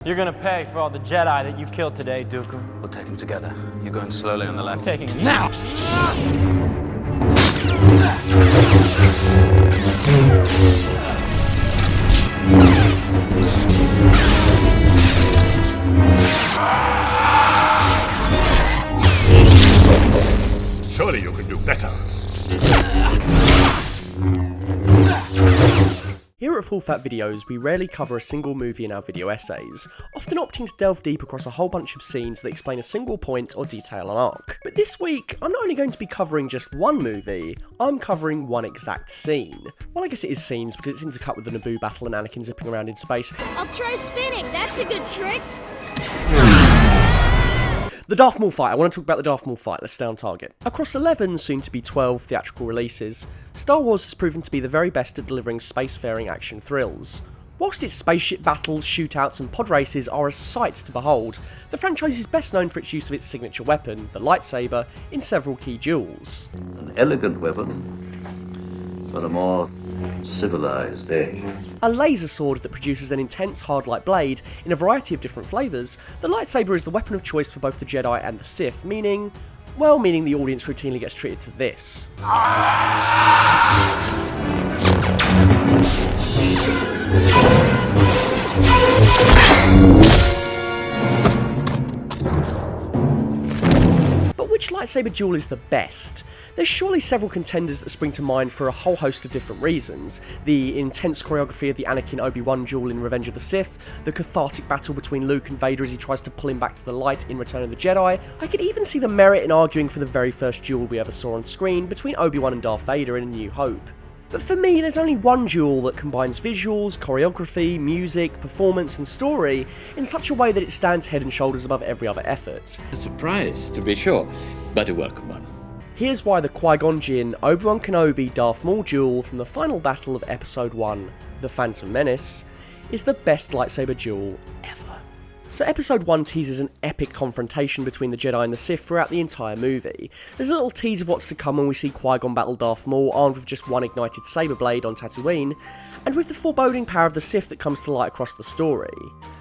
You're gonna pay for all the Jedi that you killed today, Dooku. We'll take them together. You're going slowly on the left. Taking it now! Surely you can do better. Here at Full Fat Videos, we rarely cover a single movie in our video essays, often opting to delve deep across a whole bunch of scenes that explain a single point or detail an arc. But this week, I'm not only going to be covering just one movie, I'm covering one exact scene. Well, I guess it is scenes because it's intercut with the Naboo battle and Anakin zipping around in space. I'll try spinning, that's a good trick. The Darth Maul fight. I want to talk about the Darth Maul fight. Let's stay on target. Across 11, soon to be 12 theatrical releases, Star Wars has proven to be the very best at delivering spacefaring action thrills. Whilst its spaceship battles, shootouts and pod races are a sight to behold, the franchise is best known for its use of its signature weapon, the lightsaber, in several key duels. An elegant weapon for a more civilized age. A laser sword that produces an intense hard-light blade in a variety of different flavours, the lightsaber is the weapon of choice for both the Jedi and the Sith, meaning the audience routinely gets treated to this. Which lightsaber duel is the best? There's surely several contenders that spring to mind for a whole host of different reasons. The intense choreography of the Anakin Obi Wan duel in Revenge of the Sith, the cathartic battle between Luke and Vader as he tries to pull him back to the light in Return of the Jedi. I could even see the merit in arguing for the very first duel we ever saw on screen between Obi-Wan and Darth Vader in A New Hope. But for me, there's only one duel that combines visuals, choreography, music, performance and story in such a way that it stands head and shoulders above every other effort. A surprise, to be sure, but a welcome one. Here's why the Qui Gon Obi-Wan Kenobi Darth Maul duel from the final battle of Episode 1, The Phantom Menace, is the best lightsaber duel ever. So Episode 1 teases an epic confrontation between the Jedi and the Sith throughout the entire movie. There's a little tease of what's to come when we see Qui-Gon battle Darth Maul armed with just one ignited saber blade on Tatooine, and with the foreboding power of the Sith that comes to light across the story.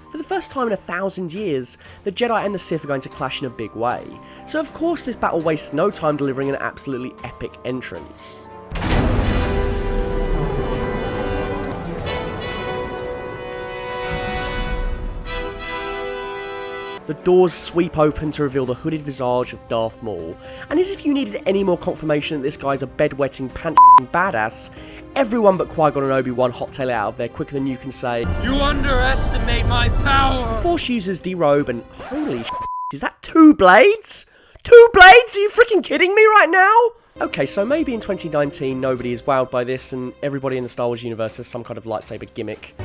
For the first time in 1,000 years, the Jedi and the Sith are going to clash in a big way, so of course this battle wastes no time delivering an absolutely epic entrance. The doors sweep open to reveal the hooded visage of Darth Maul, and as if you needed any more confirmation that this guy's a bedwetting, pant-***ing badass, everyone but Qui-Gon and Obi-Wan hot-tail it out of there quicker than you can say, You underestimate my power! Force users derobe and holy shit, is that 2 blades? 2 blades? Are you freaking kidding me right now? Okay, so maybe in 2019 nobody is wowed by this and everybody in the Star Wars universe has some kind of lightsaber gimmick.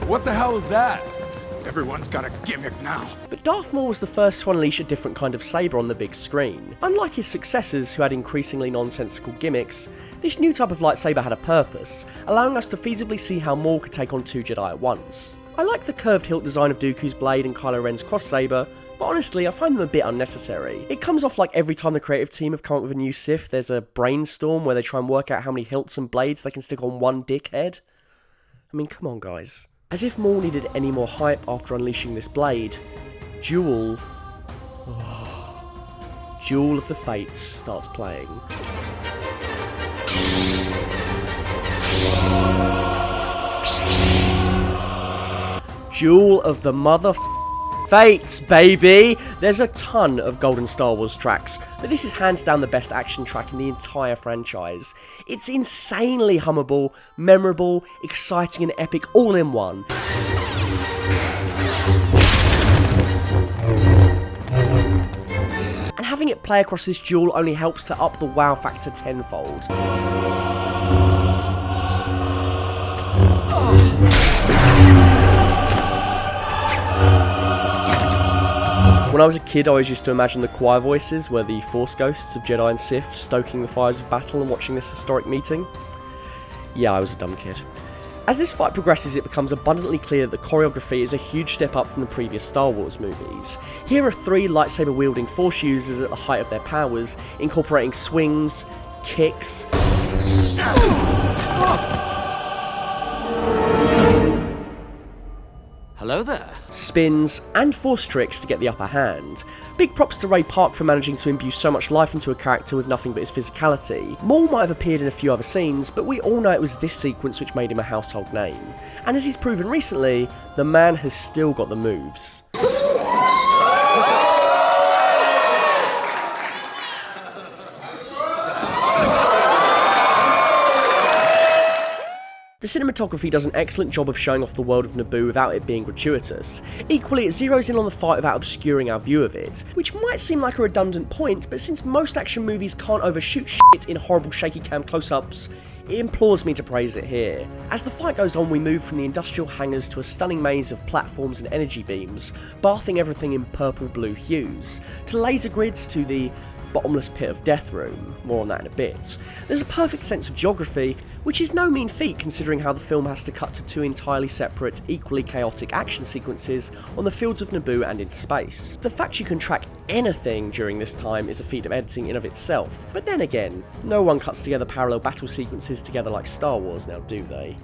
What the hell is that? Everyone's got a gimmick now. But Darth Maul was the first to unleash a different kind of saber on the big screen. Unlike his successors, who had increasingly nonsensical gimmicks, this new type of lightsaber had a purpose, allowing us to feasibly see how Maul could take on 2 Jedi at once. I like the curved hilt design of Dooku's blade and Kylo Ren's cross-saber, but honestly, I find them a bit unnecessary. It comes off like every time the creative team have come up with a new Sith, there's a brainstorm where they try and work out how many hilts and blades they can stick on one dickhead. I mean, come on guys. As if Maul needed any more hype after unleashing this blade, Duel of the Fates starts playing. Duel of the Fates, baby! There's a ton of golden Star Wars tracks, but this is hands down the best action track in the entire franchise. It's insanely hummable, memorable, exciting and epic all in one. And having it play across this duel only helps to up the wow factor tenfold. When I was a kid, I always used to imagine the choir voices were the Force ghosts of Jedi and Sith stoking the fires of battle and watching this historic meeting. Yeah, I was a dumb kid. As this fight progresses, it becomes abundantly clear that the choreography is a huge step up from the previous Star Wars movies. Here are 3 lightsaber-wielding Force users at the height of their powers, incorporating swings, kicks, hello there. spins, and force tricks to get the upper hand. Big props to Ray Park for managing to imbue so much life into a character with nothing but his physicality. Maul might have appeared in a few other scenes, but we all know it was this sequence which made him a household name. And as he's proven recently, the man has still got the moves. The cinematography does an excellent job of showing off the world of Naboo without it being gratuitous. Equally, it zeroes in on the fight without obscuring our view of it, which might seem like a redundant point, but since most action movies can't overshoot shit in horrible shaky cam close-ups, it implores me to praise it here. As the fight goes on, we move from the industrial hangars to a stunning maze of platforms and energy beams, bathing everything in purple-blue hues, to laser grids to the bottomless pit of Death Room, more on that in a bit. There's a perfect sense of geography, which is no mean feat considering how the film has to cut to two entirely separate, equally chaotic action sequences on the fields of Naboo and in space. The fact you can track anything during this time is a feat of editing in of itself, but then again, no one cuts together parallel battle sequences together like Star Wars now, do they?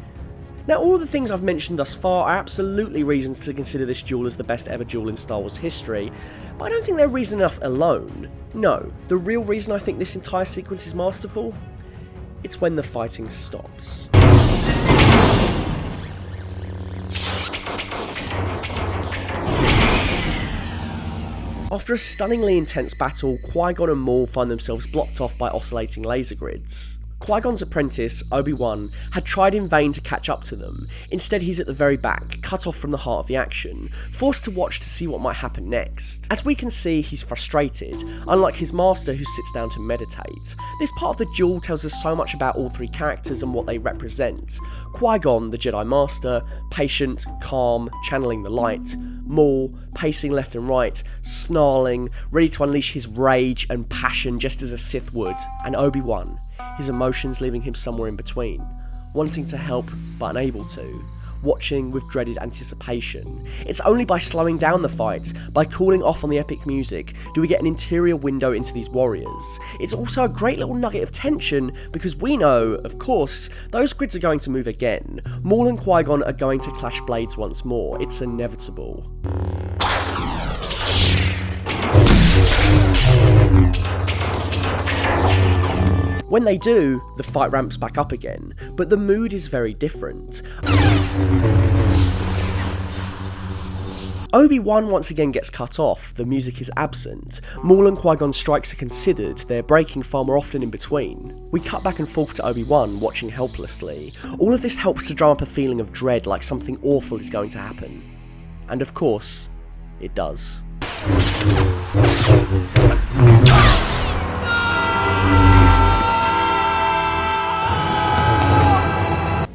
Now, all the things I've mentioned thus far are absolutely reasons to consider this duel as the best ever duel in Star Wars history, but I don't think they're reason enough alone. No, the real reason I think this entire sequence is masterful? It's when the fighting stops. After a stunningly intense battle, Qui Gon and Maul find themselves blocked off by oscillating laser grids. Qui Gon's apprentice, Obi Wan, had tried in vain to catch up to them. Instead, he's at the very back, cut off from the heart of the action, forced to watch to see what might happen next. As we can see, he's frustrated, unlike his master who sits down to meditate. This part of the duel tells us so much about all three characters and what they represent. Qui Gon, the Jedi Master, patient, calm, channeling the light. Maul, pacing left and right, snarling, ready to unleash his rage and passion just as a Sith would. And Obi Wan, his emotions leaving him somewhere in between, wanting to help but unable to, watching with dreaded anticipation. It's only by slowing down the fight, by cooling off on the epic music, do we get an interior window into these warriors. It's also a great little nugget of tension, because we know, of course, those grids are going to move again. Maul and Qui Gon are going to clash blades once more. It's inevitable. When they do, the fight ramps back up again, but the mood is very different. Obi-Wan once again gets cut off, the music is absent. Maul and Qui-Gon strikes are considered, they're breaking far more often in between. We cut back and forth to Obi-Wan, watching helplessly. All of this helps to drum up a feeling of dread, like something awful is going to happen. And of course, it does.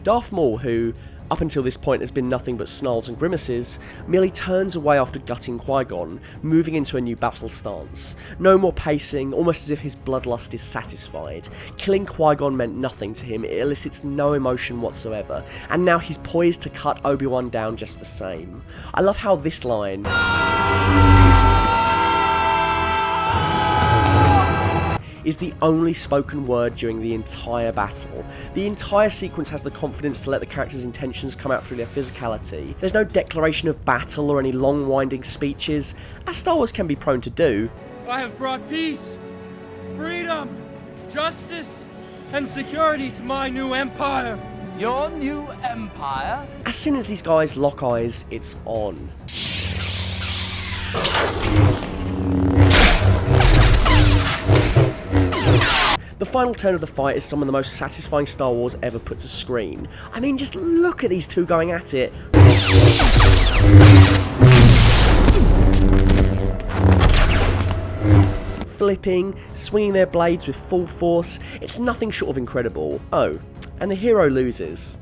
Darth Maul, who, up until this point has been nothing but snarls and grimaces, merely turns away after gutting Qui-Gon, moving into a new battle stance. No more pacing, almost as if his bloodlust is satisfied. Killing Qui-Gon meant nothing to him, it elicits no emotion whatsoever, and now he's poised to cut Obi-Wan down just the same. I love how this line is the only spoken word during the entire battle. The entire sequence has the confidence to let the characters' intentions come out through their physicality. There's no declaration of battle or any long winding speeches, as Star Wars can be prone to do. I have brought peace, freedom, justice, and security to my new empire. Your new empire? As soon as these guys lock eyes, it's on. The final turn of the fight is some of the most satisfying Star Wars ever put to screen. I mean, just look at these two going at it. Flipping, swinging their blades with full force, it's nothing short of incredible. Oh, and the hero loses.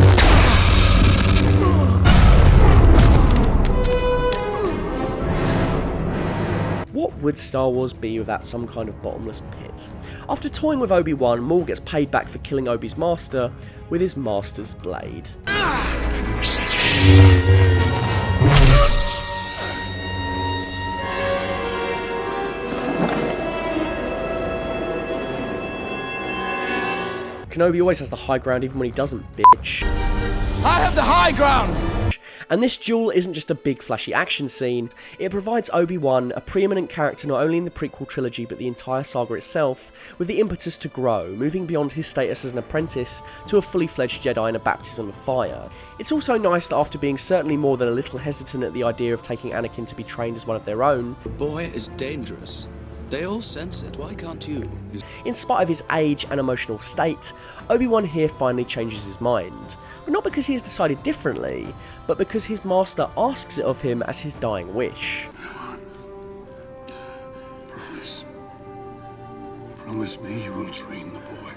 What would Star Wars be without some kind of bottomless pit? After toying with Obi-Wan, Maul gets paid back for killing Obi's master with his master's blade. Kenobi always has the high ground even when he doesn't, bitch. I have the high ground! And this duel isn't just a big flashy action scene, it provides Obi-Wan, a preeminent character not only in the prequel trilogy but the entire saga itself, with the impetus to grow, moving beyond his status as an apprentice to a fully fledged Jedi in a baptism of fire. It's also nice that after being certainly more than a little hesitant at the idea of taking Anakin to be trained as one of their own, The boy is dangerous. They all sense it, why can't you? in spite of his age and emotional state, Obi-Wan here finally changes his mind. But not because he has decided differently, but because his master asks it of him as his dying wish. Promise me you will train the boy.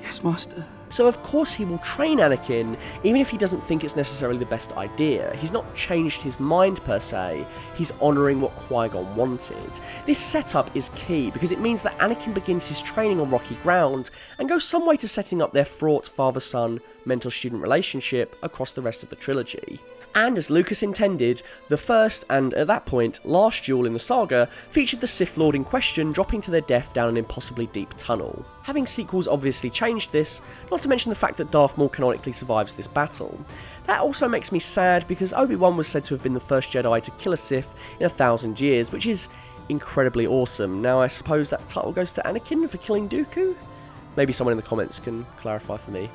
Yes, Master. So of course he will train Anakin, even if he doesn't think it's necessarily the best idea. He's not changed his mind per se, he's honouring what Qui Gon wanted. This setup is key because it means that Anakin begins his training on rocky ground and goes some way to setting up their fraught father-son, mentor-student relationship across the rest of the trilogy. And as Lucas intended, the first, and at that point, last duel in the saga featured the Sith Lord in question dropping to their death down an impossibly deep tunnel. Having sequels obviously changed this, not to mention the fact that Darth Maul canonically survives this battle. That also makes me sad because Obi-Wan was said to have been the first Jedi to kill a Sith in 1,000 years, which is incredibly awesome. Now I suppose that title goes to Anakin for killing Dooku? Maybe someone in the comments can clarify for me.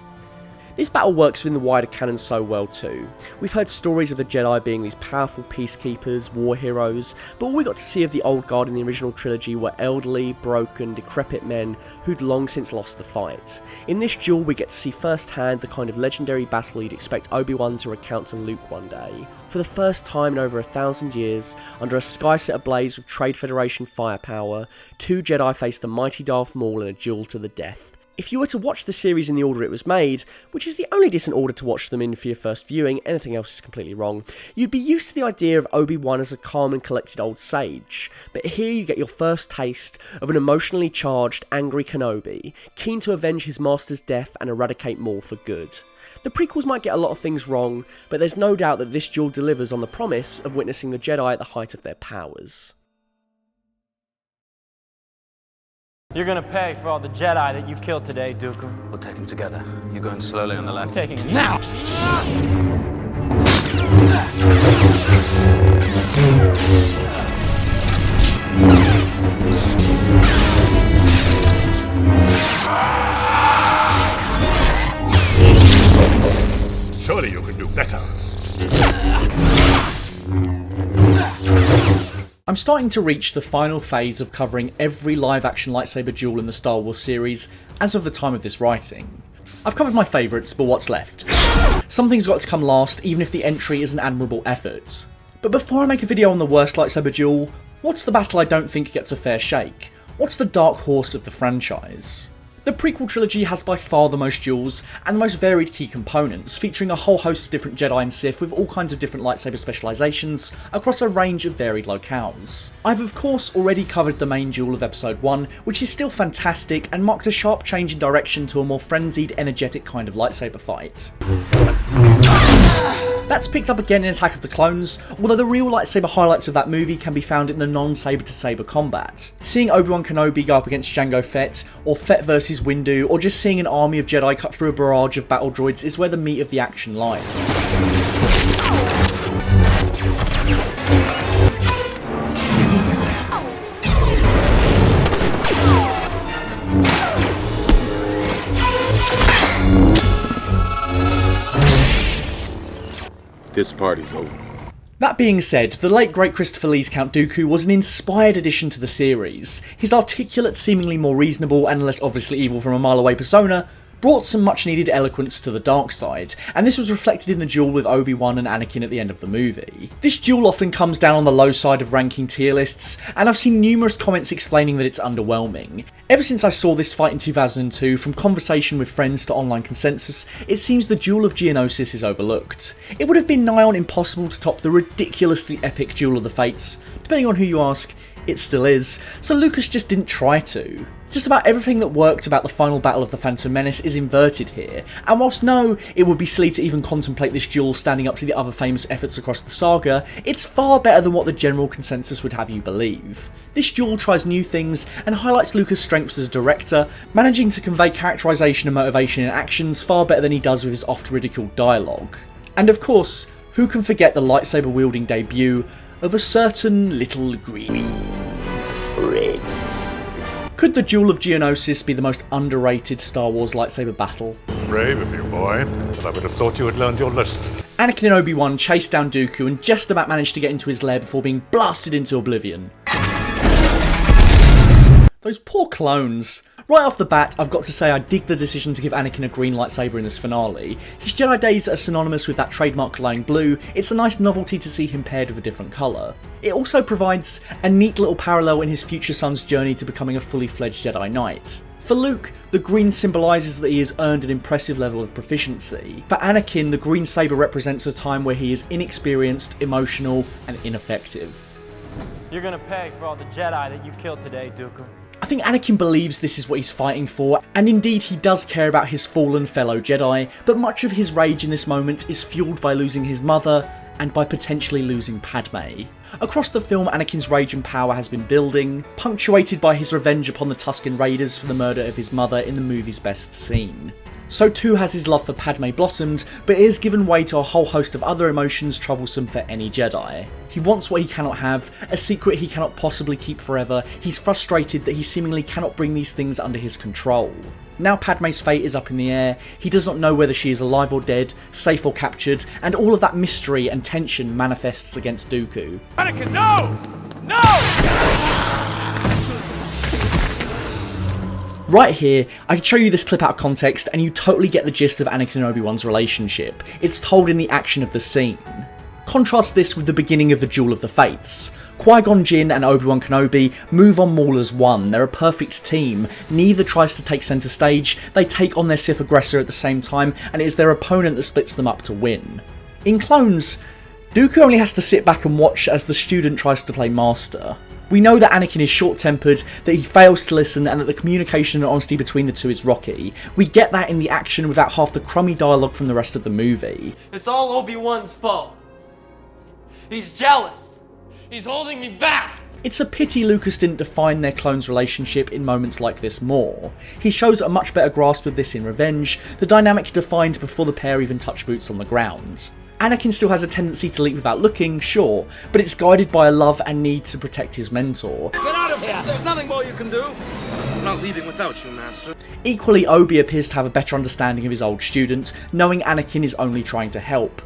This battle works within the wider canon so well too. We've heard stories of the Jedi being these powerful peacekeepers, war heroes, but all we got to see of the old guard in the original trilogy were elderly, broken, decrepit men who'd long since lost the fight. In this duel we get to see firsthand the kind of legendary battle you'd expect Obi-Wan to recount to Luke one day. For the first time in over 1,000 years, under a sky set ablaze with Trade Federation firepower, two Jedi face the mighty Darth Maul in a duel to the death. If you were to watch the series in the order it was made, which is the only decent order to watch them in for your first viewing, anything else is completely wrong, you'd be used to the idea of Obi-Wan as a calm and collected old sage. But here you get your first taste of an emotionally charged, angry Kenobi, keen to avenge his master's death and eradicate Maul for good. The prequels might get a lot of things wrong, but there's no doubt that this duel delivers on the promise of witnessing the Jedi at the height of their powers. You're gonna pay for all the Jedi that you killed today, Dooku. We'll take them together. You're going slowly on the left. Taking it now! Surely you can do better. I'm starting to reach the final phase of covering every live-action lightsaber duel in the Star Wars series as of the time of this writing. I've covered my favourites, but what's left? Something's got to come last, even if the entry is an admirable effort. But before I make a video on the worst lightsaber duel, what's the battle I don't think gets a fair shake? What's the dark horse of the franchise? The prequel trilogy has by far the most duels and the most varied key components, featuring a whole host of different Jedi and Sith with all kinds of different lightsaber specialisations across a range of varied locales. I've of course already covered the main duel of episode 1, which is still fantastic and marked a sharp change in direction to a more frenzied, energetic kind of lightsaber fight. That's picked up again in Attack of the Clones, although the real lightsaber highlights of that movie can be found in the non-saber-to-saber combat. Seeing Obi-Wan Kenobi go up against Jango Fett, or Fett versus Windu, or just seeing an army of Jedi cut through a barrage of battle droids is where the meat of the action lies. This party's over. That being said, the late great Christopher Lee's Count Dooku was an inspired addition to the series. His articulate, seemingly more reasonable and less obviously evil from a mile away persona brought some much needed eloquence to the dark side, and this was reflected in the duel with Obi-Wan and Anakin at the end of the movie. This duel often comes down on the low side of ranking tier lists, and I've seen numerous comments explaining that it's underwhelming. Ever since I saw this fight in 2002, from conversation with friends to online consensus, it seems the Duel of Geonosis is overlooked. It would have been nigh on impossible to top the ridiculously epic Duel of the Fates. Depending on who you ask, it still is, so Lucas just didn't try to. Just about everything that worked about the final battle of the Phantom Menace is inverted here, and whilst no, it would be silly to even contemplate this duel standing up to the other famous efforts across the saga, it's far better than what the general consensus would have you believe. This duel tries new things and highlights Lucas' strengths as a director, managing to convey characterisation and motivation in actions far better than he does with his oft-ridiculed dialogue. And of course, Who can forget the lightsaber-wielding debut of a certain little green friend? Could the Duel of Geonosis be the most underrated Star Wars lightsaber battle? Brave of you, boy, but I would have thought you had learned your lesson. Anakin and Obi Wan chase down Dooku and just about manage to get into his lair before being blasted into oblivion. Those poor clones. Right off the bat, I've got to say I dig the decision to give Anakin a green lightsaber in this finale. His Jedi days are synonymous with that trademark glowing blue. It's a nice novelty to see him paired with a different colour. It also provides a neat little parallel in his future son's journey to becoming a fully fledged Jedi Knight. For Luke, the green symbolises that he has earned an impressive level of proficiency. For Anakin, the green saber represents a time where he is inexperienced, emotional, and ineffective. You're gonna pay for all the Jedi that you killed today, Dooku. I think Anakin believes this is what he's fighting for, and indeed he does care about his fallen fellow Jedi, but much of his rage in this moment is fueled by losing his mother, and by potentially losing Padme. Across the film, Anakin's rage and power has been building, punctuated by his revenge upon the Tusken Raiders for the murder of his mother in the movie's best scene. So too has his love for Padme blossomed, but it has given way to a whole host of other emotions troublesome for any Jedi. He wants what he cannot have, a secret he cannot possibly keep forever. He's frustrated that he seemingly cannot bring these things under his control. Now Padme's fate is up in the air, he does not know whether she is alive or dead, safe or captured, and all of that mystery and tension manifests against Dooku. Anakin, no! No! Right here, I can show you this clip out of context and you totally get the gist of Anakin and Obi-Wan's relationship. It's told in the action of the scene. Contrast this with the beginning of the Duel of the Fates. Qui Gon Jinn and Obi Wan Kenobi move on Maul as one, they're a perfect team. Neither tries to take centre stage, they take on their Sith aggressor at the same time, and it is their opponent that splits them up to win. In Clones, Dooku only has to sit back and watch as the student tries to play master. We know that Anakin is short-tempered, that he fails to listen, and that the communication and honesty between the two is rocky. We get that in the action without half the crummy dialogue from the rest of the movie. It's all Obi-Wan's fault. He's jealous. He's holding me back. It's a pity Lucas didn't define their clones' relationship in moments like this more. He shows a much better grasp of this in Revenge, the dynamic defined before the pair even touch boots on the ground. Anakin still has a tendency to leap without looking, sure, but it's guided by a love and need to protect his mentor. Get out of here! There's nothing more you can do! I'm not leaving without you, Master. Equally, Obi appears to have a better understanding of his old student, knowing Anakin is only trying to help.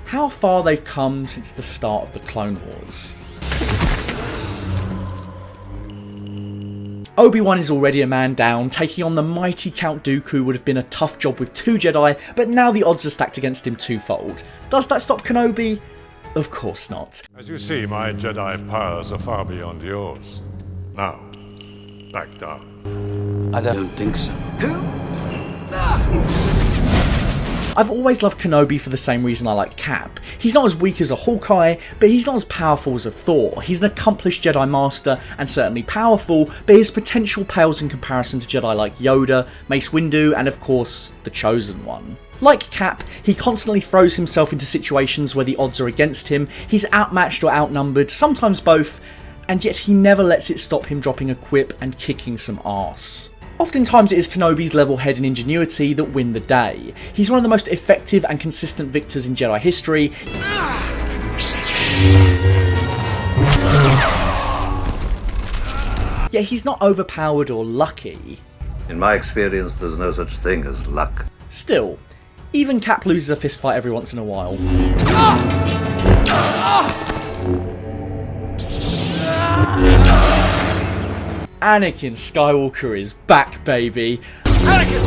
How far they've come since the start of the Clone Wars. Obi-Wan is already a man down, taking on the mighty Count Dooku would have been a tough job with 2 Jedi, but now the odds are stacked against him twofold. Does that stop Kenobi? Of course not. As you see, my Jedi powers are far beyond yours. Now, back down. I don't think so. I've always loved Kenobi for the same reason I like Cap. He's not as weak as a Hawkeye, but he's not as powerful as a Thor. He's an accomplished Jedi Master, and certainly powerful, but his potential pales in comparison to Jedi like Yoda, Mace Windu, and of course, the Chosen One. Like Cap, he constantly throws himself into situations where the odds are against him, he's outmatched or outnumbered, sometimes both, and yet he never lets it stop him dropping a quip and kicking some arse. Oftentimes it is Kenobi's level head and ingenuity that win the day. He's one of the most effective and consistent victors in Jedi history. Yet he's not overpowered or lucky. In my experience, there's no such thing as luck. Still, even Cap loses a fistfight every once in a while. Anakin Skywalker is back, baby. Anakin!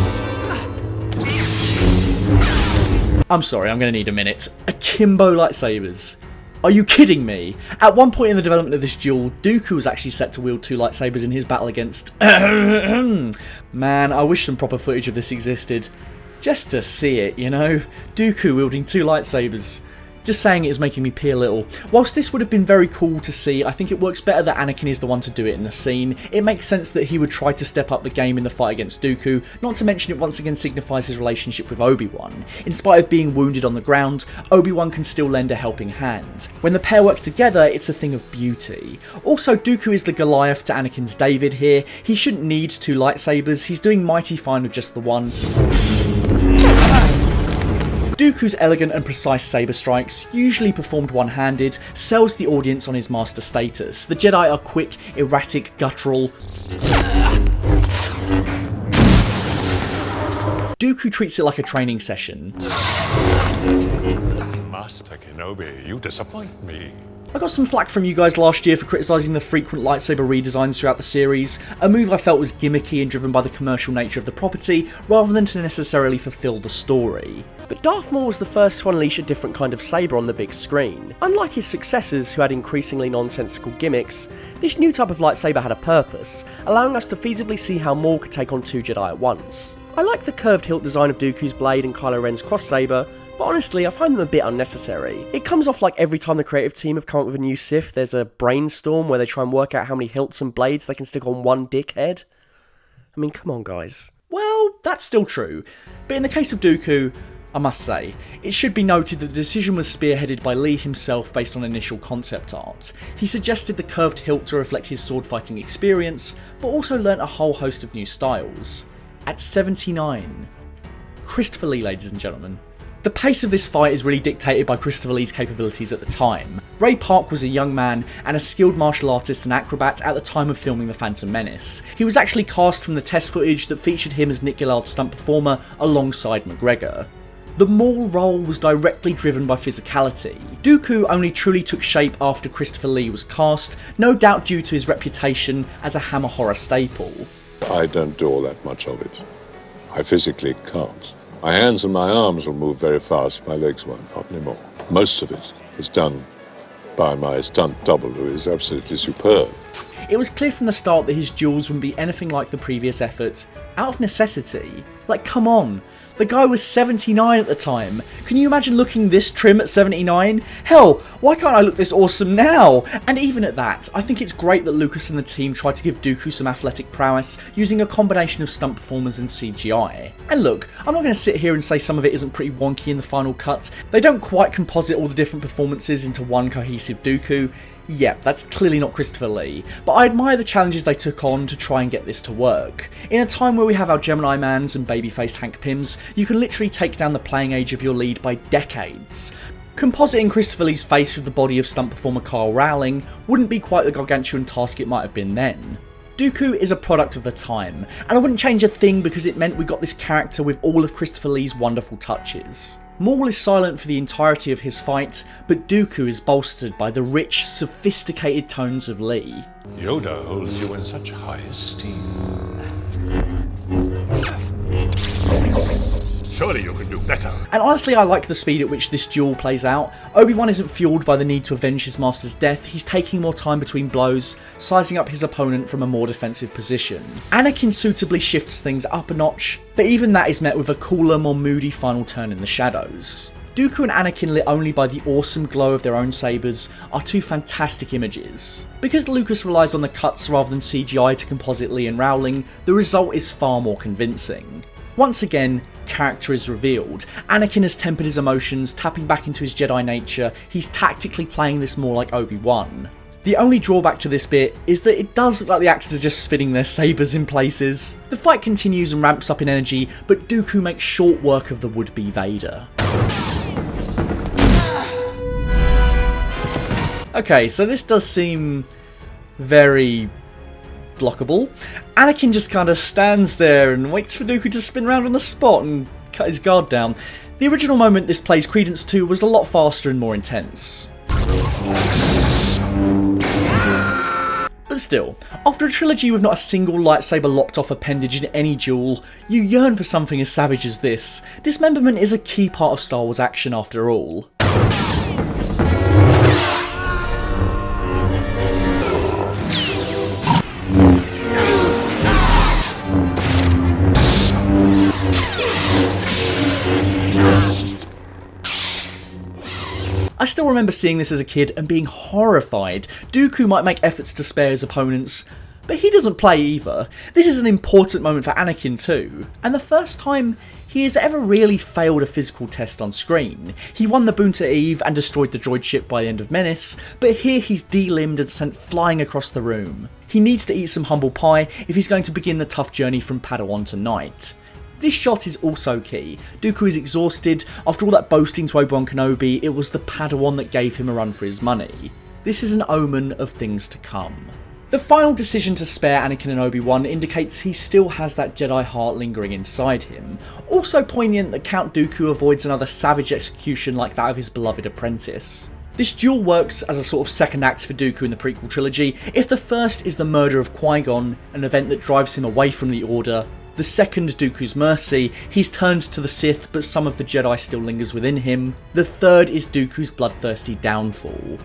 I'm sorry, I'm gonna need a minute. Akimbo lightsabers. Are you kidding me? At one point in the development of this duel, Dooku was actually set to wield 2 lightsabers in his battle against... Man, I wish some proper footage of this existed. Just to see it, you know? Dooku wielding 2 lightsabers. Just saying it is making me pee a little. Whilst this would have been very cool to see, I think it works better that Anakin is the one to do it in the scene. It makes sense that he would try to step up the game in the fight against Dooku, not to mention it once again signifies his relationship with Obi-Wan. In spite of being wounded on the ground, Obi-Wan can still lend a helping hand. When the pair work together, it's a thing of beauty. Also, Dooku is the Goliath to Anakin's David here. He shouldn't need 2 lightsabers, he's doing mighty fine with just the one. Dooku's elegant and precise saber strikes, usually performed one-handed, sells the audience on his master status. The Jedi are quick, erratic, guttural. Dooku treats it like a training session. Master Kenobi, you disappoint me. I got some flack from you guys last year for criticising the frequent lightsaber redesigns throughout the series, a move I felt was gimmicky and driven by the commercial nature of the property, rather than to necessarily fulfil the story. But Darth Maul was the first to unleash a different kind of saber on the big screen. Unlike his successors, who had increasingly nonsensical gimmicks, this new type of lightsaber had a purpose, allowing us to feasibly see how Maul could take on two Jedi at once. I like the curved hilt design of Dooku's blade and Kylo Ren's cross saber, but honestly I find them a bit unnecessary. It comes off like every time the creative team have come up with a new Sith, there's a brainstorm where they try and work out how many hilts and blades they can stick on one dickhead. I mean, come on guys. Well, that's still true, but in the case of Dooku, I must say, it should be noted that the decision was spearheaded by Lee himself based on initial concept art. He suggested the curved hilt to reflect his sword fighting experience, but also learnt a whole host of new styles. At 79. Christopher Lee, ladies and gentlemen. The pace of this fight is really dictated by Christopher Lee's capabilities at the time. Ray Park was a young man and a skilled martial artist and acrobat at the time of filming The Phantom Menace. He was actually cast from the test footage that featured him as Nick Gillard's stunt performer alongside McGregor. The Maul role was directly driven by physicality. Dooku only truly took shape after Christopher Lee was cast, no doubt due to his reputation as a Hammer horror staple. I don't do all that much of it. I physically can't. My hands and my arms will move very fast, my legs won't, not anymore. Most of it is done by my stunt double, who is absolutely superb. It was clear from the start that his duels wouldn't be anything like the previous effort, out of necessity. Like, come on. The guy was 79 at the time. Can you imagine looking this trim at 79? Hell, why can't I look this awesome now? And even at that, I think it's great that Lucas and the team tried to give Dooku some athletic prowess using a combination of stunt performers and CGI. And look, I'm not going to sit here and say some of it isn't pretty wonky in the final cut. They don't quite composite all the different performances into one cohesive Dooku. Yep, that's clearly not Christopher Lee, but I admire the challenges they took on to try and get this to work. In a time where we have our Gemini Mans and babyface Hank Pyms, you can literally take down the playing age of your lead by decades. Compositing Christopher Lee's face with the body of stunt performer Kyle Rowling wouldn't be quite the gargantuan task it might have been then. Dooku is a product of the time, and I wouldn't change a thing because it meant we got this character with all of Christopher Lee's wonderful touches. Maul is silent for the entirety of his fight, but Dooku is bolstered by the rich, sophisticated tones of Lee. Yoda holds you in such high esteem. Surely you can do better. And honestly, I like the speed at which this duel plays out. Obi-Wan isn't fueled by the need to avenge his master's death, he's taking more time between blows, sizing up his opponent from a more defensive position. Anakin suitably shifts things up a notch, but even that is met with a cooler, more moody final turn in the shadows. Dooku and Anakin, lit only by the awesome glow of their own sabers, are two fantastic images. Because Lucas relies on the cuts rather than CGI to composite Lee and Rowling, the result is far more convincing. Once again, character is revealed. Anakin has tempered his emotions, tapping back into his Jedi nature. He's tactically playing this more like Obi-Wan. The only drawback to this bit is that it does look like the actors are just spinning their sabers in places. The fight continues and ramps up in energy, but Dooku makes short work of the would-be Vader. Okay, so this does seem very blockable. Anakin just kind of stands there and waits for Dooku to spin around on the spot and cut his guard down. The original moment this plays credence to was a lot faster and more intense. But still, after a trilogy with not a single lightsaber lopped off appendage in any duel, you yearn for something as savage as this. Dismemberment is a key part of Star Wars action after all. I still remember seeing this as a kid and being horrified. Dooku might make efforts to spare his opponents, but he doesn't play either. This is an important moment for Anakin too, and the first time he has ever really failed a physical test on screen. He won the Boonta Eve and destroyed the droid ship by the end of Menace, but here he's de-limbed and sent flying across the room. He needs to eat some humble pie if he's going to begin the tough journey from Padawan to Knight. This shot is also key. Dooku is exhausted. After all that boasting to Obi-Wan Kenobi, it was the Padawan that gave him a run for his money. This is an omen of things to come. The final decision to spare Anakin and Obi-Wan indicates he still has that Jedi heart lingering inside him. Also poignant that Count Dooku avoids another savage execution like that of his beloved apprentice. This duel works as a sort of second act for Dooku in the prequel trilogy. If the first is the murder of Qui Gon, an event that drives him away from the Order, the second Dooku's mercy, he's turned to the Sith but some of the Jedi still lingers within him. The third is Dooku's bloodthirsty downfall.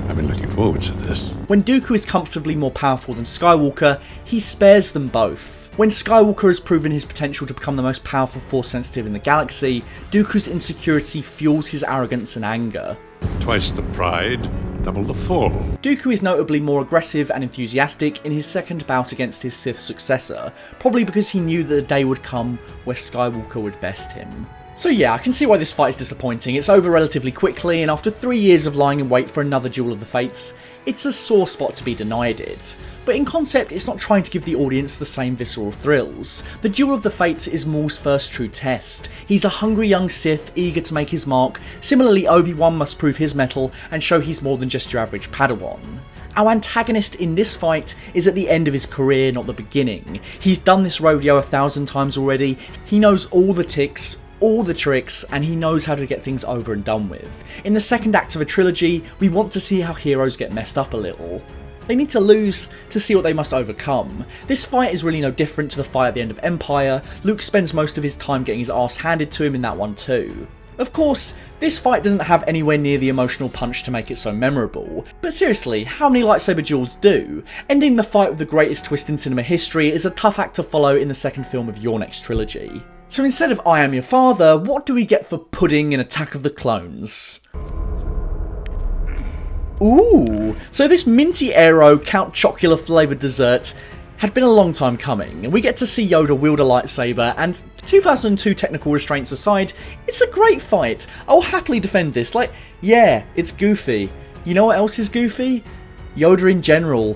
I've been looking forward to this. When Dooku is comfortably more powerful than Skywalker, he spares them both. When Skywalker has proven his potential to become the most powerful Force sensitive in the galaxy, Dooku's insecurity fuels his arrogance and anger. Twice the pride, double the fall. Dooku is notably more aggressive and enthusiastic in his second bout against his Sith successor, probably because he knew that the day would come where Skywalker would best him. So yeah, I can see why this fight is disappointing. It's over relatively quickly, and after 3 years of lying in wait for another Duel of the Fates, it's a sore spot to be denied it. But in concept, it's not trying to give the audience the same visceral thrills. The Duel of the Fates is Maul's first true test. He's a hungry young Sith, eager to make his mark. Similarly, Obi-Wan must prove his mettle and show he's more than just your average Padawan. Our antagonist in this fight is at the end of his career, not the beginning. He's done this rodeo 1,000 times already. He knows all the ticks, all the tricks, and he knows how to get things over and done with. In the second act of a trilogy, we want to see how heroes get messed up a little. They need to lose to see what they must overcome. This fight is really no different to the fight at the end of Empire. Luke spends most of his time getting his ass handed to him in that one too. Of course, this fight doesn't have anywhere near the emotional punch to make it so memorable, but seriously, how many lightsaber duels do? Ending the fight with the greatest twist in cinema history is a tough act to follow in the second film of your next trilogy. So instead of I Am Your Father, what do we get for pudding in Attack of the Clones? Ooh, so this minty aero Count Chocula flavoured dessert had been a long time coming, and we get to see Yoda wield a lightsaber, and 2002 technical restraints aside, it's a great fight. I'll happily defend this. Like, yeah, it's goofy. You know what else is goofy? Yoda in general.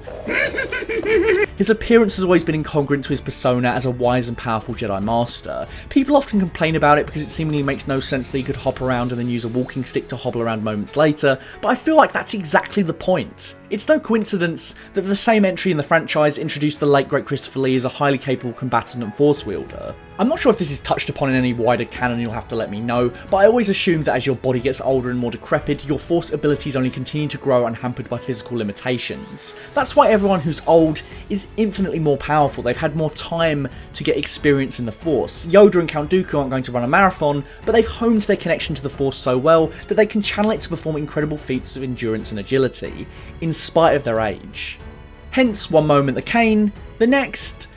His appearance has always been incongruent to his persona as a wise and powerful Jedi Master. People often complain about it because it seemingly makes no sense that he could hop around and then use a walking stick to hobble around moments later, but I feel like that's exactly the point. It's no coincidence that the same entry in the franchise introduced the late great Christopher Lee as a highly capable combatant and force wielder. I'm not sure if this is touched upon in any wider canon, you'll have to let me know, but I always assumed that as your body gets older and more decrepit, your force abilities only continue to grow unhampered by physical limitations. That's why everyone who's old is infinitely more powerful. They've had more time to get experience in the force. Yoda and Count Dooku aren't going to run a marathon, but they've honed their connection to the force so well that they can channel it to perform incredible feats of endurance and agility, in spite of their age. Hence, one moment the cane, the next...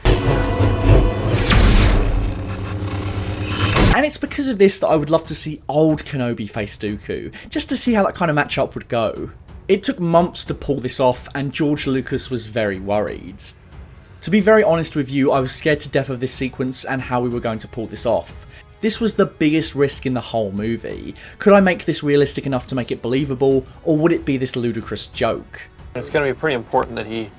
And it's because of this that I would love to see old Kenobi face Dooku, just to see how that kind of matchup would go. It took months to pull this off, and George Lucas was very worried. To be very honest with you, I was scared to death of this sequence and how we were going to pull this off. This was the biggest risk in the whole movie. Could I make this realistic enough to make it believable, or would it be this ludicrous joke? It's going to be pretty important that he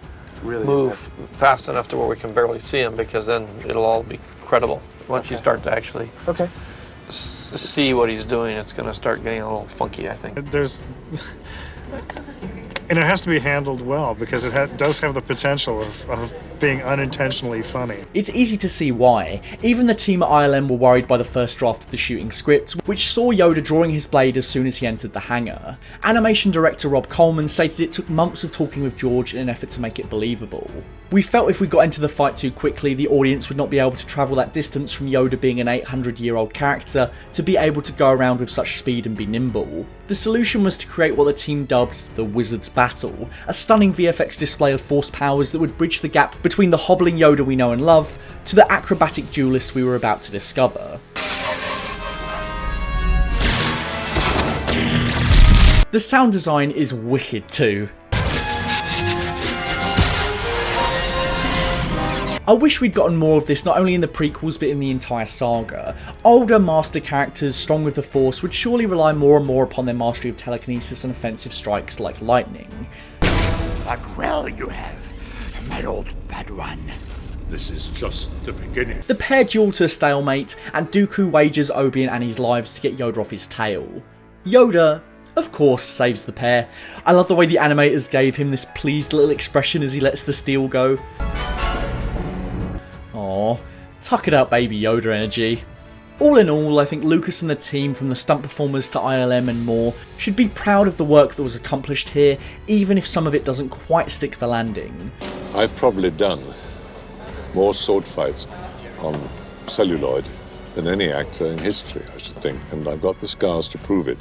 move fast enough to where we can barely see him, because then it'll all be credible. Once you start to actually see what he's doing, it's going to start getting a little funky, I think. And it has to be handled well, because it does have the potential of being unintentionally funny. It's easy to see why. Even the team at ILM were worried by the first draft of the shooting script, which saw Yoda drawing his blade as soon as he entered the hangar. Animation director Rob Coleman stated it took months of talking with George in an effort to make it believable. We felt if we got into the fight too quickly, the audience would not be able to travel that distance from Yoda being an 800-year-old character to be able to go around with such speed and be nimble. The solution was to create what the team dubbed the Wizard's Battle, a stunning VFX display of force powers that would bridge the gap between the hobbling Yoda we know and love to the acrobatic duelist we were about to discover. The sound design is wicked too. I wish we'd gotten more of this not only in the prequels but in the entire saga. Older master characters strong with the Force would surely rely more and more upon their mastery of telekinesis and offensive strikes like lightning. But well you have, my old Padawan. This is just the beginning. The pair duel to a stalemate, and Dooku wagers Obi and Annie's lives to get Yoda off his tail. Yoda, of course, saves the pair. I love the way the animators gave him this pleased little expression as he lets the steel go. Aww, tuck it out baby Yoda energy. All in all, I think Lucas and the team, from the stunt performers to ILM and more, should be proud of the work that was accomplished here, even if some of it doesn't quite stick the landing. I've probably done more sword fights on celluloid than any actor in history, I should think, and I've got the scars to prove it.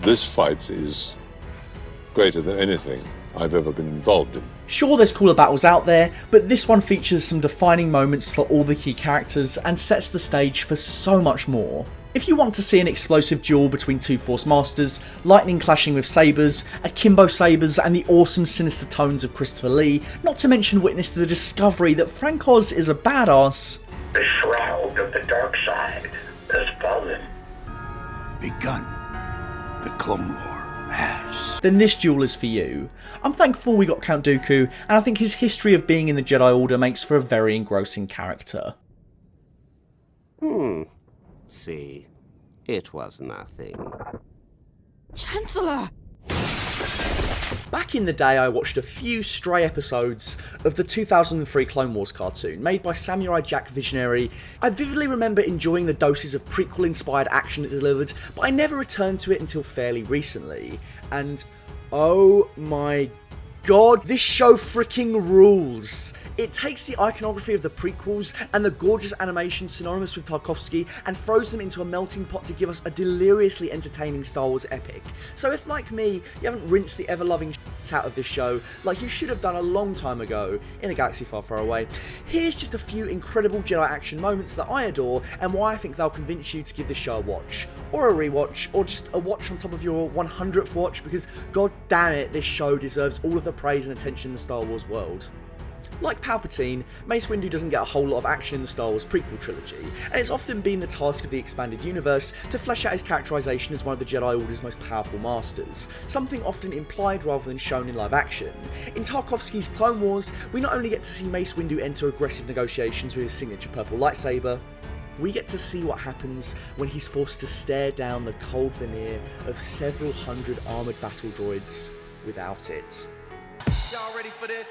This fight is greater than anything I've ever been involved in. Sure, there's cooler battles out there, but this one features some defining moments for all the key characters and sets the stage for so much more. If you want to see an explosive duel between two Force Masters, lightning clashing with sabers, akimbo sabers, and the awesome sinister tones of Christopher Lee, not to mention witness the discovery that Frank Oz is a badass. The shroud of the dark side has fallen. Begun. The Clone War has. Then this duel is for you. I'm thankful we got Count Dooku, and I think his history of being in the Jedi Order makes for a very engrossing character. See, it was nothing. Chancellor! Back in the day, I watched a few stray episodes of the 2003 Clone Wars cartoon, made by Samurai Jack Visionary. I vividly remember enjoying the doses of prequel-inspired action it delivered, but I never returned to it until fairly recently. And oh my god, this show freaking rules! It takes the iconography of the prequels and the gorgeous animation synonymous with Tarkovsky and throws them into a melting pot to give us a deliriously entertaining Star Wars epic. So if, like me, you haven't rinsed the ever-loving shit out of this show like you should have done a long time ago in a galaxy far, far away, here's just a few incredible Jedi action moments that I adore and why I think they'll convince you to give this show a watch, or a rewatch, or just a watch on top of your 100th watch, because god damn it, this show deserves all of the praise and attention in the Star Wars world. Like Palpatine, Mace Windu doesn't get a whole lot of action in the Star Wars prequel trilogy, and it's often been the task of the expanded universe to flesh out his characterization as one of the Jedi Order's most powerful masters, something often implied rather than shown in live action. In Tarkovsky's Clone Wars, we not only get to see Mace Windu enter aggressive negotiations with his signature purple lightsaber, we get to see what happens when he's forced to stare down the cold veneer of several hundred armoured battle droids without it. Y'all ready for this?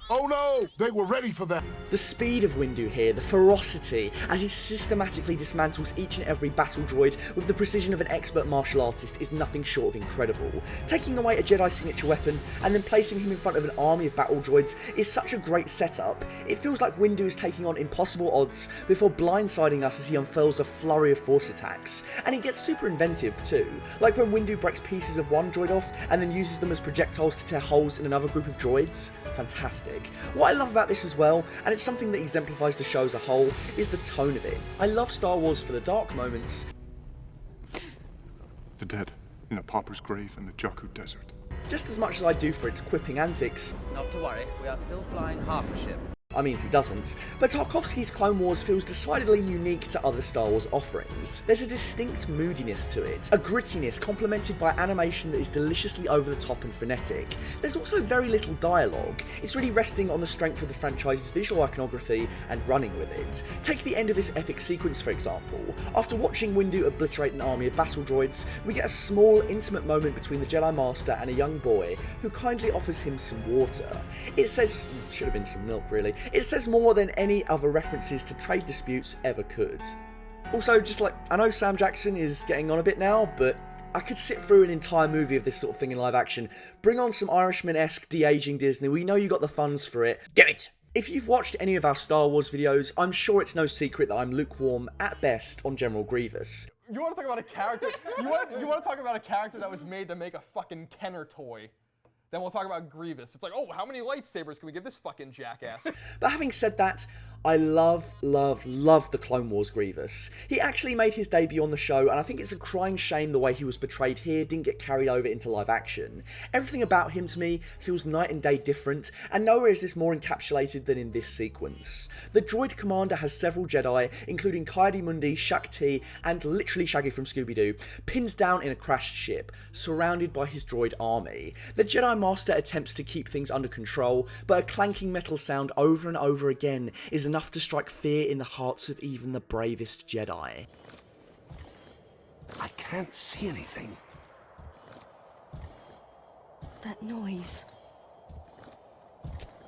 Oh no! They were ready for that! The speed of Windu here, the ferocity, as he systematically dismantles each and every battle droid with the precision of an expert martial artist, is nothing short of incredible. Taking away a Jedi signature weapon and then placing him in front of an army of battle droids is such a great setup. It feels like Windu is taking on impossible odds before blindsiding us as he unfurls a flurry of force attacks. And he gets super inventive too, like when Windu breaks pieces of one droid off and then uses them as projectiles to tear holes in another group of droids. Fantastic. What I love about this as well, and it's something that exemplifies the show as a whole, is the tone of it. I love Star Wars for the dark moments. The dead in a pauper's grave in the Jakku Desert. Just as much as I do for its quipping antics. Not to worry, we are still flying half a ship. I mean, who doesn't? But Tarkovsky's Clone Wars feels decidedly unique to other Star Wars offerings. There's a distinct moodiness to it, a grittiness complemented by animation that is deliciously over the top and frenetic. There's also very little dialogue. It's really resting on the strength of the franchise's visual iconography and running with it. Take the end of this epic sequence for example. After watching Windu obliterate an army of battle droids, we get a small, intimate moment between the Jedi Master and a young boy who kindly offers him some water. It says, should have been some milk really, it says more than any other references to trade disputes ever could. Also, just like, I know Sam Jackson is getting on a bit now, but I could sit through an entire movie of this sort of thing in live action. Bring on some Irishman-esque de-aging Disney, we know you got the funds for it. Do it! If you've watched any of our Star Wars videos, I'm sure it's no secret that I'm lukewarm at best on General Grievous. You want to talk about a character? You want to talk about a character that was made to make a fucking Kenner toy? Then we'll talk about Grievous. It's like, oh, how many lightsabers can we give this fucking jackass? But having said that, I love the Clone Wars Grievous. He actually made his debut on the show, and I think it's a crying shame the way he was portrayed here didn't get carried over into live action. Everything about him to me feels night and day different, and nowhere is this more encapsulated than in this sequence. The droid commander has several Jedi, including Ki-Adi-Mundi, Shakti, and literally Shaggy from Scooby-Doo, pinned down in a crashed ship, surrounded by his droid army. The Jedi Master attempts to keep things under control, but a clanking metal sound over and over again is enough to strike fear in the hearts of even the bravest Jedi. I can't see anything. That noise.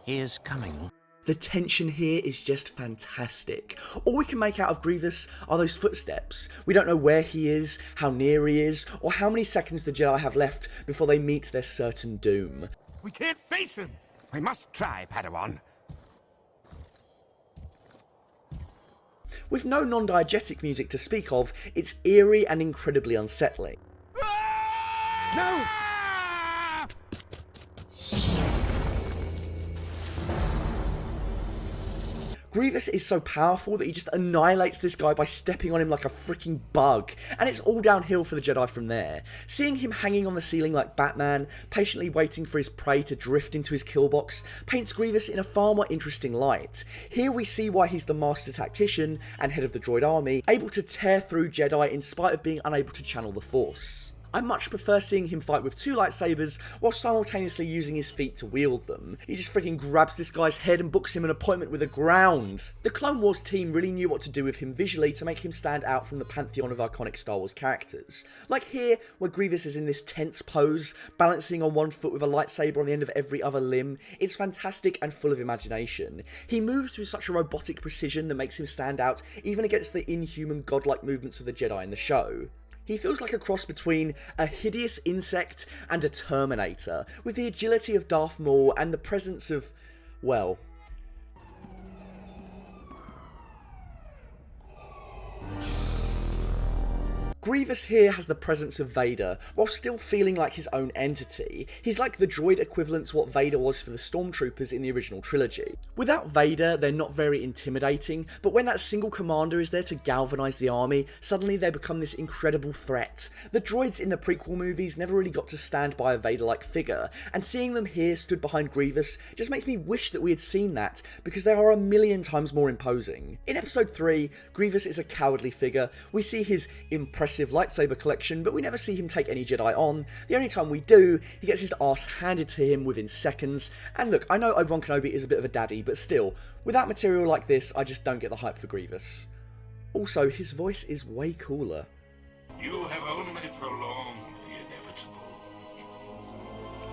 He is coming. The tension here is just fantastic. All we can make out of Grievous are those footsteps. We don't know where he is, how near he is, or how many seconds the Jedi have left before they meet their certain doom. We can't face him! We must try, Padawan. With no non-diegetic music to speak of, it's eerie and incredibly unsettling. No! Grievous is so powerful that he just annihilates this guy by stepping on him like a freaking bug, and it's all downhill for the Jedi from there. Seeing him hanging on the ceiling like Batman, patiently waiting for his prey to drift into his kill box, paints Grievous in a far more interesting light. Here we see why he's the master tactician and head of the droid army, able to tear through Jedi in spite of being unable to channel the Force. I much prefer seeing him fight with two lightsabers while simultaneously using his feet to wield them. He just freaking grabs this guy's head and books him an appointment with the ground. The Clone Wars team really knew what to do with him visually to make him stand out from the pantheon of iconic Star Wars characters. Like here, where Grievous is in this tense pose, balancing on one foot with a lightsaber on the end of every other limb. It's fantastic and full of imagination. He moves with such a robotic precision that makes him stand out even against the inhuman godlike movements of the Jedi in the show. He feels like a cross between a hideous insect and a Terminator, with the agility of Darth Maul and the presence of, well... Grievous here has the presence of Vader, while still feeling like his own entity. He's like the droid equivalent to what Vader was for the Stormtroopers in the original trilogy. Without Vader, they're not very intimidating, but when that single commander is there to galvanise the army, suddenly they become this incredible threat. The droids in the prequel movies never really got to stand by a Vader-like figure, and seeing them here stood behind Grievous just makes me wish that we had seen that, because they are a million times more imposing. In episode 3, Grievous is a cowardly figure. We see his impressive lightsaber collection, but we never see him take any Jedi on. The only time we do, he gets his arse handed to him within seconds. And look, I know Obi-Wan Kenobi is a bit of a daddy, but still, without material like this, I just don't get the hype for Grievous. Also, his voice is way cooler. You have only prolonged the inevitable.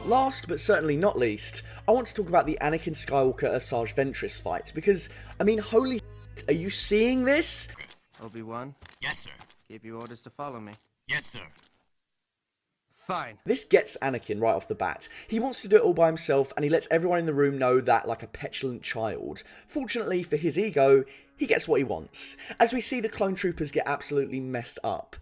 Last, but certainly not least, I want to talk about the Anakin Skywalker Asajj Ventress fight, because, I mean, holy shit, are you seeing this? Obi-Wan? Yes, sir. Gave you orders to follow me. Yes, sir. Fine. This gets Anakin right off the bat. He wants to do it all by himself, and he lets everyone in the room know that like a petulant child. Fortunately for his ego, he gets what he wants, as we see the clone troopers get absolutely messed up.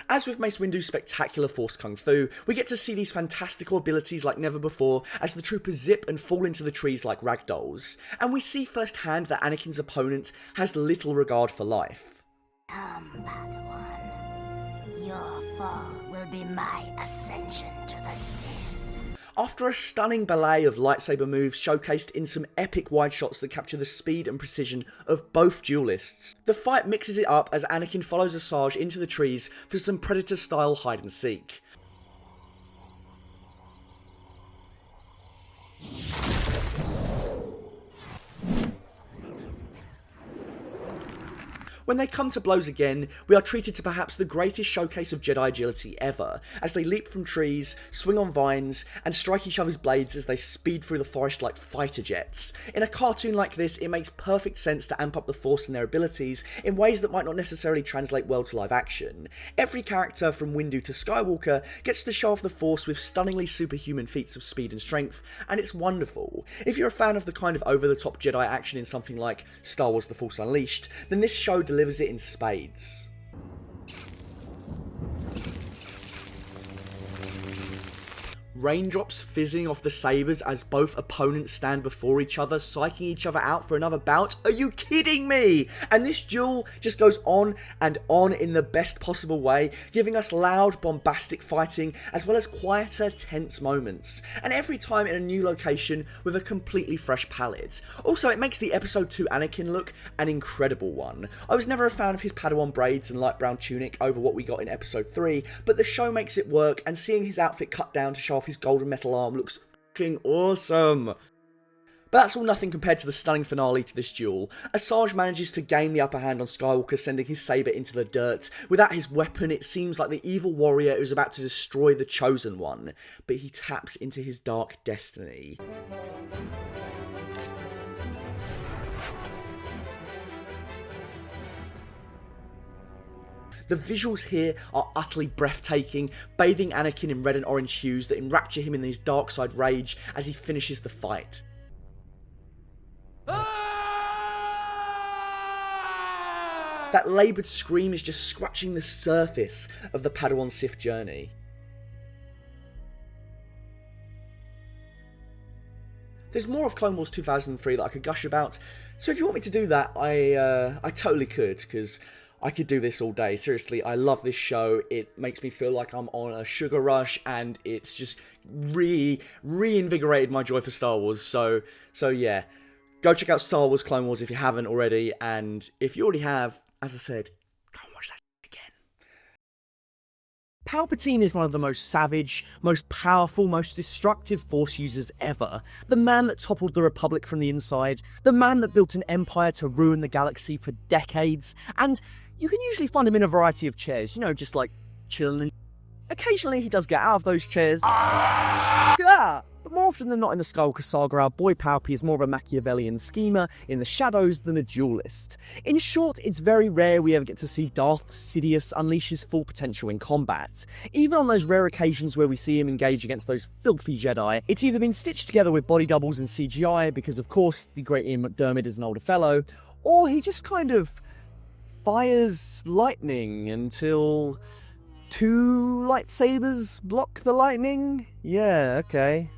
As with Mace Windu's spectacular Force Kung Fu, we get to see these fantastical abilities like never before as the troopers zip and fall into the trees like ragdolls. And we see firsthand that Anakin's opponent has little regard for life. Come, Padawan. Your fall will be my ascension to the Sith. After a stunning ballet of lightsaber moves showcased in some epic wide shots that capture the speed and precision of both duelists, the fight mixes it up as Anakin follows Asajj into the trees for some Predator-style hide-and-seek. When they come to blows again, we are treated to perhaps the greatest showcase of Jedi agility ever, as they leap from trees, swing on vines, and strike each other's blades as they speed through the forest like fighter jets. In a cartoon like this, it makes perfect sense to amp up the Force and their abilities in ways that might not necessarily translate well to live action. Every character from Windu to Skywalker gets to show off the Force with stunningly superhuman feats of speed and strength, and it's wonderful. If you're a fan of the kind of over-the-top Jedi action in something like Star Wars The Force Unleashed, then this show delivers it in spades. Raindrops fizzing off the sabers as both opponents stand before each other, psyching each other out for another bout? Are you kidding me? And this duel just goes on and on in the best possible way, giving us loud, bombastic fighting, as well as quieter, tense moments. And every time in a new location with a completely fresh palette. Also, it makes the Episode 2 Anakin look an incredible one. I was never a fan of his Padawan braids and light brown tunic over what we got in Episode 3, but the show makes it work, and seeing his outfit cut down to show off his golden metal arm looks fucking awesome. But that's all nothing compared to the stunning finale to this duel. Asajj manages to gain the upper hand on Skywalker, sending his saber into the dirt. Without his weapon, it seems like the evil warrior is about to destroy the Chosen One, but he taps into his dark destiny. The visuals here are utterly breathtaking, bathing Anakin in red and orange hues that enrapture him in his dark side rage as he finishes the fight. That laboured scream is just scratching the surface of the Padawan Sith journey. There's more of Clone Wars 2003 that I could gush about, so if you want me to do that, I totally could, because I could do this all day. Seriously, I love this show. It makes me feel like I'm on a sugar rush, and it's just reinvigorated my joy for Star Wars. So yeah, go check out Star Wars Clone Wars if you haven't already, and if you already have, as I said, go and watch that again. Palpatine is one of the most savage, most powerful, most destructive Force users ever. The man that toppled the Republic from the inside, the man that built an empire to ruin the galaxy for decades, and you can usually find him in a variety of chairs, you know, just like chilling. Occasionally he does get out of those chairs. But more often than not in the Skywalker saga, our boy Palpy is more of a Machiavellian schemer in the shadows than a duelist. In short, it's very rare we ever get to see Darth Sidious unleash his full potential in combat. Even on those rare occasions where we see him engage against those filthy Jedi, it's either been stitched together with body doubles and CGI, because of course the great Ian McDiarmid is an older fellow, or he just kind of fires lightning until 2 lightsabers block the lightning? Yeah, okay.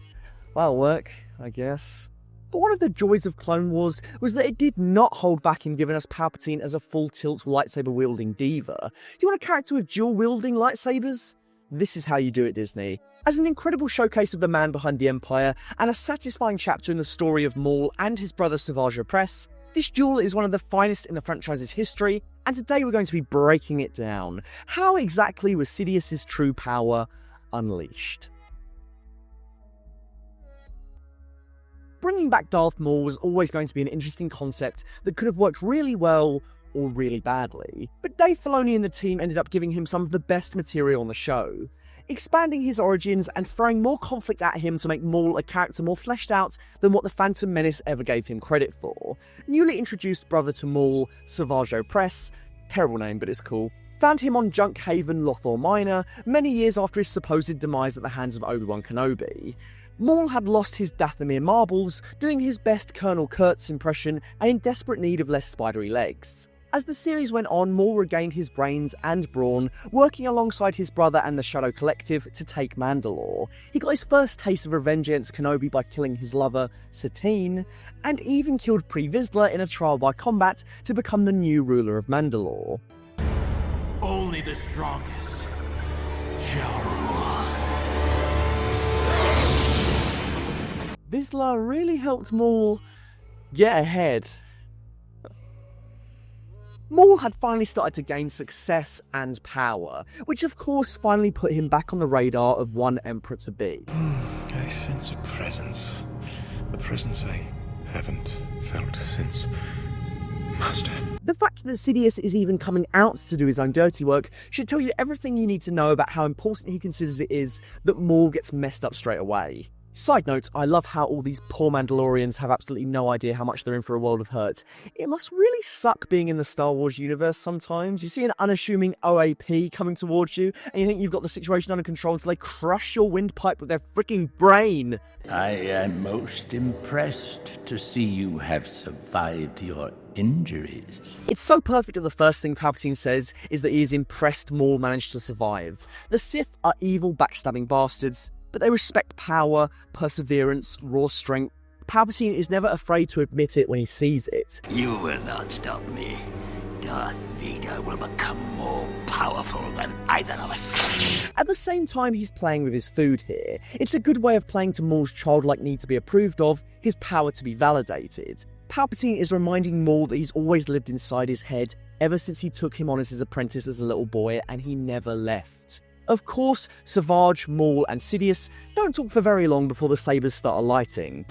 That'll work, I guess. But one of the joys of Clone Wars was that it did not hold back in giving us Palpatine as a full-tilt lightsaber-wielding diva. You want a character with dual-wielding lightsabers? This is how you do it, Disney. As an incredible showcase of the man behind the Empire, and a satisfying chapter in the story of Maul and his brother Savage Opress, this duel is one of the finest in the franchise's history, and today we're going to be breaking it down. How exactly was Sidious's true power unleashed? Bringing back Darth Maul was always going to be an interesting concept that could have worked really well or really badly, but Dave Filoni and the team ended up giving him some of the best material on the show, expanding his origins and throwing more conflict at him to make Maul a character more fleshed out than what the Phantom Menace ever gave him credit for. Newly introduced brother to Maul, Savage Opress, terrible name but it's cool, found him on Junk Haven, Lothor Minor, many years after his supposed demise at the hands of Obi-Wan Kenobi. Maul had lost his Dathomir marbles, doing his best Colonel Kurtz impression and in desperate need of less spidery legs. As the series went on, Maul regained his brains and brawn, working alongside his brother and the Shadow Collective to take Mandalore. He got his first taste of revenge against Kenobi by killing his lover, Satine, and even killed Pre Vizsla in a trial by combat to become the new ruler of Mandalore. Only the strongest shall rule. Vizsla really helped Maul get ahead. Maul had finally started to gain success and power, which of course finally put him back on the radar of one Emperor-to-be. I sense a presence I haven't felt since Master. The fact that Sidious is even coming out to do his own dirty work should tell you everything you need to know about how important he considers it is that Maul gets messed up straight away. Side note, I love how all these poor Mandalorians have absolutely no idea how much they're in for a world of hurt. It must really suck being in the Star Wars universe sometimes. You see an unassuming OAP coming towards you, and you think you've got the situation under control until they crush your windpipe with their freaking brain. I am most impressed to see you have survived your injuries. It's so perfect that the first thing Palpatine says is that he is impressed Maul managed to survive. The Sith are evil, backstabbing bastards, but they respect power, perseverance, raw strength. Palpatine is never afraid to admit it when he sees it. You will not stop me. Darth Vader will become more powerful than either of us. At the same time he's playing with his food here, it's a good way of playing to Maul's childlike need to be approved of, his power to be validated. Palpatine is reminding Maul that he's always lived inside his head ever since he took him on as his apprentice as a little boy, and he never left. Of course, Savage, Maul and Sidious don't talk for very long before the sabers start alighting.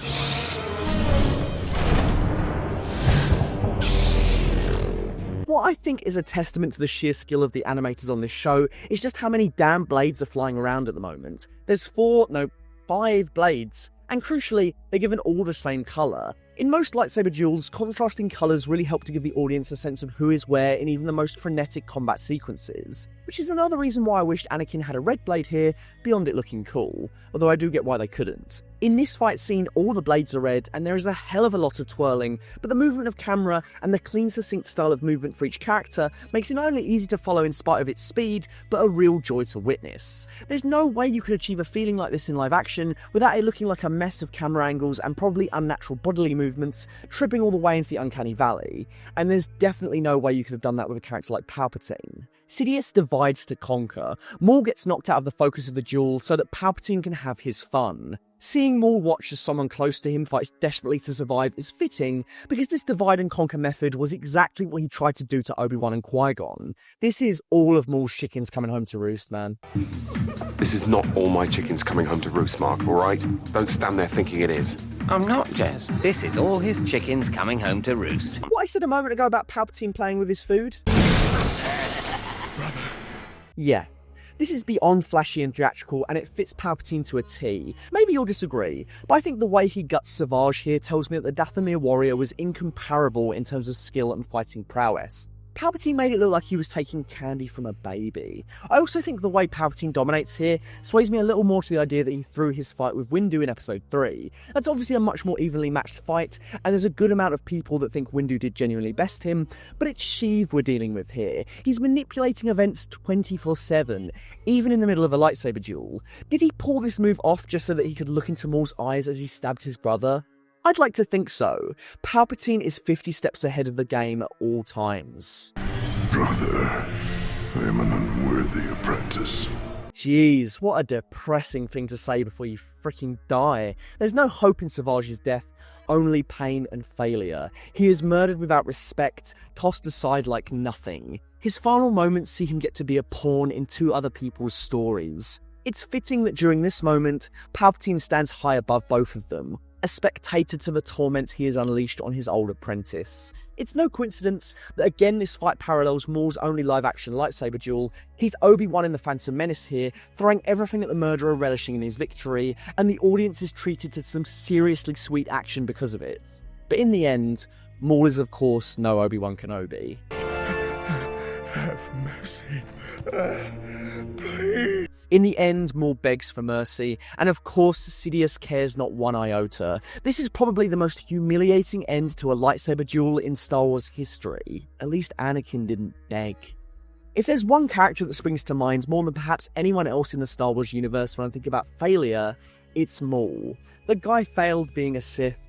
What I think is a testament to the sheer skill of the animators on this show is just how many damn blades are flying around at the moment. There's 5 blades, and crucially, they're given all the same colour. In most lightsaber duels, contrasting colours really help to give the audience a sense of who is where in even the most frenetic combat sequences, which is another reason why I wished Anakin had a red blade here, beyond it looking cool, although I do get why they couldn't. In this fight scene, all the blades are red, and there is a hell of a lot of twirling, but the movement of camera and the clean, succinct style of movement for each character makes it not only easy to follow in spite of its speed, but a real joy to witness. There's no way you could achieve a feeling like this in live action without it looking like a mess of camera angles and probably unnatural bodily movements, tripping all the way into the uncanny valley, and there's definitely no way you could have done that with a character like Palpatine. Sidious divides to conquer. Maul gets knocked out of the focus of the duel so that Palpatine can have his fun. Seeing Maul watch as someone close to him fights desperately to survive is fitting, because this divide and conquer method was exactly what he tried to do to Obi-Wan and Qui Gon. This is all of Maul's chickens coming home to roost, man. This is not all my chickens coming home to roost, Mark, alright? Don't stand there thinking it is. I'm not, Jez. This is all his chickens coming home to roost. What I said a moment ago about Palpatine playing with his food? Yeah. This is beyond flashy and theatrical, and it fits Palpatine to a T. Maybe you'll disagree, but I think the way he guts Savage here tells me that the Dathomir warrior was incomparable in terms of skill and fighting prowess. Palpatine made it look like he was taking candy from a baby. I also think the way Palpatine dominates here sways me a little more to the idea that he threw his fight with Windu in episode 3. That's obviously a much more evenly matched fight, and there's a good amount of people that think Windu did genuinely best him, but it's Sheev we're dealing with here. He's manipulating events 24/7, even in the middle of a lightsaber duel. Did he pull this move off just so that he could look into Maul's eyes as he stabbed his brother? I'd like to think so. Palpatine is 50 steps ahead of the game at all times. Brother, I am an unworthy apprentice. Jeez, what a depressing thing to say before you freaking die. There's no hope in Savage's death, only pain and failure. He is murdered without respect, tossed aside like nothing. His final moments see him get to be a pawn in 2 other people's stories. It's fitting that during this moment, Palpatine stands high above both of them, a spectator to the torment he has unleashed on his old apprentice. It's no coincidence that again this fight parallels Maul's only live-action lightsaber duel. He's Obi-Wan in The Phantom Menace here, throwing everything at the murderer, relishing in his victory, and the audience is treated to some seriously sweet action because of it. But in the end, Maul is of course no Obi-Wan Kenobi. Have mercy. Please. In the end, Maul begs for mercy, and of course Sidious cares not one iota. This is probably the most humiliating end to a lightsaber duel in Star Wars history. At least Anakin didn't beg. If there's one character that springs to mind more than perhaps anyone else in the Star Wars universe when I think about failure, it's Maul. The guy failed being a Sith.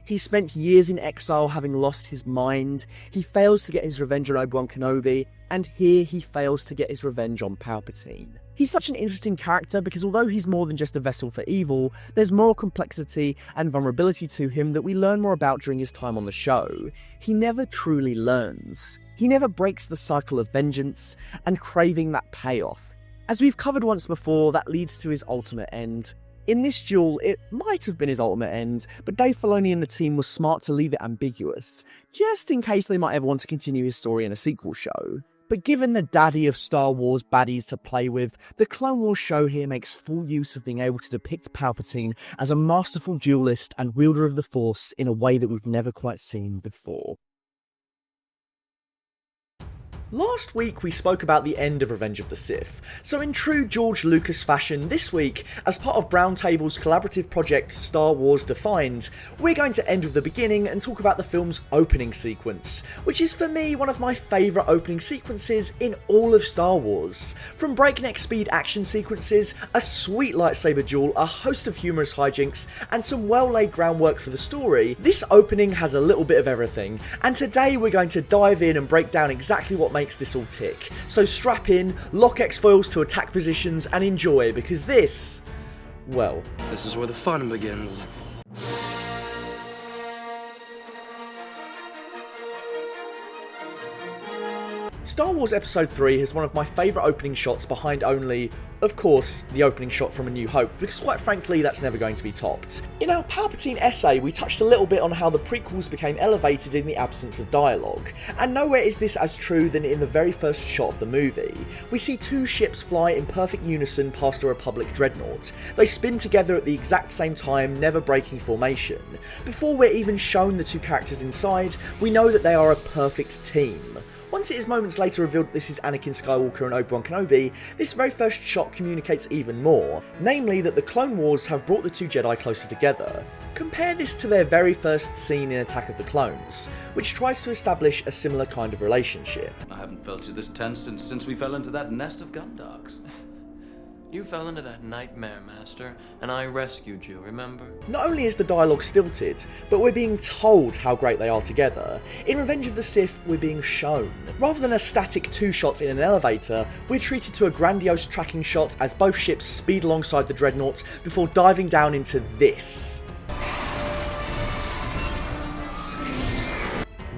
He spent years in exile having lost his mind. He fails to get his revenge on Obi-Wan Kenobi, and here he fails to get his revenge on Palpatine. He's such an interesting character because although he's more than just a vessel for evil, there's moral complexity and vulnerability to him that we learn more about during his time on the show. He never truly learns. He never breaks the cycle of vengeance and craving that payoff. As we've covered once before, that leads to his ultimate end, In this duel, it might have been his ultimate end, but Dave Filoni and the team were smart to leave it ambiguous, just in case they might ever want to continue his story in a sequel show. But given the daddy of Star Wars baddies to play with, the Clone Wars show here makes full use of being able to depict Palpatine as a masterful duelist and wielder of the Force in a way that we've never quite seen before. Last week we spoke about the end of Revenge of the Sith, so in true George Lucas fashion, this week, as part of Brown Table's collaborative project Star Wars Defined, we're going to end with the beginning and talk about the film's opening sequence, which is for me one of my favourite opening sequences in all of Star Wars. From breakneck speed action sequences, a sweet lightsaber duel, a host of humorous hijinks, and some well-laid groundwork for the story, this opening has a little bit of everything, and today we're going to dive in and break down exactly what makes this all tick. So strap in, lock X-Foils to attack positions, and enjoy, because this, well, this is where the fun begins. Star Wars Episode 3 has one of my favourite opening shots behind only, of course, the opening shot from A New Hope, because quite frankly that's never going to be topped. In our Palpatine essay we touched a little bit on how the prequels became elevated in the absence of dialogue, and nowhere is this as true than in the very first shot of the movie. We see two ships fly in perfect unison past a Republic dreadnought. They spin together at the exact same time, never breaking formation. Before we're even shown the two characters inside, we know that they are a perfect team. Once it is moments later revealed that this is Anakin Skywalker and Obi Wan Kenobi, this very first shot communicates even more, namely that the Clone Wars have brought the two Jedi closer together. Compare this to their very first scene in Attack of the Clones, which tries to establish a similar kind of relationship. I haven't felt you this tense since we fell into that nest of gundogs. You fell into that nightmare, Master, and I rescued you, remember? Not only is the dialogue stilted, but we're being told how great they are together. In Revenge of the Sith, we're being shown. Rather than a static two shots in an elevator, we're treated to a grandiose tracking shot as both ships speed alongside the dreadnought before diving down into this.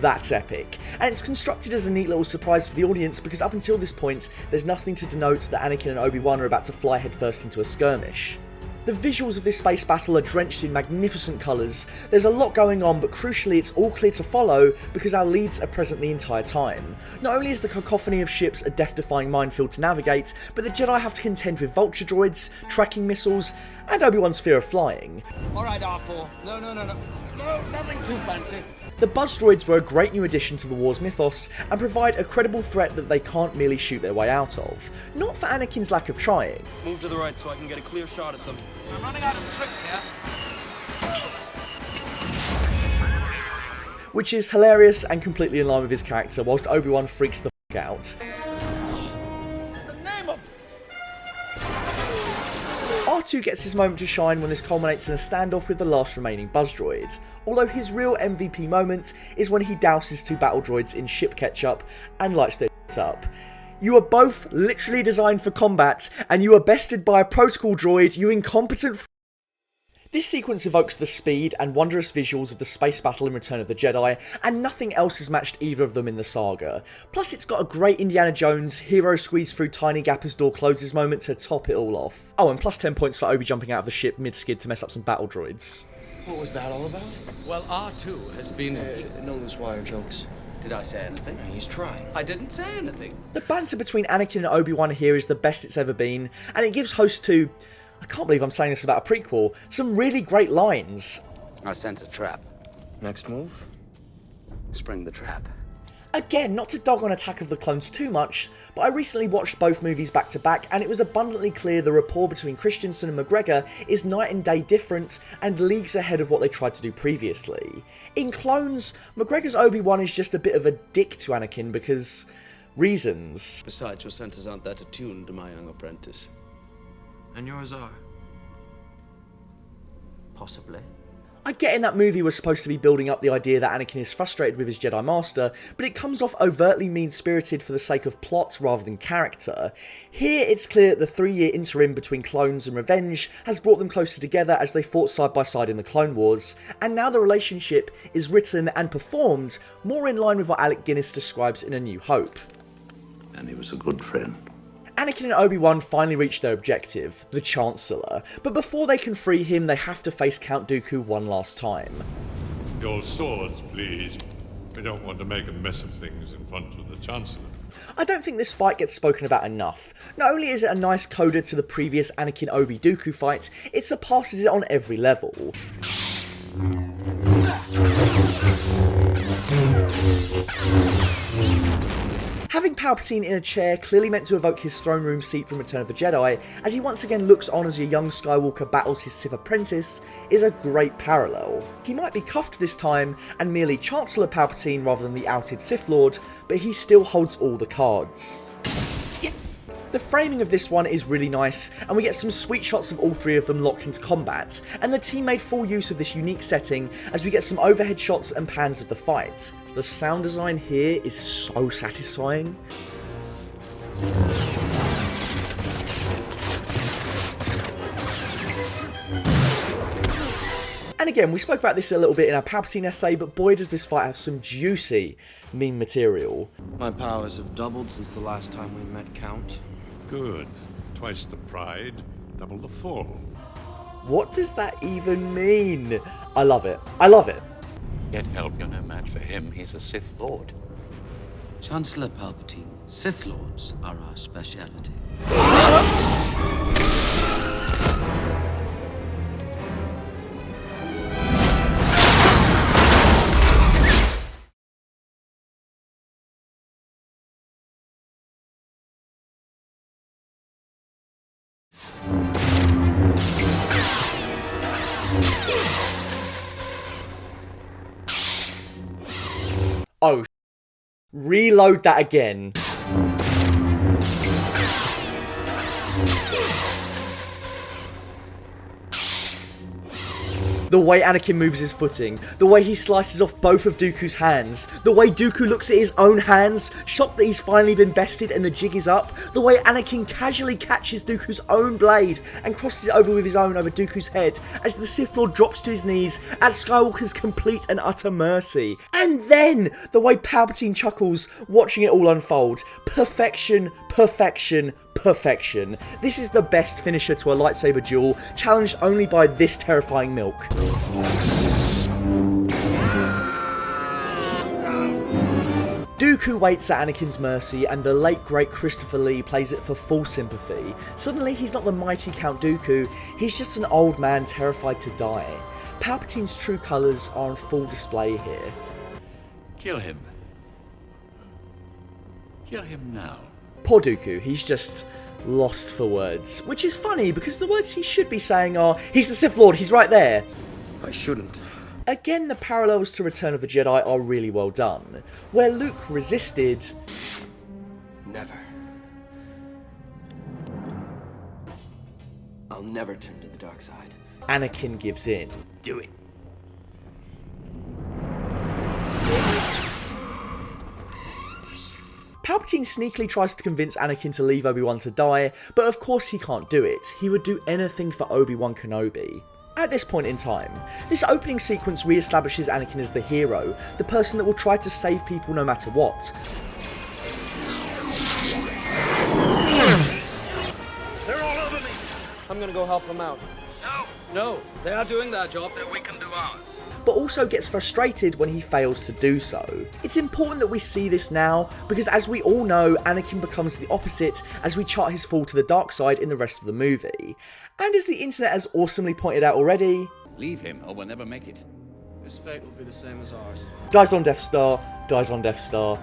That's epic, and it's constructed as a neat little surprise for the audience because up until this point, there's nothing to denote that Anakin and Obi-Wan are about to fly headfirst into a skirmish. The visuals of this space battle are drenched in magnificent colours. There's a lot going on, but crucially it's all clear to follow because our leads are present the entire time. Not only is the cacophony of ships a death-defying minefield to navigate, but the Jedi have to contend with vulture droids, tracking missiles, and Obi-Wan's fear of flying. Alright, R4. No, nothing too fancy. The buzz droids were a great new addition to the war's mythos and provide a credible threat that they can't merely shoot their way out of. Not for Anakin's lack of trying. Move to the right so I can get a clear shot at them. I'm running out of tricks here. Which is hilarious and completely in line with his character, whilst Obi-Wan freaks the f*** out. R2 gets his moment to shine when this culminates in a standoff with the last remaining buzz droid, although his real MVP moment is when he douses two battle droids in ship ketchup and lights their up. You are both literally designed for combat, and you are bested by a protocol droid, you incompetent f***. This sequence evokes the speed and wondrous visuals of the space battle in Return of the Jedi, and nothing else has matched either of them in the saga. Plus it's got a great Indiana Jones, hero squeeze through tiny gap as door closes moment to top it all off. Oh, and plus 10 points for Obi jumping out of the ship mid-skid to mess up some battle droids. What was that all about? Well, R2 has been... no loose wire jokes. Did I say anything? He's trying. I didn't say anything. The banter between Anakin and Obi-Wan here is the best it's ever been, and it gives host to... I can't believe I'm saying this about a prequel. Some really great lines. I sense a trap. Next move? Spring the trap. Again, not to dog on Attack of the Clones too much, but I recently watched both movies back to back and it was abundantly clear the rapport between Christensen and McGregor is night and day different and leagues ahead of what they tried to do previously. In Clones, McGregor's Obi-Wan is just a bit of a dick to Anakin because... reasons. Besides, your senses aren't that attuned to my young apprentice. And yours are. Possibly. I get in that movie we're supposed to be building up the idea that Anakin is frustrated with his Jedi Master, but it comes off overtly mean-spirited for the sake of plot rather than character. Here it's clear that the 3-year interim between Clones and Revenge has brought them closer together as they fought side by side in the Clone Wars, and now the relationship is written and performed more in line with what Alec Guinness describes in A New Hope. And he was a good friend. Anakin and Obi-Wan finally reach their objective, the Chancellor, but before they can free him, they have to face Count Dooku one last time. Your swords, please. We don't want to make a mess of things in front of the Chancellor. I don't think this fight gets spoken about enough. Not only is it a nice coda to the previous Anakin Obi Dooku fight, it surpasses it on every level. Having Palpatine in a chair, clearly meant to evoke his throne room seat from Return of the Jedi, as he once again looks on as a young Skywalker battles his Sith apprentice, is a great parallel. He might be cuffed this time, and merely Chancellor Palpatine rather than the outed Sith Lord, but he still holds all the cards. The framing of this one is really nice, and we get some sweet shots of all three of them locked into combat, and the team made full use of this unique setting as we get some overhead shots and pans of the fight. The sound design here is so satisfying. And again, we spoke about this a little bit in our Palpatine essay, but boy does this fight have some juicy meme material. My powers have doubled since the last time we met, Count. Good. Twice the pride, double the fall. What does that even mean? I love it. I love it. Get help, you're no match for him. He's a Sith Lord. Chancellor Palpatine, Sith Lords are our speciality. Oh, reload that again. The way Anakin moves his footing, the way he slices off both of Dooku's hands, the way Dooku looks at his own hands, shocked that he's finally been bested and the jig is up, the way Anakin casually catches Dooku's own blade and crosses it over with his own over Dooku's head as the Sith Lord drops to his knees at Skywalker's complete and utter mercy. And then, the way Palpatine chuckles watching it all unfold. Perfection, perfection, perfection. This is the best finisher to a lightsaber duel, challenged only by this terrifying milk. Dooku waits at Anakin's mercy, and the late great Christopher Lee plays it for full sympathy. Suddenly he's not the mighty Count Dooku, he's just an old man terrified to die. Palpatine's true colours are on full display here. Kill him. Kill him now. Poor Dooku, he's just lost for words. Which is funny, because the words he should be saying are, he's the Sith Lord, he's right there. I shouldn't. Again, the parallels to Return of the Jedi are really well done. Where Luke resisted... Never. I'll never turn to the dark side. Anakin gives in. Do it. Palpatine sneakily tries to convince Anakin to leave Obi-Wan to die, but of course he can't do it. He would do anything for Obi-Wan Kenobi. At this point in time, this opening sequence re-establishes Anakin as the hero, the person that will try to save people no matter what. They're all over me! I'm gonna go help them out. No, they are doing their job. Then we can do ours. But also gets frustrated when he fails to do so. It's important that we see this now, because as we all know, Anakin becomes the opposite as we chart his fall to the dark side in the rest of the movie. And as the internet has awesomely pointed out already... Leave him or we'll never make it. His fate will be the same as ours. Dies on Death Star, dies on Death Star,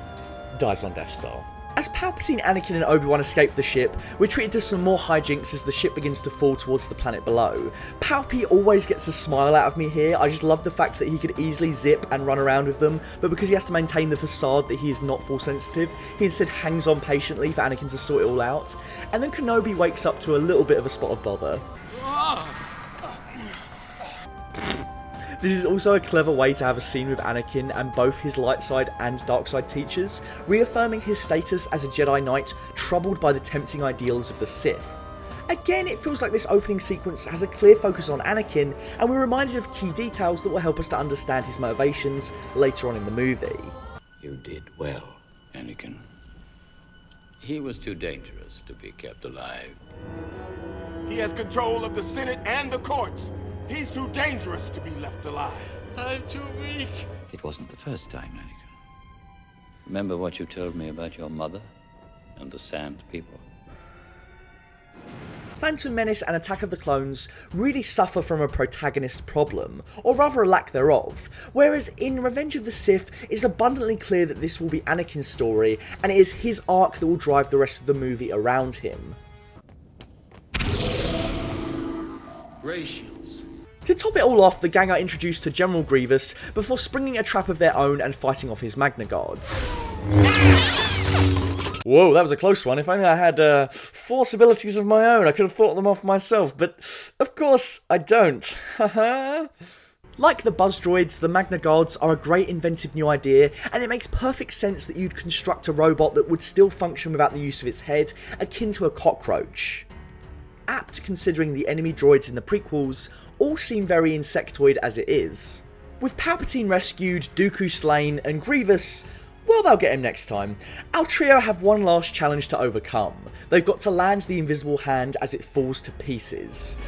dies on Death Star. As Palpatine, Anakin and Obi-Wan escape the ship, we're treated to some more hijinks as the ship begins to fall towards the planet below. Palpy always gets a smile out of me here. I just love the fact that he could easily zip and run around with them, but because he has to maintain the facade that he is not force sensitive, he instead hangs on patiently for Anakin to sort it all out. And then Kenobi wakes up to a little bit of a spot of bother. This is also a clever way to have a scene with Anakin and both his light side and dark side teachers, reaffirming his status as a Jedi Knight troubled by the tempting ideals of the Sith. Again, it feels like this opening sequence has a clear focus on Anakin, and we're reminded of key details that will help us to understand his motivations later on in the movie. You did well, Anakin. He was too dangerous to be kept alive. He has control of the Senate and the courts. He's too dangerous to be left alive. I'm too weak. It wasn't the first time, Anakin. Remember what you told me about your mother and the Sand People? Phantom Menace and Attack of the Clones really suffer from a protagonist problem, or rather a lack thereof, whereas in Revenge of the Sith it's abundantly clear that this will be Anakin's story, and it is his arc that will drive the rest of the movie around him. Ray shields. To top it all off, the gang are introduced to General Grievous before springing a trap of their own and fighting off his Magna Guards. Whoa, that was a close one. If only I had force abilities of my own, I could have fought them off myself, but of course I don't. Like the Buzz Droids, the Magna Guards are a great inventive new idea, and it makes perfect sense that you'd construct a robot that would still function without the use of its head, akin to a cockroach. Apt considering the enemy droids in the prequels all seem very insectoid as it is. With Palpatine rescued, Dooku slain, and Grievous, well, they'll get him next time. Our trio have one last challenge to overcome. They've got to land the invisible hand as it falls to pieces.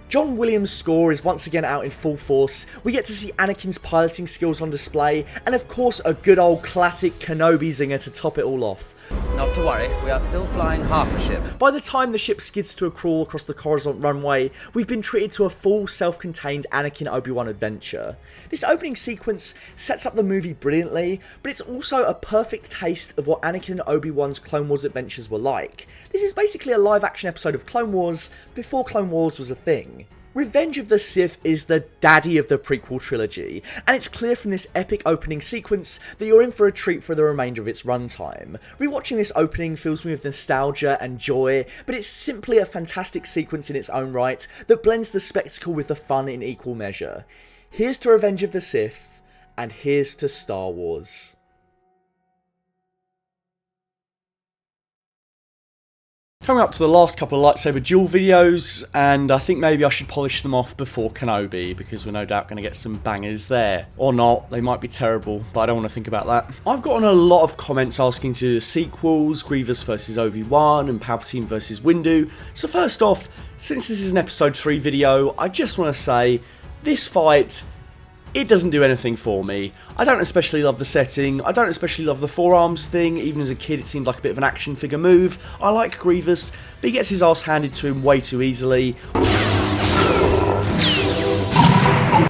John Williams' score is once again out in full force. We get to see Anakin's piloting skills on display, and of course a good old classic Kenobi zinger to top it all off. Not to worry, we are still flying half a ship. By the time the ship skids to a crawl across the Coruscant runway, we've been treated to a full self-contained Anakin Obi Wan adventure. This opening sequence sets up the movie brilliantly, but it's also a perfect taste of what Anakin and Obi Wan's Clone Wars adventures were like. This is basically a live-action episode of Clone Wars before Clone Wars was a thing. Revenge of the Sith is the daddy of the prequel trilogy, and it's clear from this epic opening sequence that you're in for a treat for the remainder of its runtime. Rewatching this opening fills me with nostalgia and joy, but it's simply a fantastic sequence in its own right that blends the spectacle with the fun in equal measure. Here's to Revenge of the Sith, and here's to Star Wars. Coming up to the last couple of Lightsaber Duel videos, and I think maybe I should polish them off before Kenobi, because we're no doubt going to get some bangers there. Or not, they might be terrible, but I don't want to think about that. I've gotten a lot of comments asking to the sequels, Grievous vs Obi Wan and Palpatine vs Windu. So first off, since this is an episode 3 video, I just want to say, this fight, it doesn't do anything for me. I don't especially love the setting, I don't especially love the forearms thing, even as a kid it seemed like a bit of an action figure move. I like Grievous, but he gets his ass handed to him way too easily.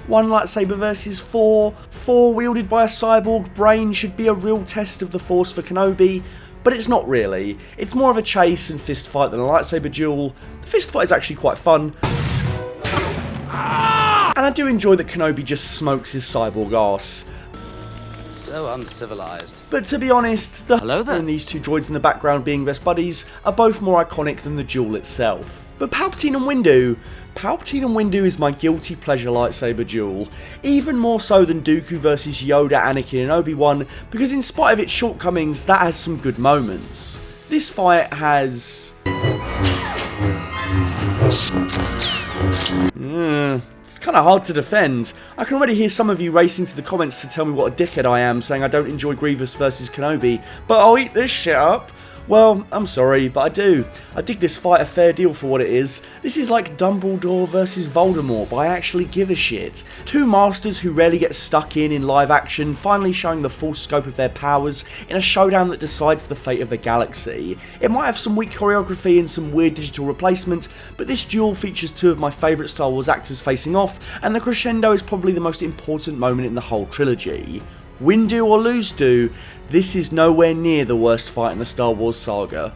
One lightsaber versus four wielded by a cyborg brain should be a real test of the Force for Kenobi, but it's not really. It's more of a chase and fist fight than a lightsaber duel. The fist fight is actually quite fun. And I do enjoy that Kenobi just smokes his cyborg arse. So uncivilized. But to be honest, the Hello there. And these two droids in the background being best buddies are both more iconic than the duel itself. But Palpatine and Windu is my guilty pleasure lightsaber duel, even more so than Dooku versus Yoda, Anakin and Obi-Wan, because in spite of its shortcomings, that has some good moments. This fight has... It's kind of hard to defend. I can already hear some of you racing to the comments to tell me what a dickhead I am, saying I don't enjoy Grievous versus Kenobi, but I'll eat this shit up. Well, I'm sorry, but I do. I dig this fight a fair deal for what it is. This is like Dumbledore versus Voldemort, but I actually give a shit. Two masters who rarely get stuck in live action, finally showing the full scope of their powers in a showdown that decides the fate of the galaxy. It might have some weak choreography and some weird digital replacements, but this duel features two of my favourite Star Wars actors facing off, and the crescendo is probably the most important moment in the whole trilogy. Win do or lose do, this is nowhere near the worst fight in the Star Wars saga.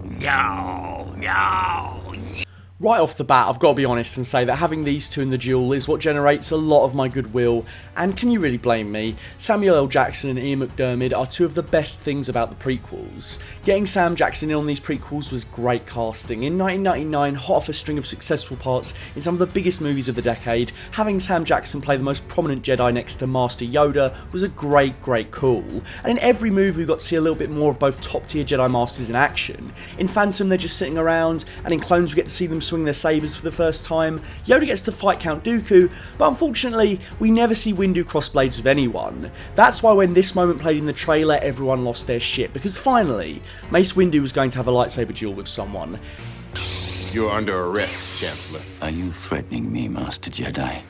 No. Right off the bat, I've got to be honest and say that having these two in the duel is what generates a lot of my goodwill, and can you really blame me? Samuel L. Jackson and Ian McDiarmid are two of the best things about the prequels. Getting Sam Jackson in on these prequels was great casting. In 1999, hot off a string of successful parts in some of the biggest movies of the decade, having Sam Jackson play the most prominent Jedi next to Master Yoda was a great call. And in every movie we got to see a little bit more of both top tier Jedi Masters in action. In Phantom they're just sitting around, and in Clones we get to see them swing their sabers for the first time, Yoda gets to fight Count Dooku, but unfortunately, we never see Windu cross blades with anyone. That's why when this moment played in the trailer, everyone lost their shit, because finally, Mace Windu was going to have a lightsaber duel with someone. You're under arrest, Chancellor. Are you threatening me, Master Jedi?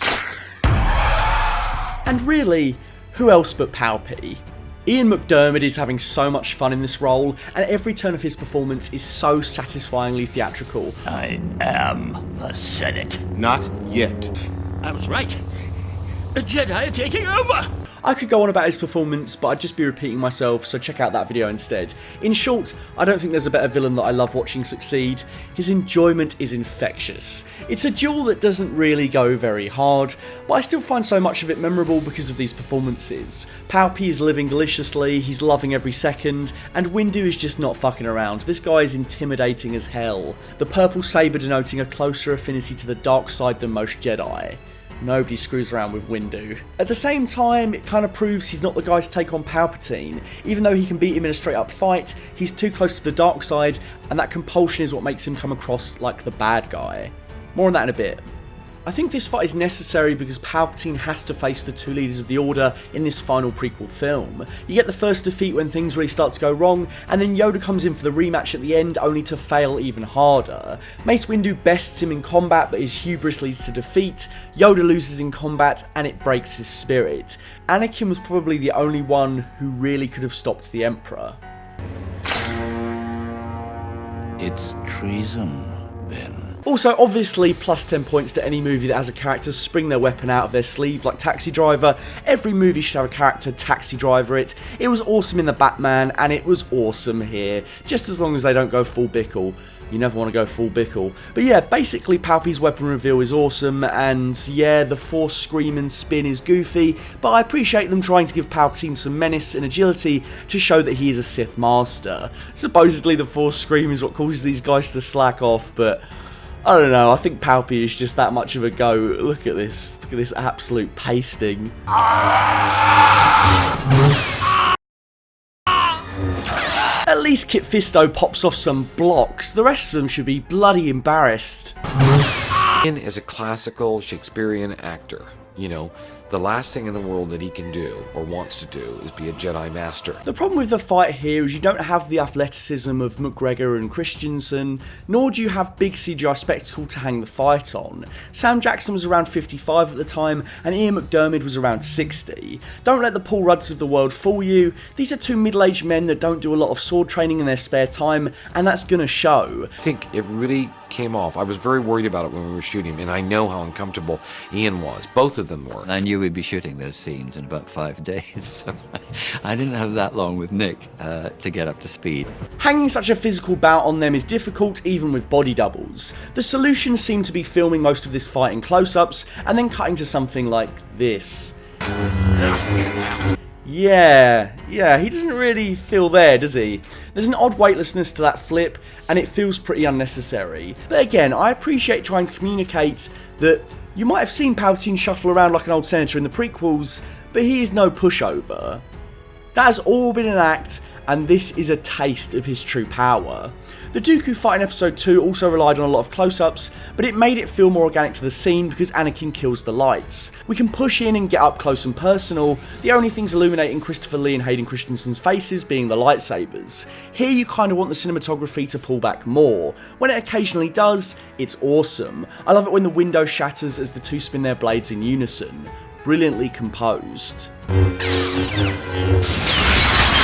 And really, who else but Palpatine? Ian McDiarmid is having so much fun in this role, and every turn of his performance is so satisfyingly theatrical. I am the Senate. Not yet. I was right. The Jedi are taking over! I could go on about his performance, but I'd just be repeating myself, so check out that video instead. In short, I don't think there's a better villain that I love watching succeed. His enjoyment is infectious. It's a duel that doesn't really go very hard, but I still find so much of it memorable because of these performances. Palpy is living deliciously, he's loving every second, and Windu is just not fucking around. This guy is intimidating as hell. The purple saber denoting a closer affinity to the dark side than most Jedi. Nobody screws around with Windu. At the same time, it kind of proves he's not the guy to take on Palpatine. Even though he can beat him in a straight up fight, he's too close to the dark side, and that compulsion is what makes him come across like the bad guy. More on that in a bit. I think this fight is necessary because Palpatine has to face the two leaders of the Order in this final prequel film. You get the first defeat when things really start to go wrong, and then Yoda comes in for the rematch at the end only to fail even harder. Mace Windu bests him in combat, but his hubris leads to defeat. Yoda loses in combat, and it breaks his spirit. Anakin was probably the only one who really could have stopped the Emperor. It's treason, then. Also, obviously, plus 10 points to any movie that has a character spring their weapon out of their sleeve like Taxi Driver. Every movie should have a character Taxi Driver it. It was awesome in The Batman, and it was awesome here, just as long as they don't go full Bickle. You never want to go full Bickle. But yeah, basically Palpy's weapon reveal is awesome, and yeah, the Force scream and spin is goofy, but I appreciate them trying to give Palpatine some menace and agility to show that he is a Sith Master. Supposedly the Force scream is what causes these guys to slack off, but I don't know, I think Palpy is just that much of a go. Look at this absolute pasting. At least Kit Fisto pops off some blocks, the rest of them should be bloody embarrassed. Ian is a classical Shakespearean actor. You know, the last thing in the world that he can do, or wants to do, is be a Jedi Master. The problem with the fight here is you don't have the athleticism of McGregor and Christensen, nor do you have big CGI spectacle to hang the fight on. Sam Jackson was around 55 at the time, and Ian McDiarmid was around 60. Don't let the Paul Rudds of the world fool you. These are two middle-aged men that don't do a lot of sword training in their spare time, and that's gonna show. I think it really came off. I was very worried about it when we were shooting, and I know how uncomfortable Ian was. Both of them were. I knew we'd be shooting those scenes in about 5 days, so I didn't have that long with Nick to get up to speed. Hanging such a physical bout on them is difficult even with body doubles. The solution seemed to be filming most of this fight in close-ups and then cutting to something like this. Yeah, he doesn't really feel there, does he? There's an odd weightlessness to that flip, and it feels pretty unnecessary. But again, I appreciate trying to communicate that you might have seen Palpatine shuffle around like an old senator in the prequels, but he is no pushover. That has all been an act, and this is a taste of his true power. The Dooku fight in episode 2 also relied on a lot of close-ups, but it made it feel more organic to the scene because Anakin kills the lights. We can push in and get up close and personal, the only things illuminating Christopher Lee and Hayden Christensen's faces being the lightsabers. Here you kind of want the cinematography to pull back more. When it occasionally does, it's awesome. I love it when the window shatters as the two spin their blades in unison. Brilliantly composed.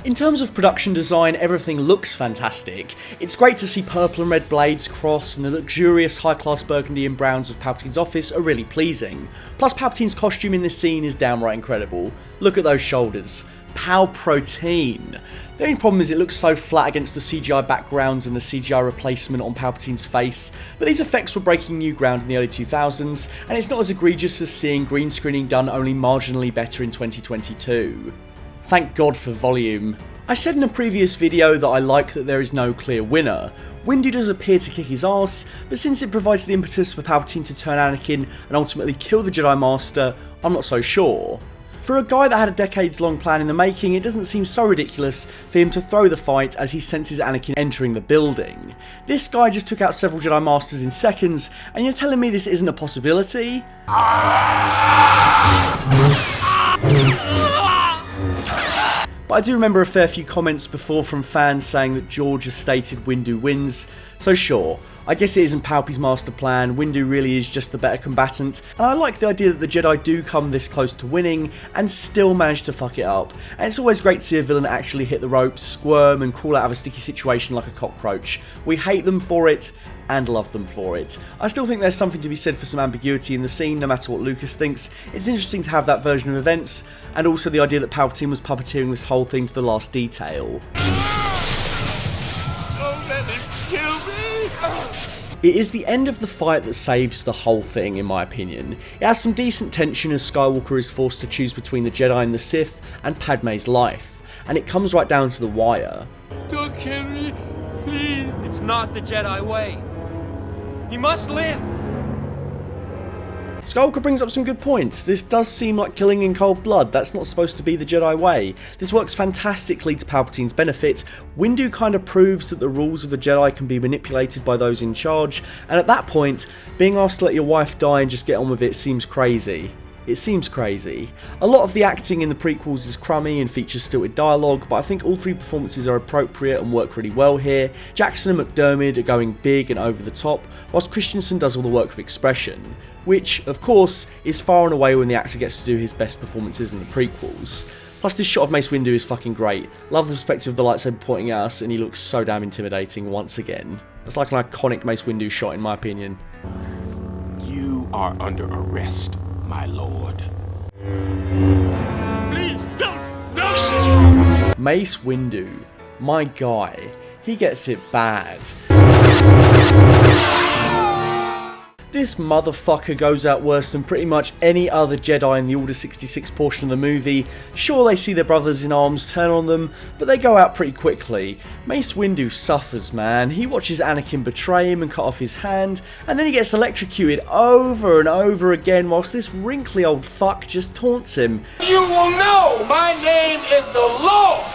In terms of production design, everything looks fantastic. It's great to see purple and red blades cross, and the luxurious high-class burgundy and browns of Palpatine's office are really pleasing. Plus Palpatine's costume in this scene is downright incredible. Look at those shoulders. Palpatine. The only problem is it looks so flat against the CGI backgrounds and the CGI replacement on Palpatine's face, but these effects were breaking new ground in the early 2000s, and it's not as egregious as seeing green screening done only marginally better in 2022. Thank God for volume. I said in a previous video that I like that there is no clear winner. Windu does appear to kick his ass, but since it provides the impetus for Palpatine to turn Anakin and ultimately kill the Jedi Master, I'm not so sure. For a guy that had a decades-long plan in the making, it doesn't seem so ridiculous for him to throw the fight as he senses Anakin entering the building. This guy just took out several Jedi Masters in seconds, and you're telling me this isn't a possibility? But I do remember a fair few comments before from fans saying that George has stated Windu wins, so sure, I guess it isn't Palpy's master plan, Windu really is just the better combatant, and I like the idea that the Jedi do come this close to winning and still manage to fuck it up, and it's always great to see a villain actually hit the ropes, squirm and crawl out of a sticky situation like a cockroach. We hate them for it, and love them for it. I still think there's something to be said for some ambiguity in the scene, no matter what Lucas thinks. It's interesting to have that version of events, and also the idea that Palpatine was puppeteering this whole thing to the last detail. Don't let him kill me! It is the end of the fight that saves the whole thing, in my opinion. It has some decent tension as Skywalker is forced to choose between the Jedi and the Sith, and Padme's life, and it comes right down to the wire. Don't kill me, please. It's not the Jedi way. He must live! Skywalker brings up some good points. This does seem like killing in cold blood. That's not supposed to be the Jedi way. This works fantastically to Palpatine's benefit. Windu kind of proves that the rules of the Jedi can be manipulated by those in charge, and at that point, being asked to let your wife die and just get on with it seems crazy. It seems crazy. A lot of the acting in the prequels is crummy and features stilted dialogue, but I think all three performances are appropriate and work really well here. Jackson and McDermott are going big and over the top, whilst Christensen does all the work of expression, which, of course, is far and away when the actor gets to do his best performances in the prequels. Plus, this shot of Mace Windu is fucking great. Love the perspective of the lightsaber pointing at us, and he looks so damn intimidating once again. It's like an iconic Mace Windu shot in my opinion. You are under arrest, my lord. Please, no! Mace Windu, my guy, he gets it bad. This motherfucker goes out worse than pretty much any other Jedi in the Order 66 portion of the movie. Sure, they see their brothers in arms turn on them, but they go out pretty quickly. Mace Windu suffers, man. He watches Anakin betray him and cut off his hand, and then he gets electrocuted over and over again whilst this wrinkly old fuck just taunts him. You will know my name is the Lord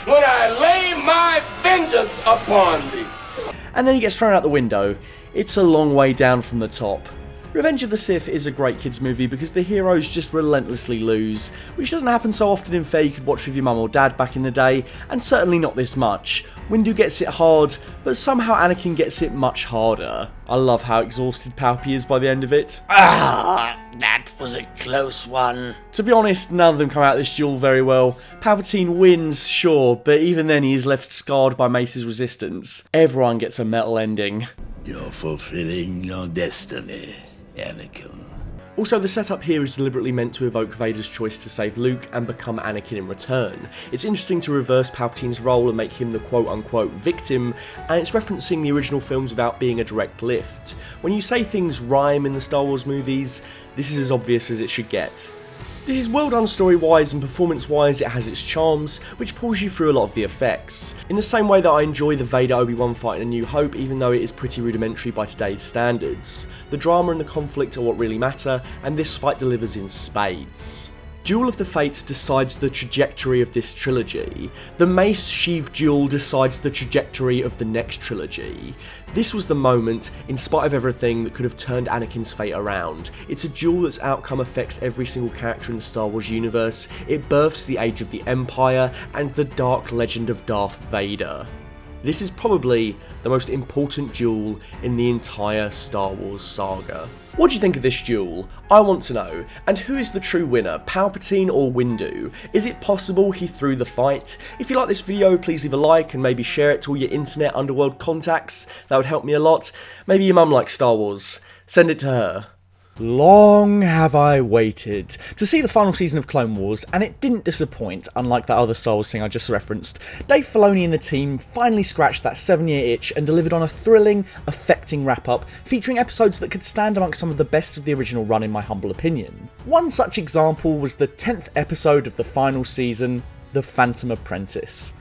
when I lay my vengeance upon thee. And then he gets thrown out the window. It's a long way down from the top. Revenge of the Sith is a great kids movie because the heroes just relentlessly lose, which doesn't happen so often in fare you could watch with your mum or dad back in the day, and certainly not this much. Windu gets it hard, but somehow Anakin gets it much harder. I love how exhausted Palpy is by the end of it. That was a close one. To be honest, none of them come out of this duel very well. Palpatine wins, sure, but even then he is left scarred by Mace's resistance. Everyone gets a metal ending. You're fulfilling your destiny, Anakin. Also, the setup here is deliberately meant to evoke Vader's choice to save Luke and become Anakin in return. It's interesting to reverse Palpatine's role and make him the quote-unquote victim, and it's referencing the original films without being a direct lift. When you say things rhyme in the Star Wars movies, this is as obvious as it should get. This is well done story-wise, and performance-wise it has its charms, which pulls you through a lot of the effects. In the same way that I enjoy the Vader Obi Wan fight in A New Hope, even though it is pretty rudimentary by today's standards. The drama and the conflict are what really matter, and this fight delivers in spades. Duel of the Fates decides the trajectory of this trilogy. The Mace Sheev duel decides the trajectory of the next trilogy. This was the moment, in spite of everything, that could have turned Anakin's fate around. It's a duel that's outcome affects every single character in the Star Wars universe. It births the Age of the Empire and the dark legend of Darth Vader. This is probably the most important duel in the entire Star Wars saga. What do you think of this duel? I want to know. And who is the true winner, Palpatine or Windu? Is it possible he threw the fight? If you like this video, please leave a like and maybe share it to all your internet underworld contacts. That would help me a lot. Maybe your mum likes Star Wars. Send it to her. Long have I waited to see the final season of Clone Wars, and it didn't disappoint, unlike that other Star Wars thing I just referenced. Dave Filoni and the team finally scratched that 7-year itch and delivered on a thrilling, affecting wrap-up, featuring episodes that could stand amongst some of the best of the original run in my humble opinion. One such example was the 10th episode of the final season, The Phantom Apprentice.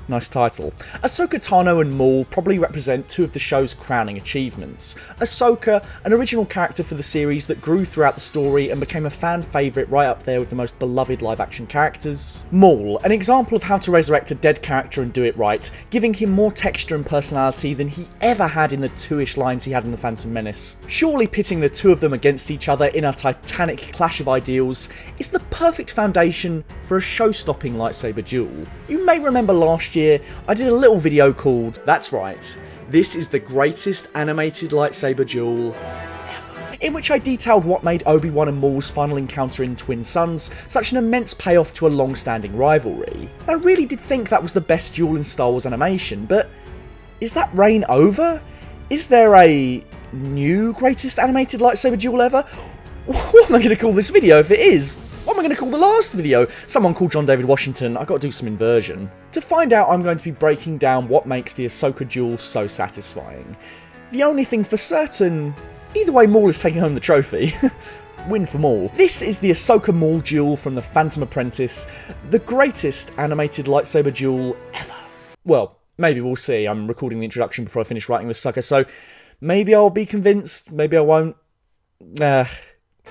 Nice title. Ahsoka Tano and Maul probably represent two of the show's crowning achievements. Ahsoka, an original character for the series that grew throughout the story and became a fan favourite right up there with the most beloved live-action characters. Maul, an example of how to resurrect a dead character and do it right, giving him more texture and personality than he ever had in the 2-ish lines he had in The Phantom Menace. Surely pitting the two of them against each other in a titanic clash of ideals is the perfect foundation for a show-stopping lightsaber duel. You may remember last year I did a little video called, that's right, this is the greatest animated lightsaber duel ever, in which I detailed what made Obi-Wan and Maul's final encounter in Twin Suns such an immense payoff to a long-standing rivalry. I really did think that was the best duel in Star Wars animation, but is that reign over? Is there a new greatest animated lightsaber duel ever? What am I going to call this video if it is? What am I going to call the last video? Someone called John David Washington. I've got to do some inversion. To find out, I'm going to be breaking down what makes the Ahsoka duel so satisfying. The only thing for certain, either way Maul is taking home the trophy. Win for Maul. This is the Ahsoka Maul duel from The Phantom Apprentice, the greatest animated lightsaber duel ever. Well, maybe we'll see. I'm recording the introduction before I finish writing this sucker, so maybe I'll be convinced, maybe I won't.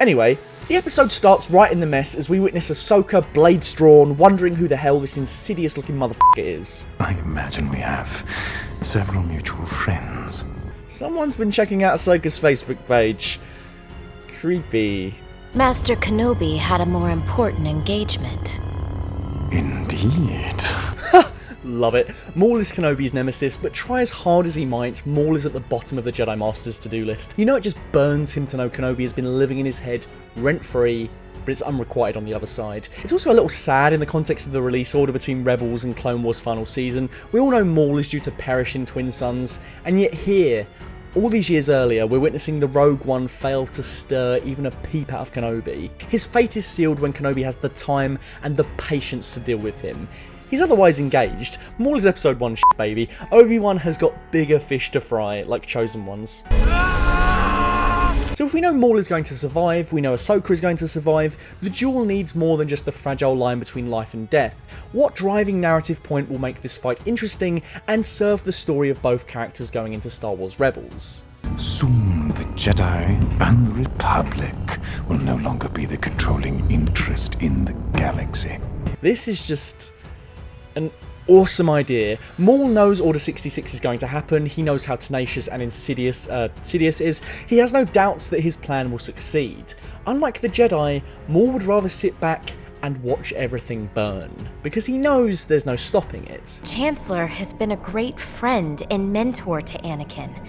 Anyway, the episode starts right in the mess as we witness Ahsoka, blades drawn, wondering who the hell this insidious looking motherfucker is. I imagine we have several mutual friends. Someone's been checking out Ahsoka's Facebook page. Creepy. Master Kenobi had a more important engagement. Indeed. Love it. Maul is Kenobi's nemesis, but try as hard as he might, Maul is at the bottom of the Jedi Master's to-do list. You know, it just burns him to know Kenobi has been living in his head, rent-free, but it's unrequited on the other side. It's also a little sad in the context of the release order between Rebels and Clone Wars final season. We all know Maul is due to perish in Twin Suns, and yet here, all these years earlier, we're witnessing the Rogue One fail to stir even a peep out of Kenobi. His fate is sealed when Kenobi has the time and the patience to deal with him. He's otherwise engaged. Maul is episode 1 shit, baby. Obi-Wan has got bigger fish to fry, like chosen ones. So if we know Maul is going to survive, we know Ahsoka is going to survive, the duel needs more than just the fragile line between life and death. What driving narrative point will make this fight interesting and serve the story of both characters going into Star Wars Rebels? Soon the Jedi and the Republic will no longer be the controlling interest in the galaxy. This is just an awesome idea. Maul knows Order 66 is going to happen, he knows how tenacious and insidious Sidious is, he has no doubts that his plan will succeed. Unlike the Jedi, Maul would rather sit back and watch everything burn, because he knows there's no stopping it. Chancellor has been a great friend and mentor to Anakin.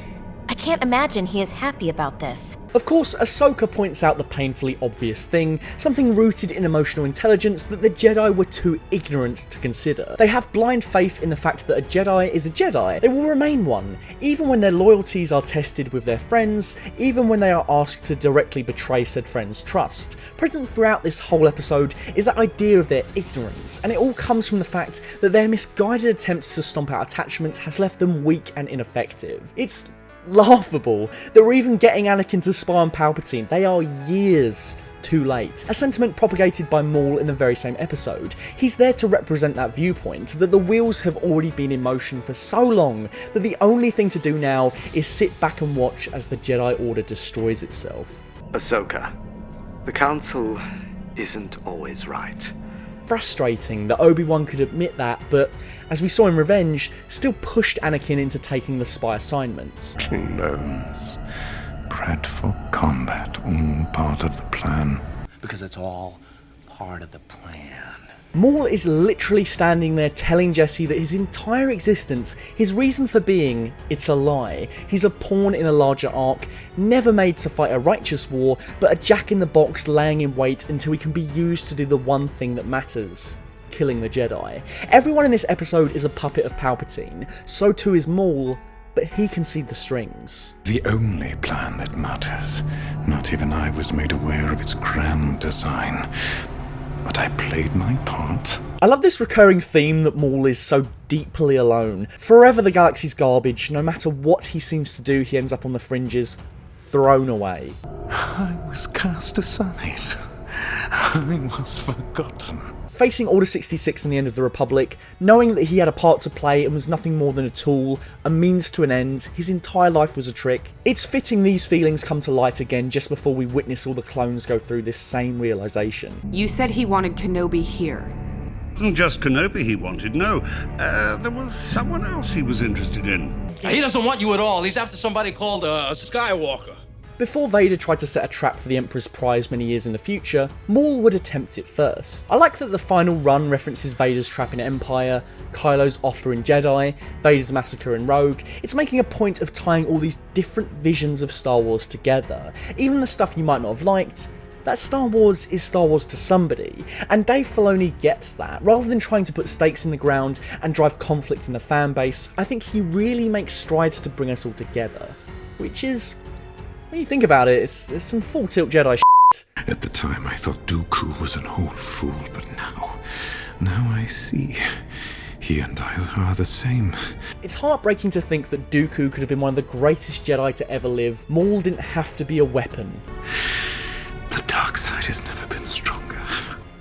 I can't imagine he is happy about this. Of course, Ahsoka points out the painfully obvious thing, something rooted in emotional intelligence that the Jedi were too ignorant to consider. They have blind faith in the fact that a Jedi is a Jedi. They will remain one, even when their loyalties are tested with their friends, even when they are asked to directly betray said friends' trust. Present throughout this whole episode is that idea of their ignorance, and it all comes from the fact that their misguided attempts to stomp out attachments has left them weak and ineffective. It's laughable that we're even getting Anakin to spy on Palpatine. They are years too late. A sentiment propagated by Maul in the very same episode. He's there to represent that viewpoint, that the wheels have already been in motion for so long that the only thing to do now is sit back and watch as the Jedi Order destroys itself. Ahsoka, the Council isn't always right. Frustrating that Obi-Wan could admit that, but as we saw in Revenge, still pushed Anakin into taking the spy assignment. Clones, bred for combat, all part of the plan. Because it's all part of the plan. Maul is literally standing there telling Jesse that his entire existence, his reason for being, it's a lie. He's a pawn in a larger arc, never made to fight a righteous war, but a jack-in-the-box laying in wait until he can be used to do the one thing that matters: killing the Jedi. Everyone in this episode is a puppet of Palpatine, so too is Maul, but he can see the strings. The only plan that matters. Not even I was made aware of its grand design. But I played my part. I love this recurring theme that Maul is so deeply alone. Forever the galaxy's garbage, no matter what he seems to do, he ends up on the fringes, thrown away. I was cast aside. I was forgotten. Facing Order 66 and the end of the Republic, knowing that he had a part to play and was nothing more than a tool, a means to an end, his entire life was a trick, it's fitting these feelings come to light again just before we witness all the clones go through this same realization. You said he wanted Kenobi here. It wasn't just Kenobi he wanted, no. There was someone else he was interested in. He doesn't want you at all. He's after somebody called Skywalker. Before Vader tried to set a trap for the Emperor's prize many years in the future, Maul would attempt it first. I like that the final run references Vader's trap in Empire, Kylo's offer in Jedi, Vader's massacre in Rogue. It's making a point of tying all these different visions of Star Wars together. Even the stuff you might not have liked, that Star Wars is Star Wars to somebody, and Dave Filoni gets that. Rather than trying to put stakes in the ground and drive conflict in the fan base, I think he really makes strides to bring us all together. Which is, when you think about it, it's some full tilt Jedi shit. At the time I thought Dooku was an old fool, but now I see. He and I are the same. It's heartbreaking to think that Dooku could have been one of the greatest Jedi to ever live. Maul didn't have to be a weapon. The dark side has never been stronger.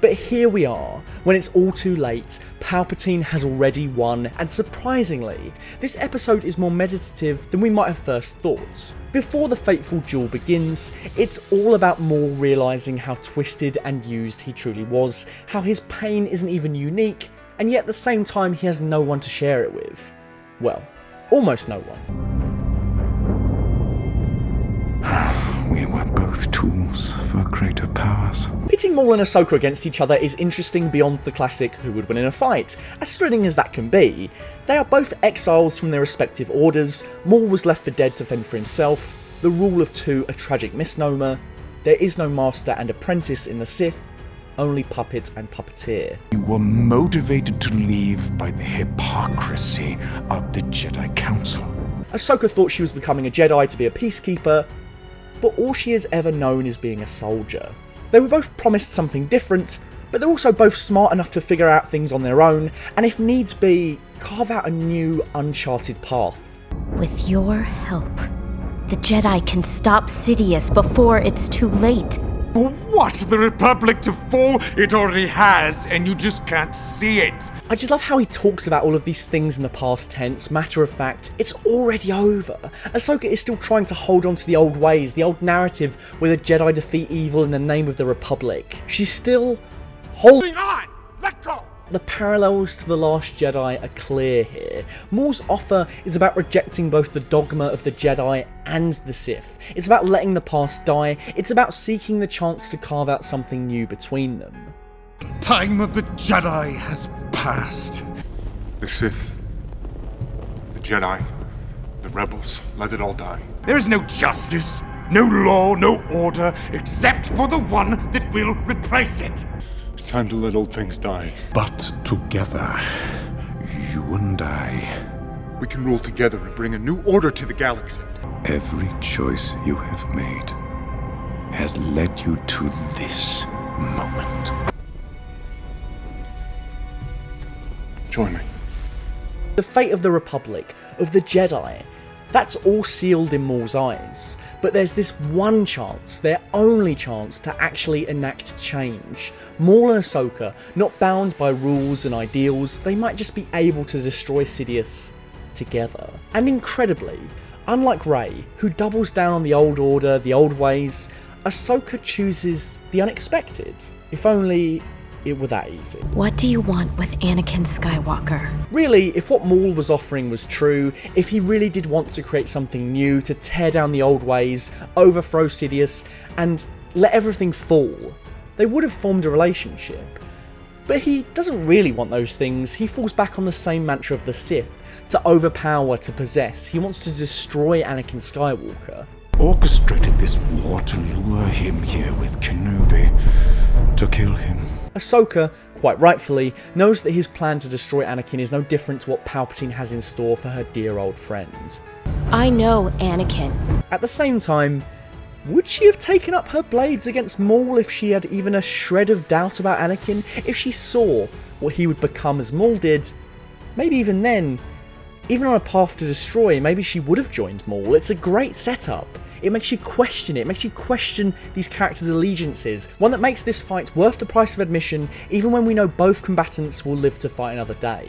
But here we are, when it's all too late, Palpatine has already won, and surprisingly, this episode is more meditative than we might have first thought. Before the fateful duel begins, it's all about Maul realising how twisted and used he truly was, how his pain isn't even unique, and yet at the same time he has no one to share it with. Well, almost no one. We were both tools for greater powers. Pitting Maul and Ahsoka against each other is interesting beyond the classic who would win in a fight, as thrilling as that can be. They are both exiles from their respective orders, Maul was left for dead to fend for himself, the rule of two a tragic misnomer, there is no master and apprentice in the Sith, only puppet and puppeteer. You were motivated to leave by the hypocrisy of the Jedi Council. Ahsoka thought she was becoming a Jedi to be a peacekeeper, but all she has ever known is being a soldier. They were both promised something different, but they're also both smart enough to figure out things on their own, and if needs be, carve out a new, uncharted path. With your help, the Jedi can stop Sidious before it's too late. What? The Republic to fall? It already has, and you just can't see it. I just love how he talks about all of these things in the past tense, matter of fact, it's already over. Ahsoka is still trying to hold on to the old ways, the old narrative where the Jedi defeat evil in the name of the Republic. She's still holding on! Let go! The parallels to The Last Jedi are clear here. Maul's offer is about rejecting both the dogma of the Jedi and the Sith. It's about letting the past die, it's about seeking the chance to carve out something new between them. Time of the Jedi has passed. The Sith, the Jedi, the rebels, let it all die. There is no justice, no law, no order, except for the one that will replace it. It's time to let old things die. But together, you and I, we can rule together and bring a new order to the galaxy. Every choice you have made has led you to this moment. Join me. The fate of the Republic, of the Jedi, that's all sealed in Maul's eyes. But there's this one chance, their only chance, to actually enact change. Maul and Ahsoka, not bound by rules and ideals, they might just be able to destroy Sidious together. And incredibly, unlike Rey, who doubles down on the old order, the old ways, Ahsoka chooses the unexpected. If only it were that easy. What do you want with Anakin Skywalker? Really, if what Maul was offering was true, if he really did want to create something new, to tear down the old ways, overthrow Sidious, and let everything fall, they would have formed a relationship. But he doesn't really want those things, he falls back on the same mantra of the Sith, to overpower, to possess. He wants to destroy Anakin Skywalker. Orchestrated this war to lure him here with Kenobi, to kill him. Ahsoka, quite rightfully, knows that his plan to destroy Anakin is no different to what Palpatine has in store for her dear old friend. I know Anakin. At the same time, would she have taken up her blades against Maul if she had even a shred of doubt about Anakin? If she saw what he would become as Maul did, maybe even then, even on a path to destroy, maybe she would have joined Maul. It's a great setup. It makes you question it. It makes you question these characters' allegiances. One that makes this fight worth the price of admission, even when we know both combatants will live to fight another day.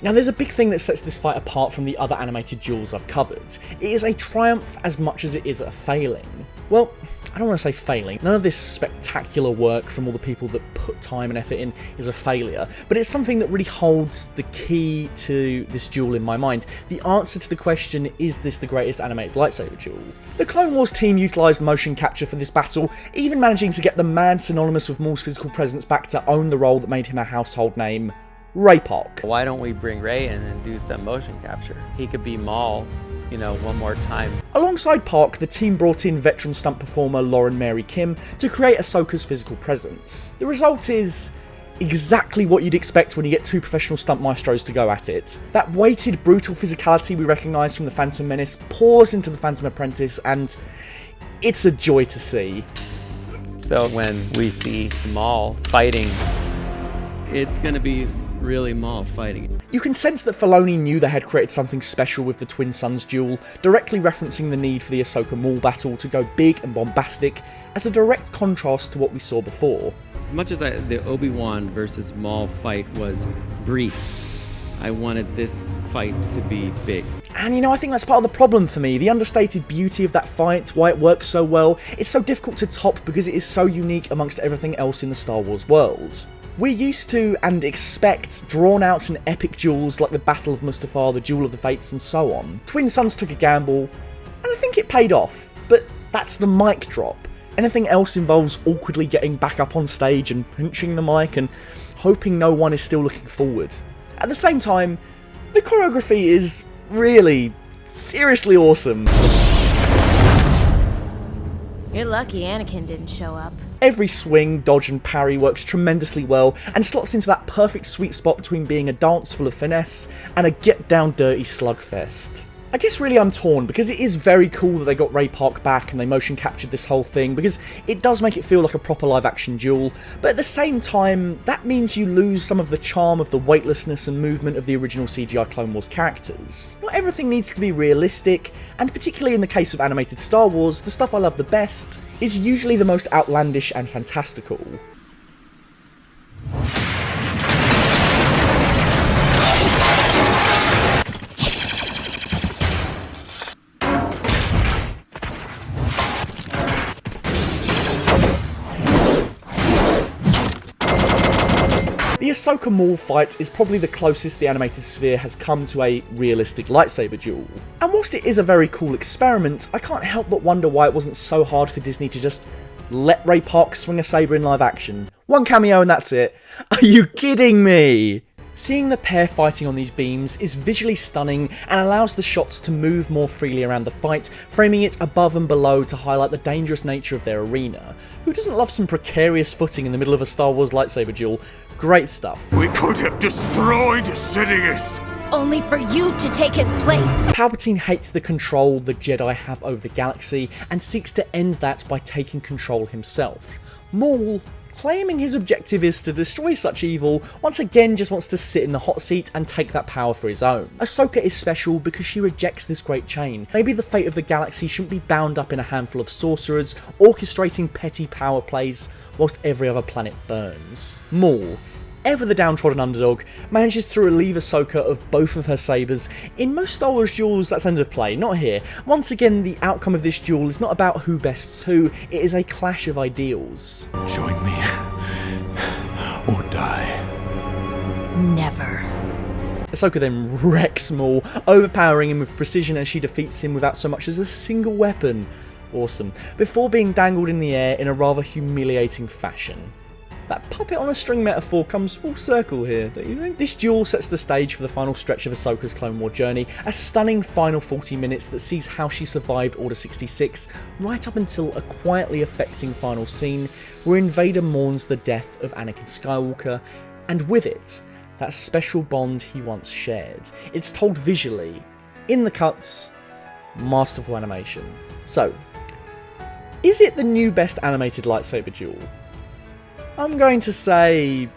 Now there's a big thing that sets this fight apart from the other animated duels I've covered. It is a triumph as much as it is a failing. Well, I don't want to say failing. None of this spectacular work from all the people that put time and effort in is a failure, but it's something that really holds the key to this duel in my mind. The answer to the question, is this the greatest animated lightsaber duel? The Clone Wars team utilised motion capture for this battle, even managing to get the man synonymous with Maul's physical presence back to own the role that made him a household name, Ray-Park. Why don't we bring Ray in and do some motion capture? He could be Maul, you know, one more time. Alongside Park, the team brought in veteran stunt performer Lauren Mary Kim to create Ahsoka's physical presence. The result is exactly what you'd expect when you get two professional stunt maestros to go at it. That weighted, brutal physicality we recognise from The Phantom Menace pours into The Phantom Apprentice, and it's a joy to see. So when we see Maul fighting, it's going to be really Maul fighting. You can sense that Filoni knew they had created something special with the Twin Sons duel, directly referencing the need for the Ahsoka Maul battle to go big and bombastic, as a direct contrast to what we saw before. As much as the Obi-Wan versus Maul fight was brief, I wanted this fight to be big. And you know, I think that's part of the problem for me. The understated beauty of that fight, why it works so well, it's so difficult to top because it is so unique amongst everything else in the Star Wars world. We're used to and expect drawn out and epic duels like the Battle of Mustafar, the Duel of the Fates and so on. Twin Sons took a gamble, and I think it paid off, but that's the mic drop. Anything else involves awkwardly getting back up on stage and pinching the mic and hoping no one is still looking forward. At the same time, the choreography is really, seriously awesome. You're lucky Anakin didn't show up. Every swing, dodge and parry works tremendously well and slots into that perfect sweet spot between being a dance full of finesse and a get-down-dirty slugfest. I guess really I'm torn, because it is very cool that they got Ray-Park back and they motion captured this whole thing, because it does make it feel like a proper live-action duel, but at the same time, that means you lose some of the charm of the weightlessness and movement of the original CGI Clone Wars characters. Not everything needs to be realistic, and particularly in the case of animated Star Wars, the stuff I love the best is usually the most outlandish and fantastical. The Ahsoka Maul fight is probably the closest the animated sphere has come to a realistic lightsaber duel. And whilst it is a very cool experiment, I can't help but wonder why it wasn't so hard for Disney to just let Ray-Park swing a saber in live action. One cameo and that's it. Are you kidding me? Seeing the pair fighting on these beams is visually stunning and allows the shots to move more freely around the fight, framing it above and below to highlight the dangerous nature of their arena. Who doesn't love some precarious footing in the middle of a Star Wars lightsaber duel? Great stuff. We could have destroyed Sidious! Only for you to take his place! Palpatine hates the control the Jedi have over the galaxy and seeks to end that by taking control himself. Maul, claiming his objective is to destroy such evil, once again just wants to sit in the hot seat and take that power for his own. Ahsoka is special because she rejects this great chain. Maybe the fate of the galaxy shouldn't be bound up in a handful of sorcerers, orchestrating petty power plays whilst every other planet burns. Maul, ever the downtrodden underdog, manages to relieve Ahsoka of both of her sabers. In most Star Wars duels, that's end of play, not here. Once again, the outcome of this duel is not about who bests who, it is a clash of ideals. Join me, or die. Never. Ahsoka then wrecks Maul, overpowering him with precision as she defeats him without so much as a single weapon. Awesome. Before being dangled in the air in a rather humiliating fashion. That puppet on a string metaphor comes full circle here, don't you think? This duel sets the stage for the final stretch of Ahsoka's Clone War journey, a stunning final 40 minutes that sees how she survived Order 66, right up until a quietly affecting final scene wherein Vader mourns the death of Anakin Skywalker, and with it, that special bond he once shared. It's told visually, in the cuts, masterful animation. So, is it the new best animated lightsaber duel? I'm going to say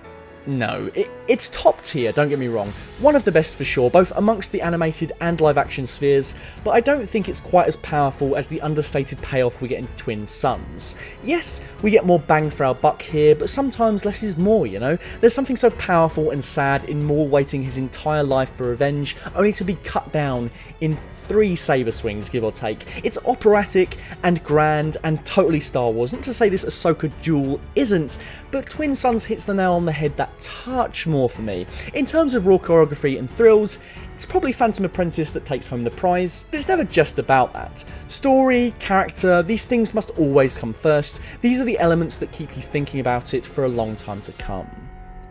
no. It's top tier, don't get me wrong, one of the best for sure, both amongst the animated and live action spheres, but I don't think it's quite as powerful as the understated payoff we get in Twin Suns. Yes, we get more bang for our buck here, but sometimes less is more, you know? There's something so powerful and sad in Maul waiting his entire life for revenge, only to be cut down in 3 saber swings, give or take. It's operatic and grand and totally Star Wars. Not to say this Ahsoka duel isn't, but Twin Suns hits the nail on the head that touch more for me. In terms of raw choreography and thrills, it's probably Phantom Apprentice that takes home the prize, but it's never just about that. Story, character, these things must always come first. These are the elements that keep you thinking about it for a long time to come.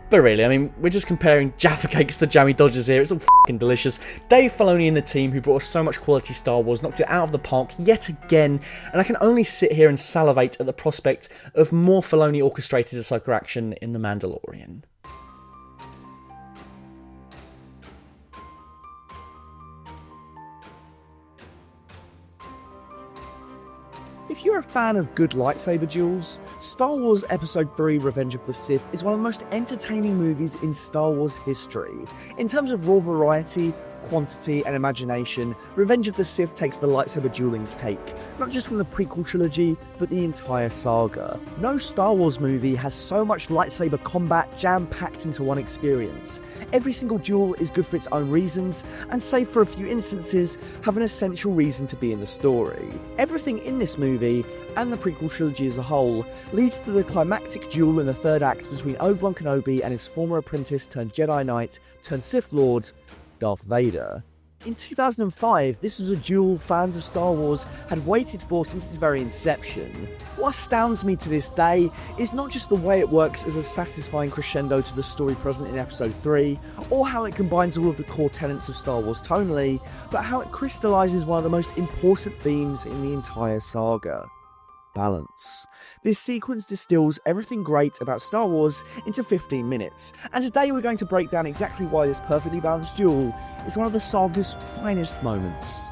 But really, I mean, we're just comparing Jaffa Cakes to Jammy Dodgers here, it's all f***ing delicious. Dave Filoni and the team who brought us so much quality Star Wars knocked it out of the park yet again, and I can only sit here and salivate at the prospect of more Filoni orchestrated Ahsoka action in The Mandalorian. If you're a fan of good lightsaber duels, Star Wars Episode 3 Revenge of the Sith is one of the most entertaining movies in Star Wars history. In terms of raw variety, quantity and imagination, Revenge of the Sith takes the lightsaber dueling cake, not just from the prequel trilogy, but the entire saga. No Star Wars movie has so much lightsaber combat jam-packed into one experience. Every single duel is good for its own reasons, and save for a few instances, have an essential reason to be in the story. Everything in this movie, and the prequel trilogy as a whole, leads to the climactic duel in the third act between Obi-Wan Kenobi and his former apprentice turned Jedi Knight turned Sith Lord, Darth Vader. In 2005, this was a duel fans of Star Wars had waited for since its very inception. What astounds me to this day is not just the way it works as a satisfying crescendo to the story present in Episode 3, or how it combines all of the core tenets of Star Wars tonally, but how it crystallises one of the most important themes in the entire saga. Balance. This sequence distills everything great about Star Wars into 15 minutes, and today we're going to break down exactly why this perfectly balanced duel is one of the saga's finest moments.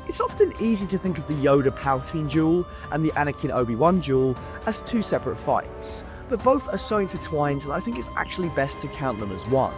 It's often easy to think of the Yoda-Palpatine duel and the Anakin Obi Wan duel as 2 separate fights, but both are so intertwined that I think it's actually best to count them as one.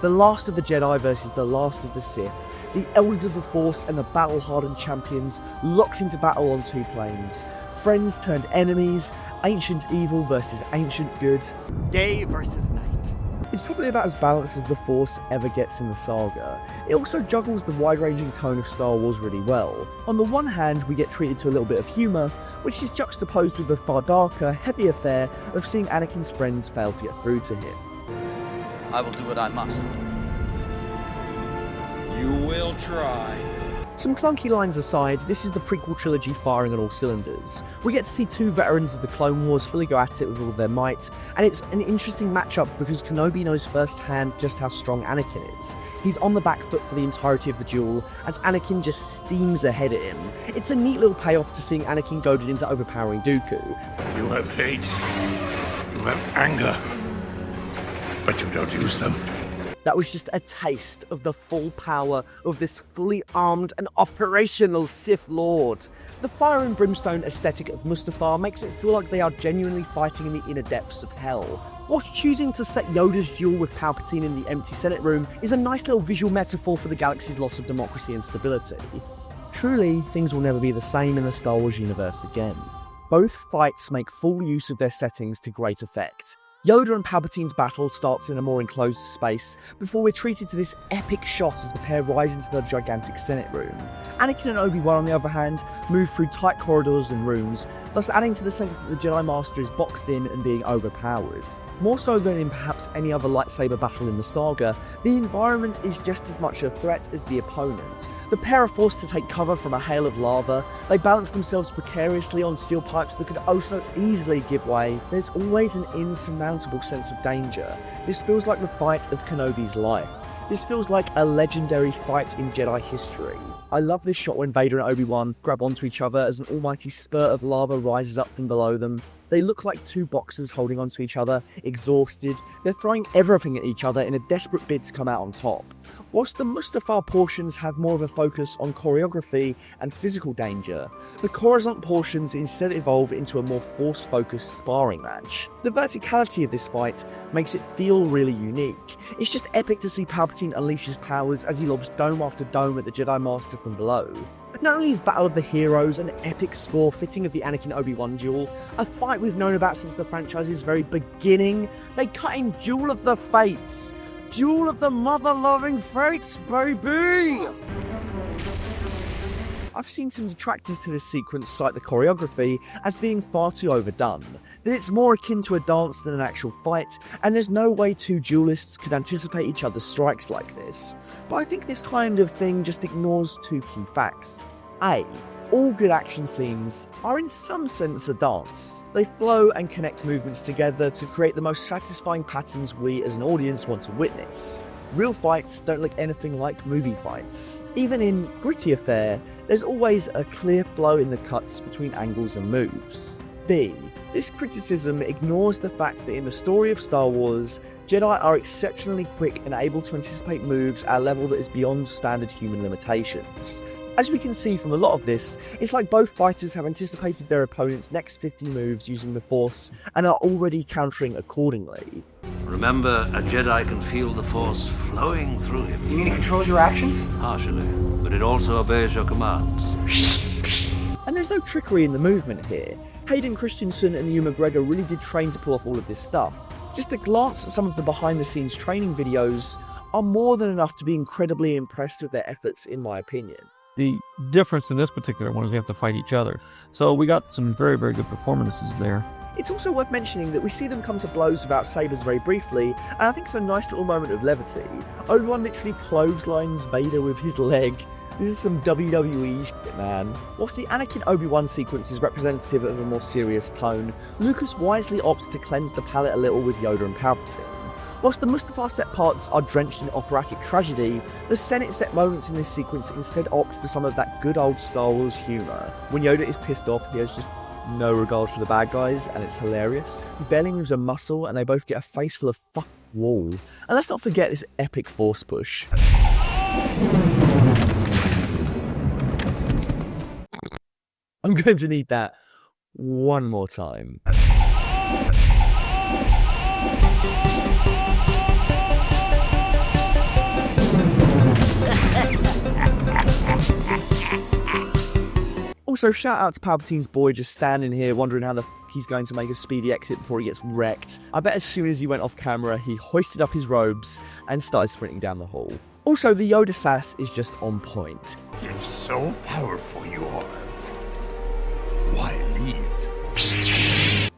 The last of the Jedi versus the last of the Sith, the Elders of the Force and the battle-hardened champions locked into battle on 2 planes. Friends turned enemies, ancient evil versus ancient good, day versus night. It's probably about as balanced as the Force ever gets in the saga. It also juggles the wide-ranging tone of Star Wars really well. On the one hand, we get treated to a little bit of humour, which is juxtaposed with the far darker, heavy affair of seeing Anakin's friends fail to get through to him. I will do what I must. You will try. Some clunky lines aside, this is the prequel trilogy firing on all cylinders. We get to see 2 veterans of the Clone Wars fully go at it with all their might, and it's an interesting matchup because Kenobi knows firsthand just how strong Anakin is. He's on the back foot for the entirety of the duel, as Anakin just steams ahead at him. It's a neat little payoff to seeing Anakin goaded into overpowering Dooku. You have hate. You have anger. But you don't use them. That was just a taste of the full power of this fully armed and operational Sith Lord. The fire and brimstone aesthetic of Mustafar makes it feel like they are genuinely fighting in the inner depths of hell, whilst choosing to set Yoda's duel with Palpatine in the empty Senate room is a nice little visual metaphor for the galaxy's loss of democracy and stability. Truly, things will never be the same in the Star Wars universe again. Both fights make full use of their settings to great effect. Yoda and Palpatine's battle starts in a more enclosed space, before we're treated to this epic shot as the pair rise into the gigantic Senate room. Anakin and Obi-Wan, on the other hand, move through tight corridors and rooms, thus adding to the sense that the Jedi Master is boxed in and being overpowered. More so than in perhaps any other lightsaber battle in the saga, the environment is just as much a threat as the opponent. The pair are forced to take cover from a hail of lava, they balance themselves precariously on steel pipes that could oh so easily give way. There's always an insurmountable sense of danger. This feels like the fight of Kenobi's life. This feels like a legendary fight in Jedi history. I love this shot when Vader and Obi-Wan grab onto each other as an almighty spurt of lava rises up from below them. They look like two boxers holding onto each other, exhausted. They're throwing everything at each other in a desperate bid to come out on top. Whilst the Mustafar portions have more of a focus on choreography and physical danger, the Coruscant portions instead evolve into a more force-focused sparring match. The verticality of this fight makes it feel really unique. It's just epic to see Palpatine unleash his powers as he lobs dome after dome at the Jedi Master from below. Not only is Battle of the Heroes an epic score fitting of the Anakin Obi Wan duel, a fight we've known about since the franchise's very beginning, they cut in Duel of the Fates. Duel of the mother-loving fates, baby! I've seen some detractors to this sequence cite the choreography as being far too overdone, that it's more akin to a dance than an actual fight, and there's no way two duelists could anticipate each other's strikes like this. But I think this kind of thing just ignores two key facts. A. All good action scenes are in some sense a dance. They flow and connect movements together to create the most satisfying patterns we as an audience want to witness. Real fights don't look anything like movie fights. Even in grittier fare, there's always a clear flow in the cuts between angles and moves. B. This criticism ignores the fact that in the story of Star Wars, Jedi are exceptionally quick and able to anticipate moves at a level that is beyond standard human limitations. As we can see from a lot of this, it's like both fighters have anticipated their opponent's next 50 moves using the Force and are already countering accordingly. Remember, a Jedi can feel the Force flowing through him. You mean it controls your actions? Partially, but it also obeys your commands. And there's no trickery in the movement here. Hayden Christensen and Ewan McGregor really did train to pull off all of this stuff. Just a glance at some of the behind-the-scenes training videos are more than enough to be incredibly impressed with their efforts, in my opinion. The difference in this particular one is they have to fight each other. So we got some very, very good performances there. It's also worth mentioning that we see them come to blows without sabers very briefly, and I think it's a nice little moment of levity. Obi-Wan literally clotheslines Vader with his leg. This is some WWE shit, man. Whilst the Anakin Obi-Wan sequence is representative of a more serious tone, Lucas wisely opts to cleanse the palette a little with Yoda and Palpatine. Whilst the Mustafar set parts are drenched in operatic tragedy, the Senate set moments in this sequence instead opt for some of that good old Star Wars humour. When Yoda is pissed off, he has just no regard for the bad guys, and it's hilarious. He barely moves a muscle, and they both get a face full of fuck wall. And let's not forget this epic force push. I'm going to need that one more time. Also, shout out to Palpatine's boy just standing here wondering how the he's going to make a speedy exit before he gets wrecked. I bet as soon as he went off camera, he hoisted up his robes and started sprinting down the hall. Also, the Yoda sass is just on point. If so powerful you are, why leave?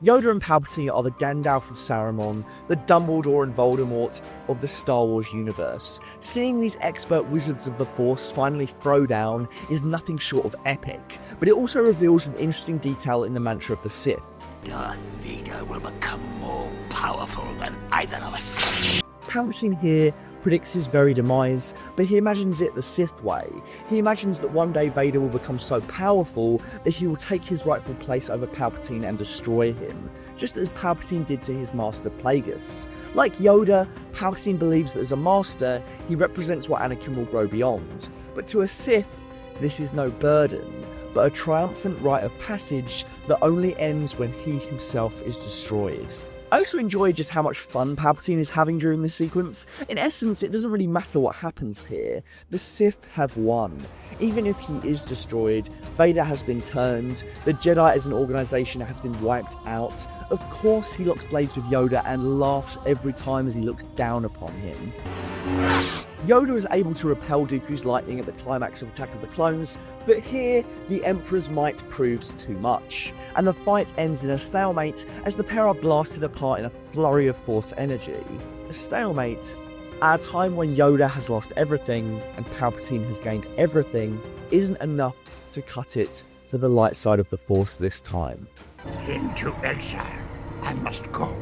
Yoda and Palpatine are the Gandalf and Saruman, the Dumbledore and Voldemort of the Star Wars universe. Seeing these expert wizards of the Force finally throw down is nothing short of epic, but it also reveals an interesting detail in the mantra of the Sith. Darth Vader will become more powerful than either of us. Palpatine here predicts his very demise, but he imagines it the Sith way. He imagines that one day Vader will become so powerful that he will take his rightful place over Palpatine and destroy him, just as Palpatine did to his master Plagueis. Like Yoda, Palpatine believes that as a master, he represents what Anakin will grow beyond. But to a Sith, this is no burden, but a triumphant rite of passage that only ends when he himself is destroyed. I also enjoy just how much fun Palpatine is having during this sequence. In essence, it doesn't really matter what happens here. The Sith have won. Even if he is destroyed, Vader has been turned, the Jedi as an organisation has been wiped out. Of course he locks blades with Yoda and laughs every time as he looks down upon him. Yoda is able to repel Dooku's lightning at the climax of Attack of the Clones, but here, the Emperor's might proves too much, and the fight ends in a stalemate as the pair are blasted apart in a flurry of Force energy. A stalemate, at a time when Yoda has lost everything and Palpatine has gained everything, isn't enough to cut it to the light side of the Force this time. Into exile, I must go.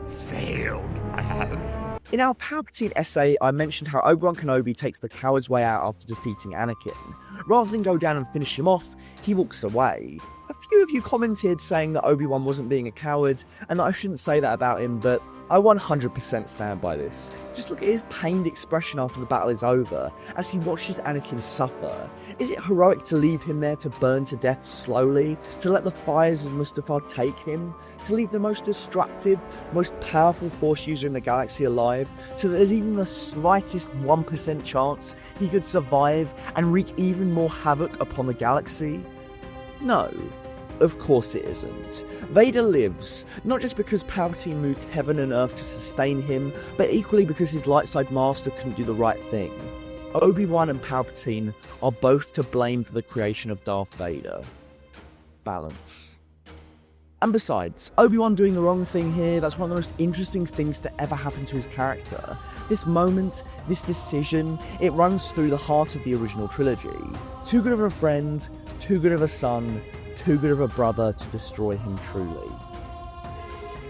Failed, I have. In our Palpatine essay, I mentioned how Obi-Wan Kenobi takes the coward's way out after defeating Anakin. Rather than go down and finish him off, he walks away. A few of you commented saying that Obi-Wan wasn't being a coward, and that I shouldn't say that about him, but I 100% stand by this. Just look at his pained expression after the battle is over, as he watches Anakin suffer. Is it heroic to leave him there to burn to death slowly? To let the fires of Mustafar take him? To leave the most destructive, most powerful Force user in the galaxy alive, so that there's even the slightest 1% chance he could survive and wreak even more havoc upon the galaxy? No. Of course it isn't. Vader lives, not just because Palpatine moved heaven and earth to sustain him, but equally because his light side master couldn't do the right thing. Obi-Wan and Palpatine are both to blame for the creation of Darth Vader. Balance. And besides, Obi-Wan doing the wrong thing here, that's one of the most interesting things to ever happen to his character. This moment, this decision, it runs through the heart of the original trilogy. Too good of a friend, too good of a son, too good of a brother to destroy him truly.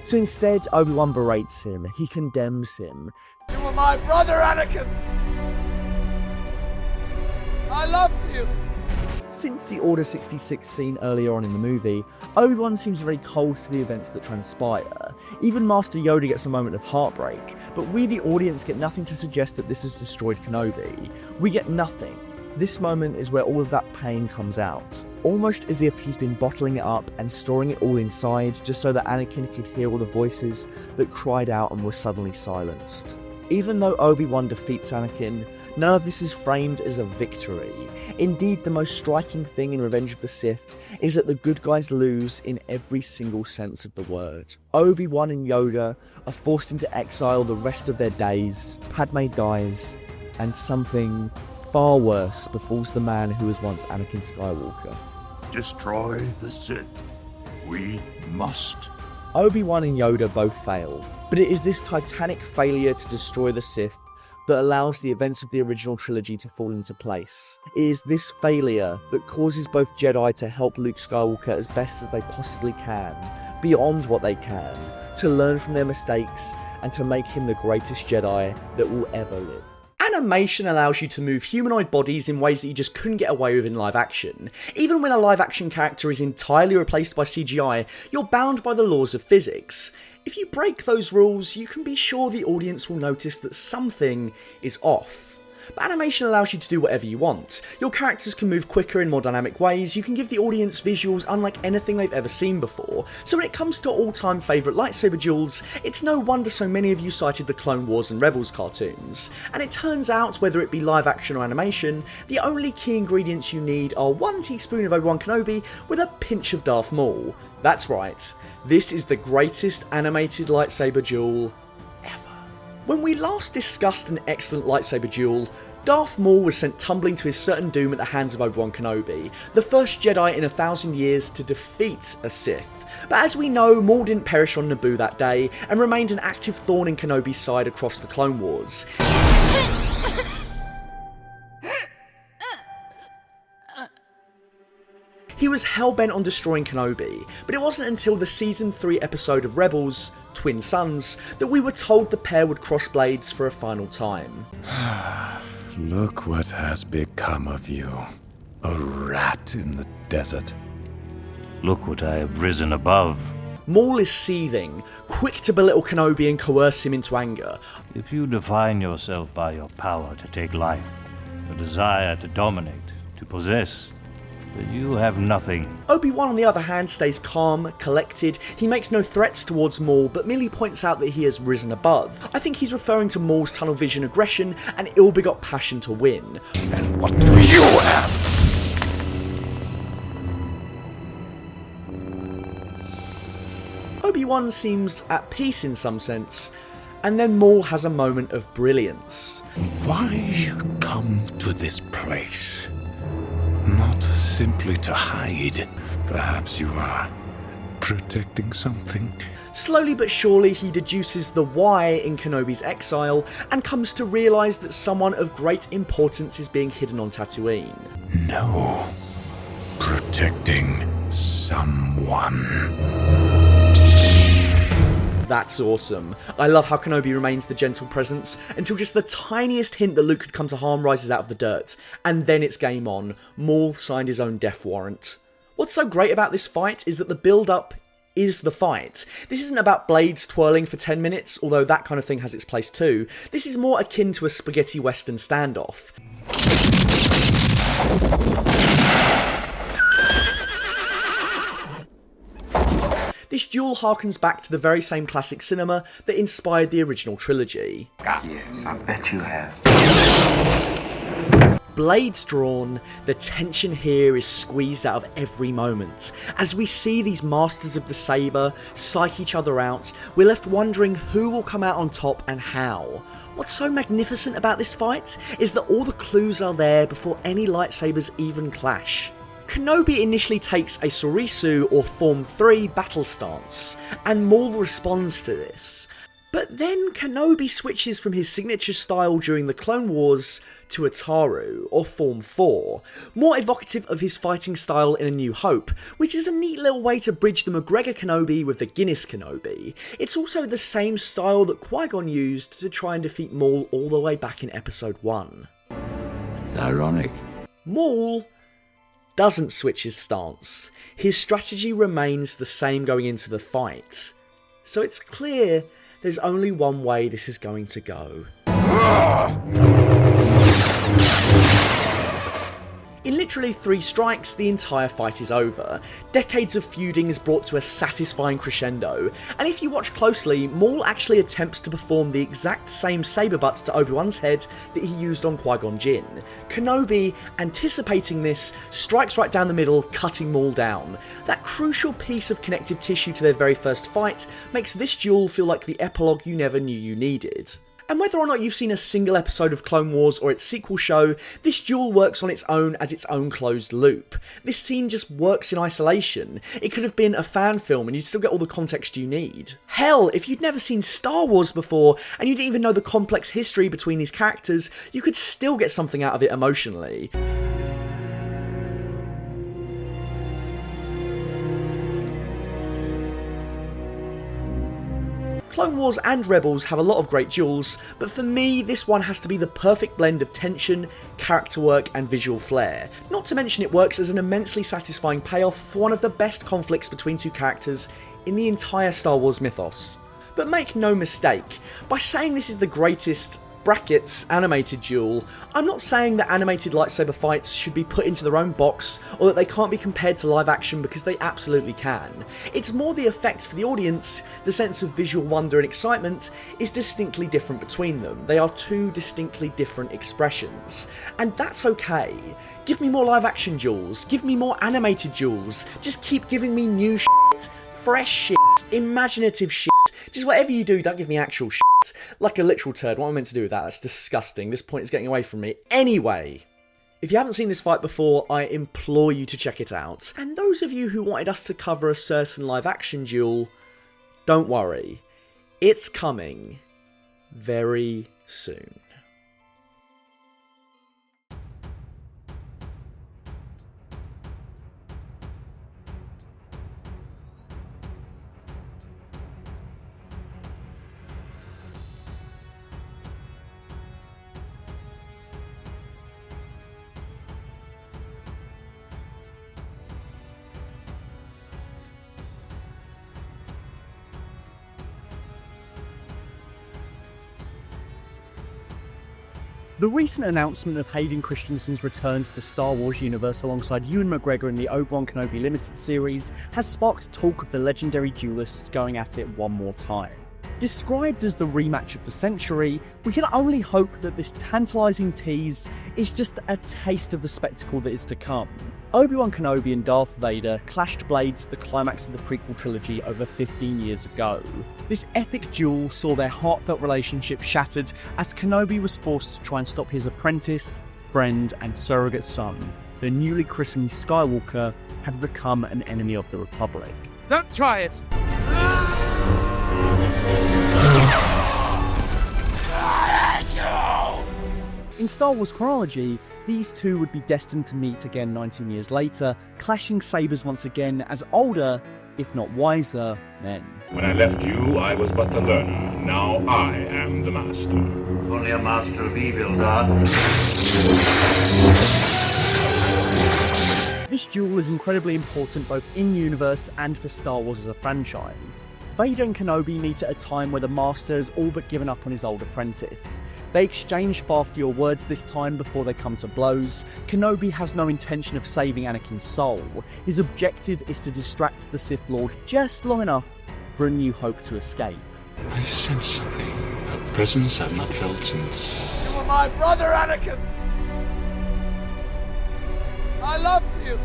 So instead, Obi-Wan berates him, he condemns him. You were my brother, Anakin! I loved you! Since the Order 66 scene earlier on in the movie, Obi-Wan seems very cold to the events that transpire. Even Master Yoda gets a moment of heartbreak, but we the audience get nothing to suggest that this has destroyed Kenobi. We get nothing. This moment is where all of that pain comes out. Almost as if he's been bottling it up and storing it all inside just so that Anakin could hear all the voices that cried out and were suddenly silenced. Even though Obi-Wan defeats Anakin, none of this is framed as a victory. Indeed, the most striking thing in Revenge of the Sith is that the good guys lose in every single sense of the word. Obi-Wan and Yoda are forced into exile the rest of their days, Padme dies, and something far worse befalls the man who was once Anakin Skywalker. Destroy the Sith. We must. Obi-Wan and Yoda both fail, but it is this titanic failure to destroy the Sith that allows the events of the original trilogy to fall into place. It is this failure that causes both Jedi to help Luke Skywalker as best as they possibly can, beyond what they can, to learn from their mistakes and to make him the greatest Jedi that will ever live. Animation allows you to move humanoid bodies in ways that you just couldn't get away with in live action. Even when a live action character is entirely replaced by CGI, you're bound by the laws of physics. If you break those rules, you can be sure the audience will notice that something is off. But animation allows you to do whatever you want. Your characters can move quicker in more dynamic ways, you can give the audience visuals unlike anything they've ever seen before, so when it comes to all-time favourite lightsaber duels, it's no wonder so many of you cited the Clone Wars and Rebels cartoons. And it turns out, whether it be live action or animation, the only key ingredients you need are 1 teaspoon of Obi-Wan Kenobi with a pinch of Darth Maul. That's right, this is the greatest animated lightsaber duel ever. When we last discussed an excellent lightsaber duel, Darth Maul was sent tumbling to his certain doom at the hands of Obi-Wan Kenobi, the first Jedi in 1,000 years to defeat a Sith. But as we know, Maul didn't perish on Naboo that day, and remained an active thorn in Kenobi's side across the Clone Wars. He was hell-bent on destroying Kenobi, but it wasn't until the Season 3 episode of Rebels, Twin Sons, that we were told the pair would cross blades for a final time. Look what has become of you. A rat in the desert. Look what I have risen above. Maul is seething, quick to belittle Kenobi and coerce him into anger. If you define yourself by your power to take life, your desire to dominate, to possess, then you have nothing. Obi-Wan, on the other hand, stays calm, collected. He makes no threats towards Maul, but merely points out that he has risen above. I think he's referring to Maul's tunnel vision aggression and ill-begot passion to win. And what do you have? Obi-Wan seems at peace in some sense, and then Maul has a moment of brilliance. Why come to this place? Not simply to hide. Perhaps you are protecting something. Slowly but surely he deduces the why in Kenobi's exile and comes to realise that someone of great importance is being hidden on Tatooine. No. Protecting someone. That's awesome. I love how Kenobi remains the gentle presence until just the tiniest hint that Luke could come to harm rises out of the dirt, and then it's game on. Maul signed his own death warrant. What's so great about this fight is that the build-up is the fight. This isn't about blades twirling for 10 minutes, although that kind of thing has its place too. This is more akin to a spaghetti western standoff. This duel harkens back to the very same classic cinema that inspired the original trilogy. Yes, I bet you have. Blades drawn, the tension here is squeezed out of every moment. As we see these masters of the saber psych each other out, we're left wondering who will come out on top and how. What's so magnificent about this fight is that all the clues are there before any lightsabers even clash. Kenobi initially takes a Sorisu or Form 3 battle stance, and Maul responds to this. But then Kenobi switches from his signature style during the Clone Wars to Ataru, or Form 4, more evocative of his fighting style in A New Hope, which is a neat little way to bridge the McGregor Kenobi with the Guinness Kenobi. It's also the same style that Qui Gon used to try and defeat Maul all the way back in Episode 1. Ironic. Maul doesn't switch his stance. His strategy remains the same going into the fight. So it's clear there's only one way this is going to go. In literally 3 strikes, the entire fight is over. Decades of feuding is brought to a satisfying crescendo, and if you watch closely, Maul actually attempts to perform the exact same saber butt to Obi-Wan's head that he used on Qui Gon Jinn. Kenobi, anticipating this, strikes right down the middle, cutting Maul down. That crucial piece of connective tissue to their very first fight makes this duel feel like the epilogue you never knew you needed. And whether or not you've seen a single episode of Clone Wars or its sequel show, this duel works on its own as its own closed loop. This scene just works in isolation. It could have been a fan film and you'd still get all the context you need. Hell, if you'd never seen Star Wars before and you didn't even know the complex history between these characters, you could still get something out of it emotionally. Clone Wars and Rebels have a lot of great duels, but for me, this one has to be the perfect blend of tension, character work, and visual flair. Not to mention it works as an immensely satisfying payoff for one of the best conflicts between two characters in the entire Star Wars mythos. But make no mistake, by saying this is the greatest brackets animated duel, I'm not saying that animated lightsaber fights should be put into their own box or that they can't be compared to live action, because they absolutely can. It's more the effect for the audience. The sense of visual wonder and excitement is distinctly different between them. They are two distinctly different expressions, and that's okay. Give me more live action duels, give me more animated duels, just keep giving me new shit, fresh shit, imaginative shit, just whatever you do, don't give me actual shit. Like a literal turd, what am I meant to do with that? That's disgusting. This point is getting away from me. Anyway, if you haven't seen this fight before, I implore you to check it out. And those of you who wanted us to cover a certain live action duel, don't worry. It's coming very soon. The recent announcement of Hayden Christensen's return to the Star Wars universe alongside Ewan McGregor in the Obi-Wan Kenobi Limited series has sparked talk of the legendary duelists going at it one more time. Described as the rematch of the century, we can only hope that this tantalising tease is just a taste of the spectacle that is to come. Obi-Wan Kenobi and Darth Vader clashed blades at the climax of the prequel trilogy over 15 years ago. This epic duel saw their heartfelt relationship shattered as Kenobi was forced to try and stop his apprentice, friend, and surrogate son. The newly christened Skywalker had become an enemy of the Republic. Don't try it! In Star Wars chronology, these two would be destined to meet again 19 years later, clashing sabers once again as older, if not wiser, men. When I left you, I was but the learner. Now I am the master. Only a master of evil, Darth. This duel is incredibly important both in-universe and for Star Wars as a franchise. Vader and Kenobi meet at a time where the Master has all but given up on his old apprentice. They exchange far fewer words this time before they come to blows. Kenobi has no intention of saving Anakin's soul. His objective is to distract the Sith Lord just long enough for a New Hope to escape. I sense something, a presence I've not felt since... You were my brother, Anakin! I loved you!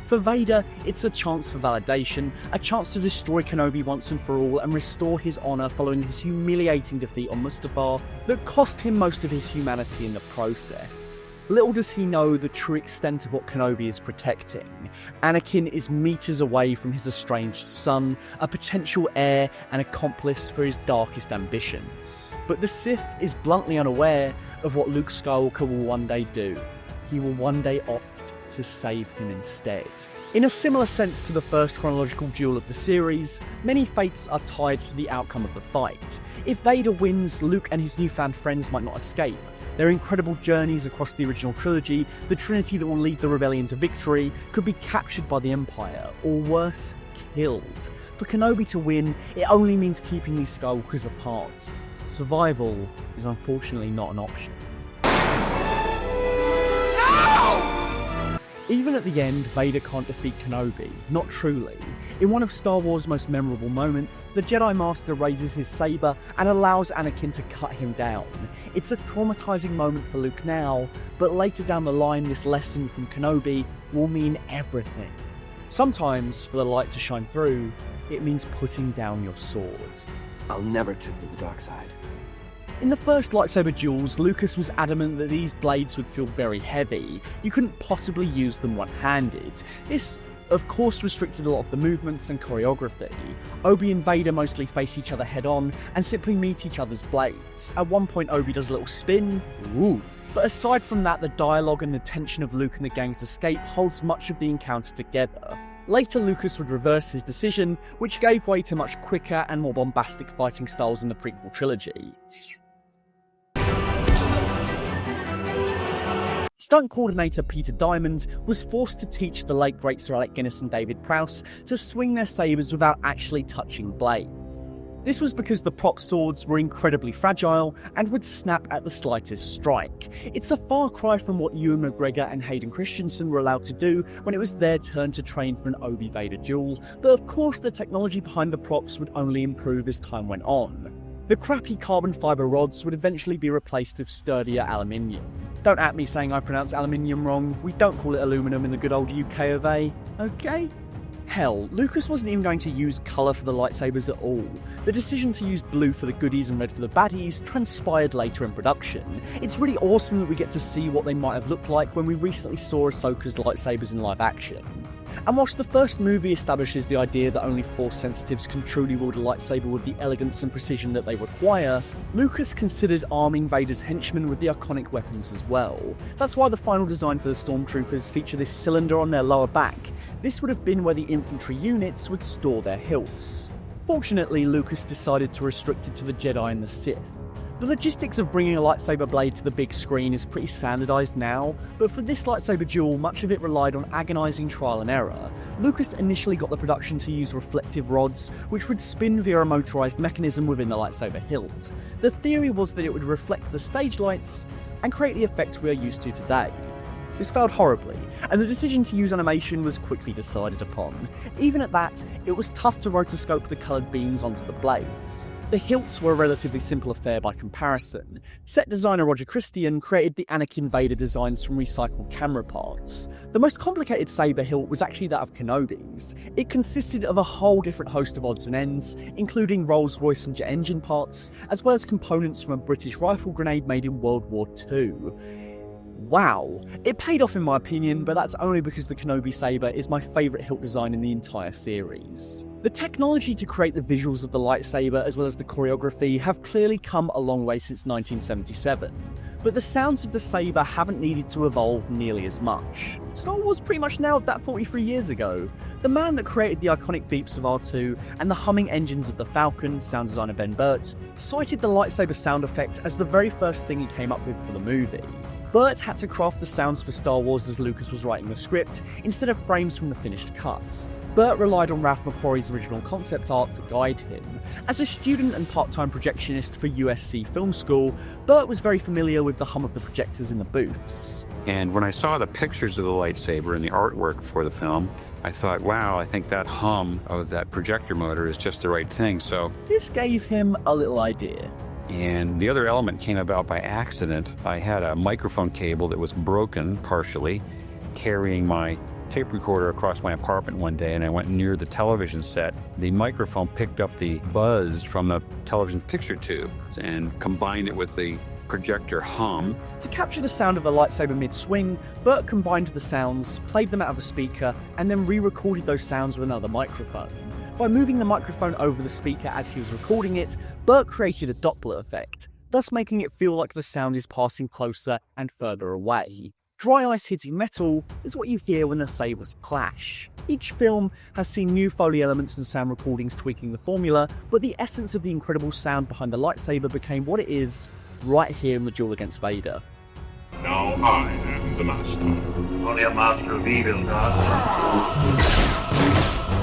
For Vader, it's a chance for validation, a chance to destroy Kenobi once and for all and restore his honour following his humiliating defeat on Mustafar that cost him most of his humanity in the process. Little does he know the true extent of what Kenobi is protecting. Anakin is meters away from his estranged son, a potential heir and accomplice for his darkest ambitions. But the Sith is bluntly unaware of what Luke Skywalker will one day do. He will one day opt to save him instead. In a similar sense to the first chronological duel of the series, many fates are tied to the outcome of the fight. If Vader wins, Luke and his newfound friends might not escape. Their incredible journeys across the original trilogy, the trinity that will lead the rebellion to victory, could be captured by the Empire, or worse, killed. For Kenobi to win, it only means keeping these Skywalkers apart. Survival is unfortunately not an option. Even at the end, Vader can't defeat Kenobi, not truly. In one of Star Wars' most memorable moments, the Jedi Master raises his saber and allows Anakin to cut him down. It's a traumatizing moment for Luke now, but later down the line this lesson from Kenobi will mean everything. Sometimes, for the light to shine through, it means putting down your sword. I'll never turn to the dark side. In the first lightsaber duels, Lucas was adamant that these blades would feel very heavy. You couldn't possibly use them one-handed. This, of course, restricted a lot of the movements and choreography. Obi and Vader mostly face each other head-on and simply meet each other's blades. At one point, Obi does a little spin. Ooh. But aside from that, the dialogue and the tension of Luke and the gang's escape holds much of the encounter together. Later, Lucas would reverse his decision, which gave way to much quicker and more bombastic fighting styles in the prequel trilogy. Stunt coordinator Peter Diamond was forced to teach the late great Sir Alec Guinness and David Prowse to swing their sabres without actually touching blades. This was because the prop swords were incredibly fragile and would snap at the slightest strike. It's a far cry from what Ewan McGregor and Hayden Christensen were allowed to do when it was their turn to train for an Obi-Vader duel, but of course the technology behind the props would only improve as time went on. The crappy carbon fibre rods would eventually be replaced with sturdier aluminium. Don't at me saying I pronounce aluminium wrong, we don't call it aluminum in the good old UK of A, okay? Hell, Lucas wasn't even going to use colour for the lightsabers at all. The decision to use blue for the goodies and red for the baddies transpired later in production. It's really awesome that we get to see what they might have looked like when we recently saw Ahsoka's lightsabers in live action. And whilst the first movie establishes the idea that only Force sensitives can truly wield a lightsaber with the elegance and precision that they require, Lucas considered arming Vader's henchmen with the iconic weapons as well. That's why the final design for the Stormtroopers feature this cylinder on their lower back. This would have been where the infantry units would store their hilts. Fortunately, Lucas decided to restrict it to the Jedi and the Sith. The logistics of bringing a lightsaber blade to the big screen is pretty standardised now, but for this lightsaber duel, much of it relied on agonising trial and error. Lucas initially got the production to use reflective rods, which would spin via a motorised mechanism within the lightsaber hilt. The theory was that it would reflect the stage lights and create the effect we are used to today. This failed horribly, and the decision to use animation was quickly decided upon. Even at that, it was tough to rotoscope the coloured beams onto the blades. The hilts were a relatively simple affair by comparison. Set designer Roger Christian created the Anakin Vader designs from recycled camera parts. The most complicated saber hilt was actually that of Kenobi's. It consisted of a whole different host of odds and ends, including Rolls-Royce and jet engine parts, as well as components from a British rifle grenade made in World War II. Wow, it paid off in my opinion, but that's only because the Kenobi saber is my favourite hilt design in the entire series. The technology to create the visuals of the lightsaber as well as the choreography have clearly come a long way since 1977, but the sounds of the saber haven't needed to evolve nearly as much. Star Wars pretty much nailed that 43 years ago. The man that created the iconic beeps of R2 and the humming engines of the Falcon, sound designer Ben Burt, cited the lightsaber sound effect as the very first thing he came up with for the movie. Burt had to craft the sounds for Star Wars as Lucas was writing the script, instead of frames from the finished cut. Burt relied on Ralph McQuarrie's original concept art to guide him. As a student and part-time projectionist for USC Film School, Burt was very familiar with the hum of the projectors in the booths. And when I saw the pictures of the lightsaber and the artwork for the film, I thought, wow, I think that hum of that projector motor is just the right thing, so... This gave him a little idea. And the other element came about by accident. I had a microphone cable that was broken, partially, carrying my tape recorder across my apartment one day, and I went near the television set. The microphone picked up the buzz from the television picture tube and combined it with the projector hum. To capture the sound of a lightsaber mid-swing, Burt combined the sounds, played them out of a speaker, and then re-recorded those sounds with another microphone. By moving the microphone over the speaker as he was recording it, Burt created a Doppler effect, thus making it feel like the sound is passing closer and further away. Dry ice hitting metal is what you hear when the sabers clash. Each film has seen new Foley elements and sound recordings tweaking the formula, but the essence of the incredible sound behind the lightsaber became what it is right here in the duel against Vader. Now I am the master. Only a master of evil does.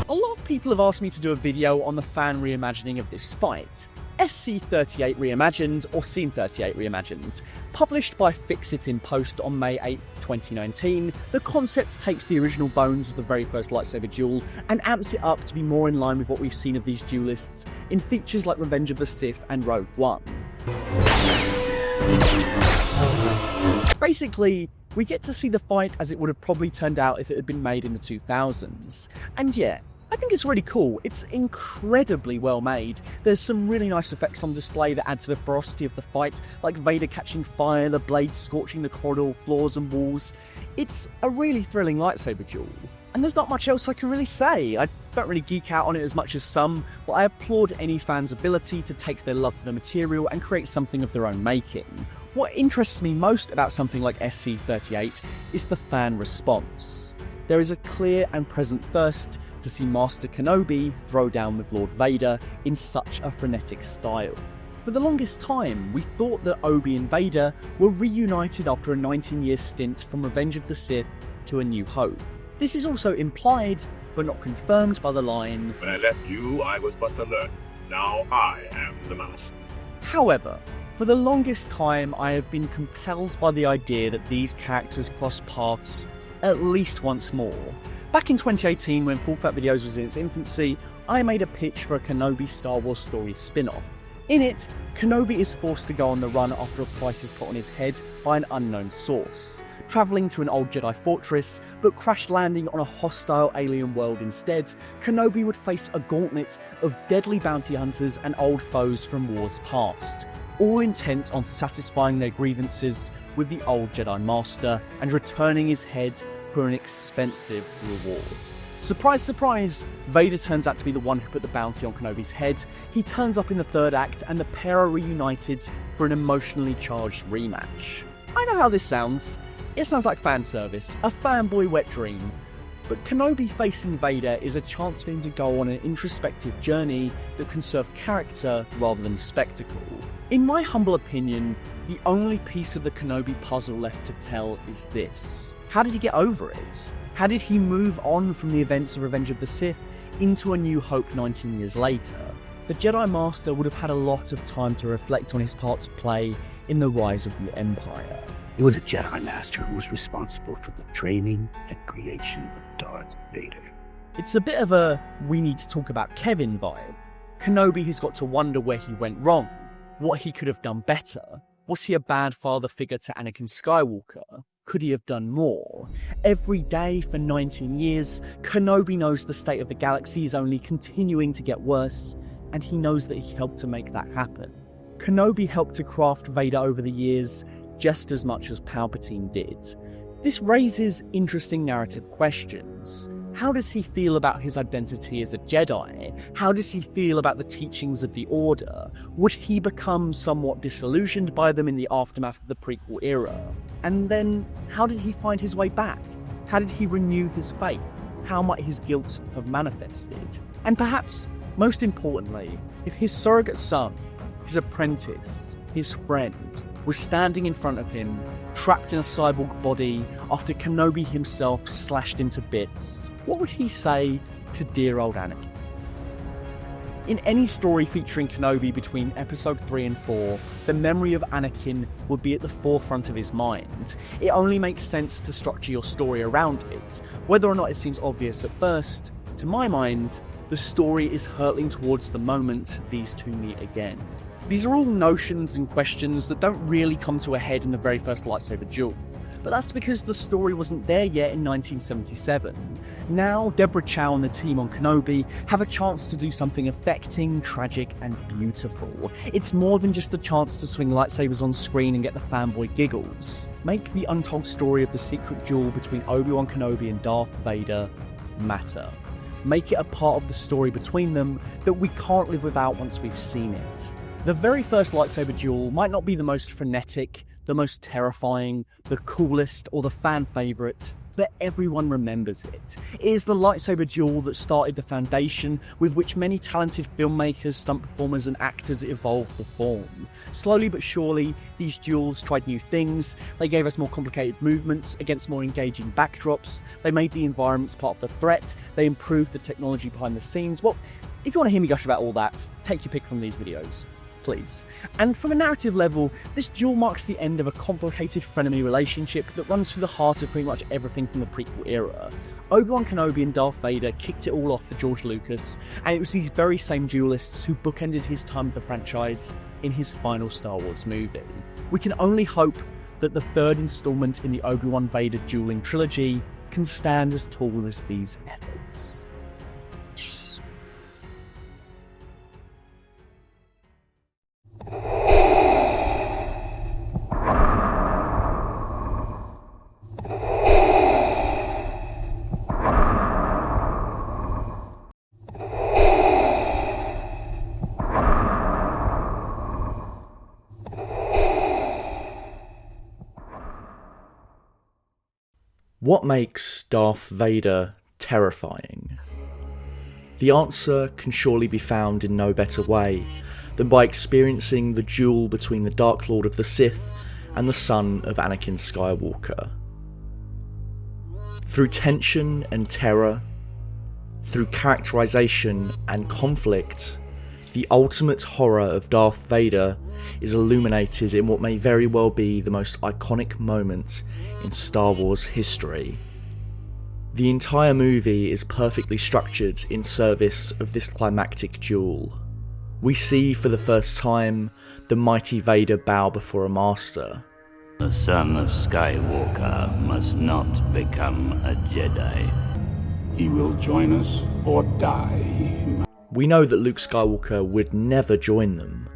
A lot of people have asked me to do a video on the fan reimagining of this fight. SC38 Reimagined, or Scene 38 Reimagined. Published by Fix It in Post on May 8, 2019, the concept takes the original bones of the very first lightsaber duel and amps it up to be more in line with what we've seen of these duelists in features like Revenge of the Sith and Rogue One. Basically, we get to see the fight as it would have probably turned out if it had been made in the 2000s. And yeah, I think it's really cool. It's incredibly well made. There's some really nice effects on display that add to the ferocity of the fight, like Vader catching fire, the blades scorching the corridor floors and walls. It's a really thrilling lightsaber duel. And there's not much else I can really say. I don't really geek out on it as much as some, but I applaud any fan's ability to take their love for the material and create something of their own making. What interests me most about something like SC38 is the fan response. There is a clear and present thirst to see Master Kenobi throw down with Lord Vader in such a frenetic style. For the longest time, we thought that Obi and Vader were reunited after a 19-year stint from Revenge of the Sith to A New Hope. This is also implied, but not confirmed by the line, "When I left you, I was but a learner. Now I am the master." However, for the longest time, I have been compelled by the idea that these characters cross paths at least once more. Back in 2018, when Full Fat Videos was in its infancy, I made a pitch for a Kenobi Star Wars story spin-off. In it, Kenobi is forced to go on the run after a price is put on his head by an unknown source, travelling to an old Jedi fortress, but crash landing on a hostile alien world instead. Kenobi would face a gauntlet of deadly bounty hunters and old foes from wars past, all intent on satisfying their grievances with the old Jedi Master and returning his head for an expensive reward. Surprise, surprise, Vader turns out to be the one who put the bounty on Kenobi's head. He turns up in the third act and the pair are reunited for an emotionally charged rematch. I know how this sounds. It sounds like fan service, a fanboy wet dream. But Kenobi facing Vader is a chance for him to go on an introspective journey that can serve character rather than spectacle. In my humble opinion, the only piece of the Kenobi puzzle left to tell is this. How did he get over it? How did he move on from the events of Revenge of the Sith into A New Hope 19 years later? The Jedi Master would have had a lot of time to reflect on his part to play in the rise of the Empire. It was a Jedi Master who was responsible for the training and creation of Darth Vader. It's a bit of a we need to talk about Kevin vibe. Kenobi has got to wonder where he went wrong, what he could have done better. Was he a bad father figure to Anakin Skywalker? Could he have done more? Every day for 19 years, Kenobi knows the state of the galaxy is only continuing to get worse, and he knows that he helped to make that happen. Kenobi helped to craft Vader over the years just as much as Palpatine did. This raises interesting narrative questions. How does he feel about his identity as a Jedi? How does he feel about the teachings of the Order? Would he become somewhat disillusioned by them in the aftermath of the prequel era? And then, how did he find his way back? How did he renew his faith? How might his guilt have manifested? And perhaps, most importantly, if his surrogate son, his apprentice, his friend, was standing in front of him, trapped in a cyborg body after Kenobi himself slashed him to bits, what would he say to dear old Anakin? In any story featuring Kenobi between episode 3 and 4, the memory of Anakin would be at the forefront of his mind. It only makes sense to structure your story around it. Whether or not it seems obvious at first, to my mind, the story is hurtling towards the moment these two meet again. These are all notions and questions that don't really come to a head in the very first lightsaber duel, but that's because the story wasn't there yet in 1977. Now, Deborah Chow and the team on Kenobi have a chance to do something affecting, tragic, and beautiful. It's more than just a chance to swing lightsabers on screen and get the fanboy giggles. Make the untold story of the secret duel between Obi-Wan Kenobi and Darth Vader matter. Make it a part of the story between them that we can't live without once we've seen it. The very first lightsaber duel might not be the most frenetic, the most terrifying, the coolest, or the fan favourite, but everyone remembers it. It is the lightsaber duel that started the foundation with which many talented filmmakers, stunt performers, and actors evolved to form. Slowly but surely, these duels tried new things. They gave us more complicated movements against more engaging backdrops. They made the environments part of the threat. They improved the technology behind the scenes. Well, if you want to hear me gush about all that, take your pick from these videos, please. And from a narrative level, this duel marks the end of a complicated frenemy relationship that runs through the heart of pretty much everything from the prequel era. Obi-Wan Kenobi and Darth Vader kicked it all off for George Lucas, and it was these very same duelists who bookended his time with the franchise in his final Star Wars movie. We can only hope that the third installment in the Obi-Wan Vader dueling trilogy can stand as tall as these efforts. What makes Darth Vader terrifying? The answer can surely be found in no better way than by experiencing the duel between the Dark Lord of the Sith and the son of Anakin Skywalker. Through tension and terror, through characterization and conflict, the ultimate horror of Darth Vader is illuminated in what may very well be the most iconic moment in Star Wars history. The entire movie is perfectly structured in service of this climactic duel. We see for the first time the mighty Vader bow before a master. The son of Skywalker must not become a Jedi. He will join us or die. We know that Luke Skywalker would never join them.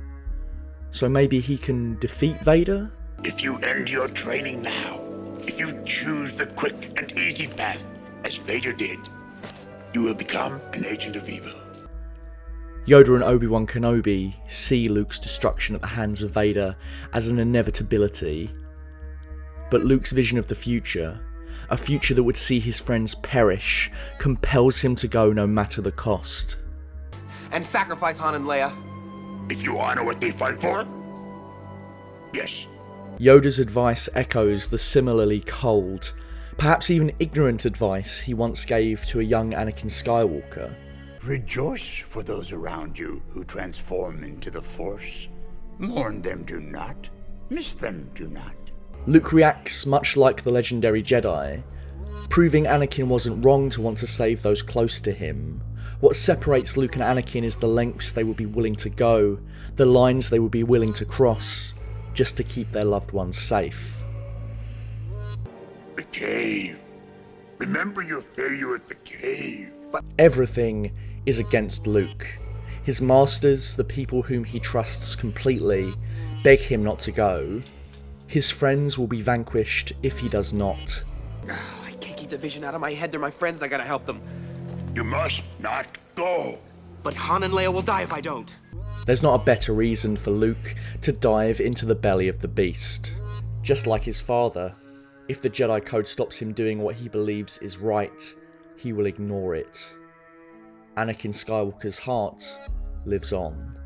So maybe he can defeat Vader? If you end your training now, if you choose the quick and easy path, as Vader did, you will become an agent of evil. Yoda and Obi-Wan Kenobi see Luke's destruction at the hands of Vader as an inevitability. But Luke's vision of the future, a future that would see his friends perish, compels him to go no matter the cost. And sacrifice Han and Leia. If you honor what they fight for, yes. Yoda's advice echoes the similarly cold, perhaps even ignorant advice he once gave to a young Anakin Skywalker. Rejoice for those around you who transform into the Force. Mourn them do not. Miss them do not. Luke reacts much like the legendary Jedi, proving Anakin wasn't wrong to want to save those close to him. What separates Luke and Anakin is the lengths they would be willing to go, the lines they would be willing to cross, just to keep their loved ones safe. The cave. Remember your failure at the cave. But everything is against Luke. His masters, the people whom he trusts completely, beg him not to go. His friends will be vanquished if he does not. I can't keep the vision out of my head. They're my friends. I gotta help them. You must not go. But Han and Leia will die if I don't. There's not a better reason for Luke to dive into the belly of the beast. Just like his father, if the Jedi Code stops him doing what he believes is right, he will ignore it. Anakin Skywalker's heart lives on.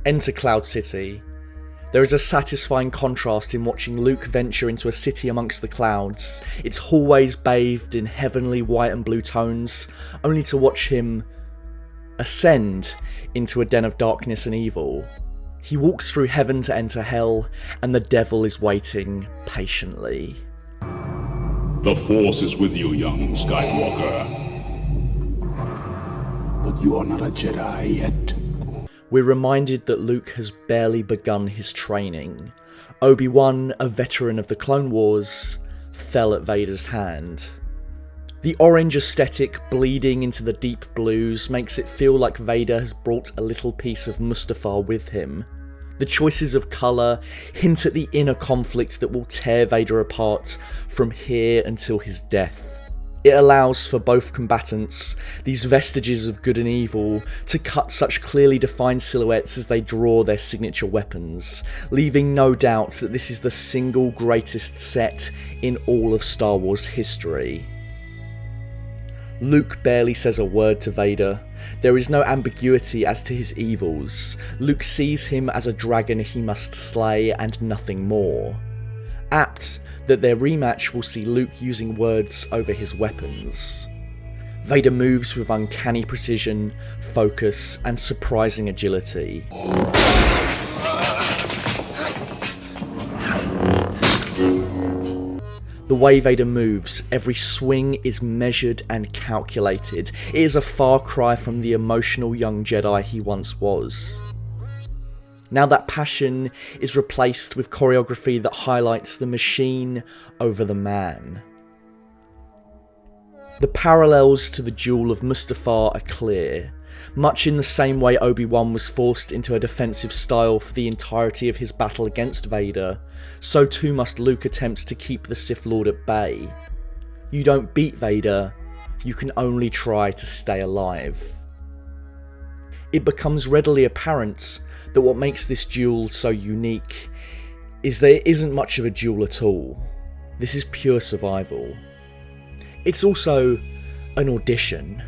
Enter Cloud City. There is a satisfying contrast in watching Luke venture into a city amongst the clouds, its hallways bathed in heavenly white and blue tones, only to watch him ascend into a den of darkness and evil. He walks through heaven to enter hell, and the devil is waiting patiently. The Force is with you, young Skywalker. But you are not a Jedi yet. We're reminded that Luke has barely begun his training. Obi-Wan, a veteran of the Clone Wars, fell at Vader's hand. The orange aesthetic bleeding into the deep blues makes it feel like Vader has brought a little piece of Mustafar with him. The choices of colour hint at the inner conflict that will tear Vader apart from here until his death. It allows for both combatants, these vestiges of good and evil, to cut such clearly defined silhouettes as they draw their signature weapons, leaving no doubt that this is the single greatest set in all of Star Wars history. Luke barely says a word to Vader. There is no ambiguity as to his evils. Luke sees him as a dragon he must slay and nothing more. Apt that their rematch will see Luke using words over his weapons. Vader moves with uncanny precision, focus, and surprising agility. The way Vader moves, every swing is measured and calculated. It is a far cry from the emotional young Jedi he once was. Now that passion is replaced with choreography that highlights the machine over the man. The parallels to the duel of Mustafar are clear. Much in the same way Obi-Wan was forced into a defensive style for the entirety of his battle against Vader, so too must Luke attempt to keep the Sith Lord at bay. You don't beat Vader, you can only try to stay alive. It becomes readily apparent that what makes this duel so unique is that it isn't much of a duel at all. This is pure survival. It's also an audition.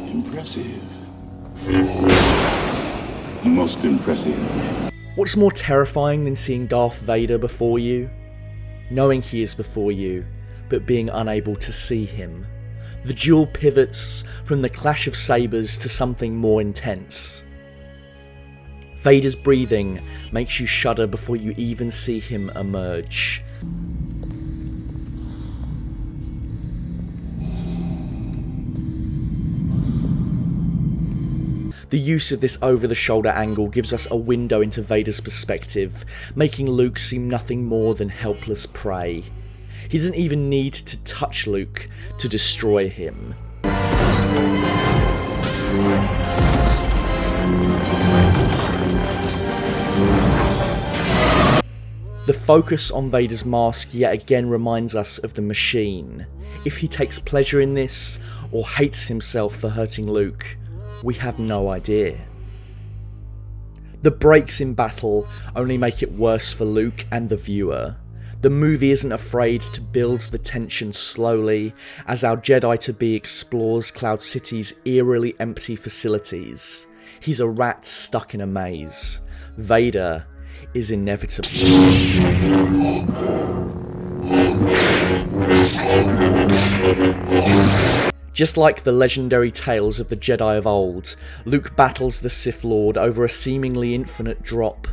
Impressive. Most impressive. What's more terrifying than seeing Darth Vader before you? Knowing he is before you, but being unable to see him. The duel pivots from the clash of sabers to something more intense. Vader's breathing makes you shudder before you even see him emerge. The use of this over-the-shoulder angle gives us a window into Vader's perspective, making Luke seem nothing more than helpless prey. He doesn't even need to touch Luke to destroy him. The focus on Vader's mask yet again reminds us of the machine. If he takes pleasure in this, or hates himself for hurting Luke, we have no idea. The breaks in battle only make it worse for Luke and the viewer. The movie isn't afraid to build the tension slowly as our Jedi-to-be explores Cloud City's eerily empty facilities. He's a rat stuck in a maze. Vader is inevitable. Just like the legendary tales of the Jedi of old, Luke battles the Sith Lord over a seemingly infinite drop.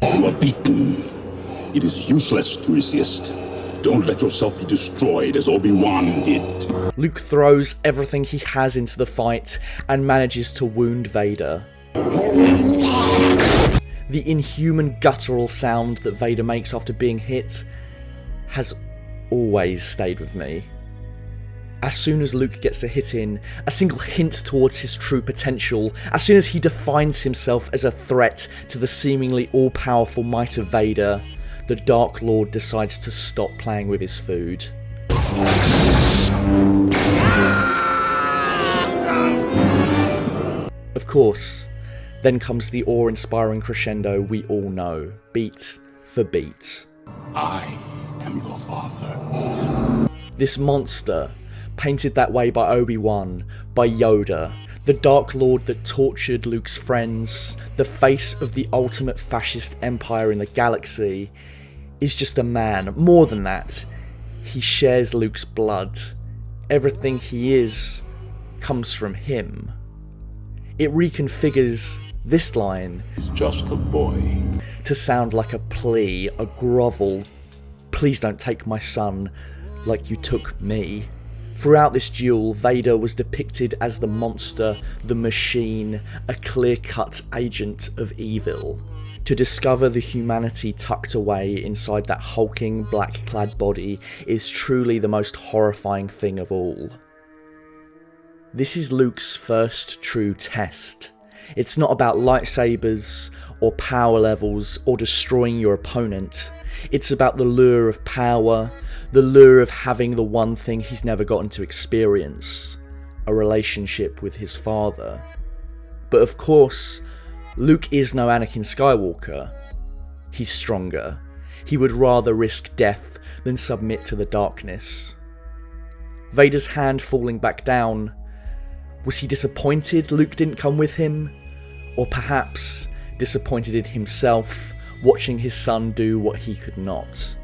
You are beaten. It is useless to resist. Don't let yourself be destroyed as Obi-Wan did. Luke throws everything he has into the fight and manages to wound Vader. The inhuman guttural sound that Vader makes after being hit has always stayed with me. As soon as Luke gets a hit in, a single hint towards his true potential, as soon as he defines himself as a threat to the seemingly all-powerful might of Vader, the Dark Lord decides to stop playing with his food. Of course, then comes the awe-inspiring crescendo we all know, beat for beat. I am your father. This monster, painted that way by Obi-Wan, by Yoda, The Dark Lord that tortured Luke's friends, the face of the ultimate fascist empire in the galaxy, is just a man. More than that, he shares Luke's blood. Everything he is comes from him. It reconfigures this line, "He's just a boy," to sound like a plea, a grovel. Please don't take my son like you took me. Throughout this duel, Vader was depicted as the monster, the machine, a clear-cut agent of evil. To discover the humanity tucked away inside that hulking, black-clad body is truly the most horrifying thing of all. This is Luke's first true test. It's not about lightsabers, or power levels, or destroying your opponent. It's about the lure of power, the lure of having the one thing he's never gotten to experience, a relationship with his father. But of course, Luke is no Anakin Skywalker. He's stronger. He would rather risk death than submit to the darkness. Vader's hand falling back down. Was he disappointed Luke didn't come with him? Or perhaps disappointed in himself, watching his son do what he could not?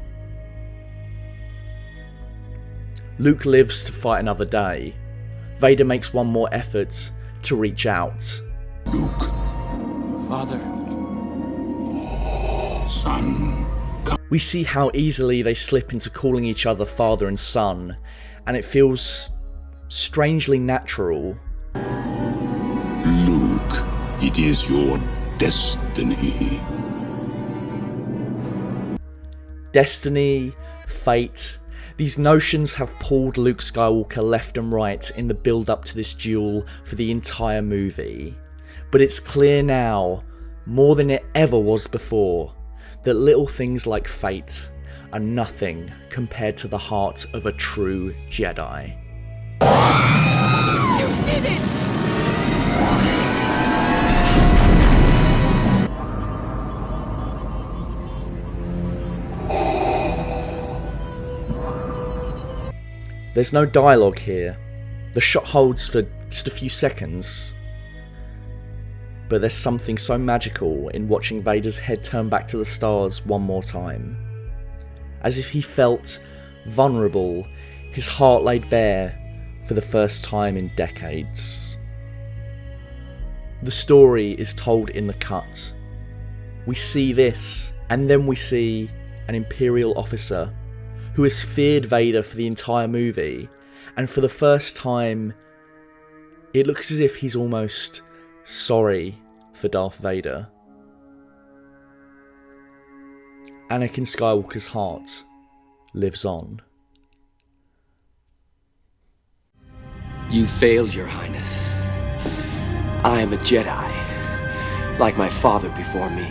Luke lives to fight another day. Vader makes one more effort to reach out. "Luke. Father. Son." We see how easily they slip into calling each other father and son, and it feels strangely natural. "Luke, it is your destiny." Destiny, fate, these notions have pulled Luke Skywalker left and right in the build-up to this duel for the entire movie. But it's clear now, more than it ever was before, that little things like fate are nothing compared to the heart of a true Jedi. You did it! There's no dialogue here. The shot holds for just a few seconds. But there's something so magical in watching Vader's head turn back to the stars one more time. As if he felt vulnerable, his heart laid bare for the first time in decades. The story is told in the cut. We see this, and then we see an Imperial officer who has feared Vader for the entire movie, and for the first time, it looks as if he's almost sorry for Darth Vader. Anakin Skywalker's heart lives on. You failed, Your Highness. I am a Jedi, like my father before me.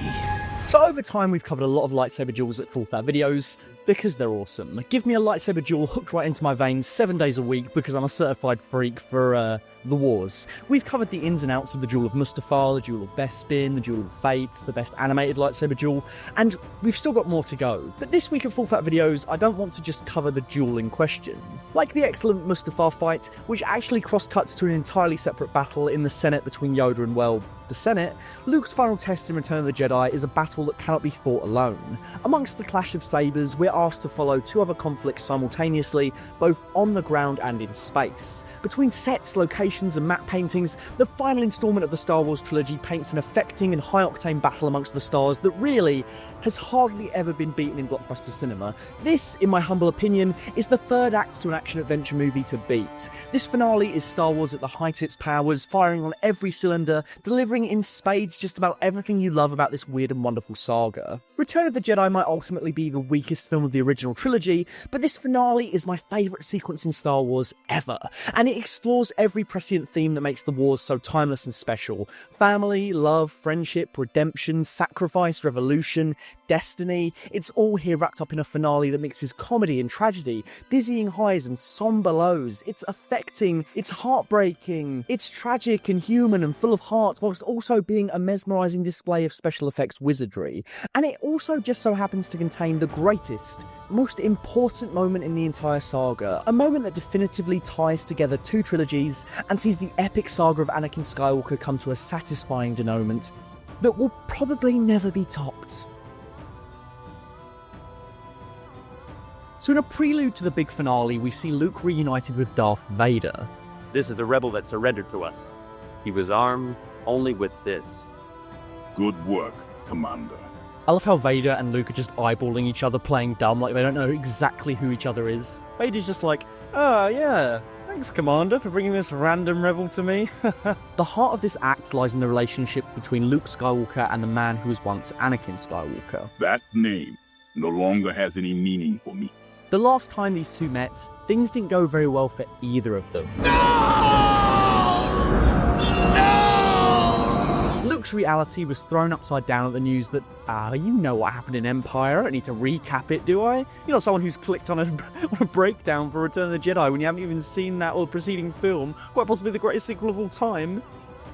So over time we've covered a lot of lightsaber duels at Full Fat Videos, because they're awesome. Give me a lightsaber duel hooked right into my veins 7 days a week because I'm a certified freak for the wars. We've covered the ins and outs of the Duel of Mustafar, the Duel of Bespin, the Duel of Fates, the best animated lightsaber duel, and we've still got more to go. But this week at Full Fat Videos, I don't want to just cover the duel in question. Like the excellent Mustafar fight, which actually cross-cuts to an entirely separate battle in the Senate between Yoda and, well, the Senate, Luke's final test in Return of the Jedi is a battle that cannot be fought alone. Amongst the clash of sabers, we're asked to follow two other conflicts simultaneously, both on the ground and in space. Between sets, locations and map paintings, the final instalment of the Star Wars trilogy paints an affecting and high-octane battle amongst the stars that really has hardly ever been beaten in blockbuster cinema. This, in my humble opinion, is the third act to an action-adventure movie to beat. This finale is Star Wars at the height of its powers, firing on every cylinder, delivering in spades just about everything you love about this weird and wonderful saga. Return of the Jedi might ultimately be the weakest film of the original trilogy, but this finale is my favourite sequence in Star Wars ever, and it explores every prescient theme that makes the wars so timeless and special. Family, love, friendship, redemption, sacrifice, revolution, destiny. It's all here wrapped up in a finale that mixes comedy and tragedy, dizzying highs and somber lows. It's affecting, it's heartbreaking, it's tragic and human and full of heart, whilst also being a mesmerising display of special effects wizardry. And it also just so happens to contain the greatest, most important moment in the entire saga, a moment that definitively ties together two trilogies and sees the epic saga of Anakin Skywalker come to a satisfying denouement that will probably never be topped. So in a prelude to the big finale, we see Luke reunited with Darth Vader. This is a rebel that surrendered to us. He was armed only with this. Good work, Commander. I love how Vader and Luke are just eyeballing each other, playing dumb, like they don't know exactly who each other is. Vader's just like, oh yeah, thanks Commander for bringing this random rebel to me. The heart of this act lies in the relationship between Luke Skywalker and the man who was once Anakin Skywalker. That name no longer has any meaning for me. The last time these two met, things didn't go very well for either of them. Luke's reality was thrown upside down at the news that, you know what happened in Empire, I don't need to recap it, do I? You're not someone who's clicked on a breakdown for Return of the Jedi when you haven't even seen that or the preceding film, quite possibly the greatest sequel of all time.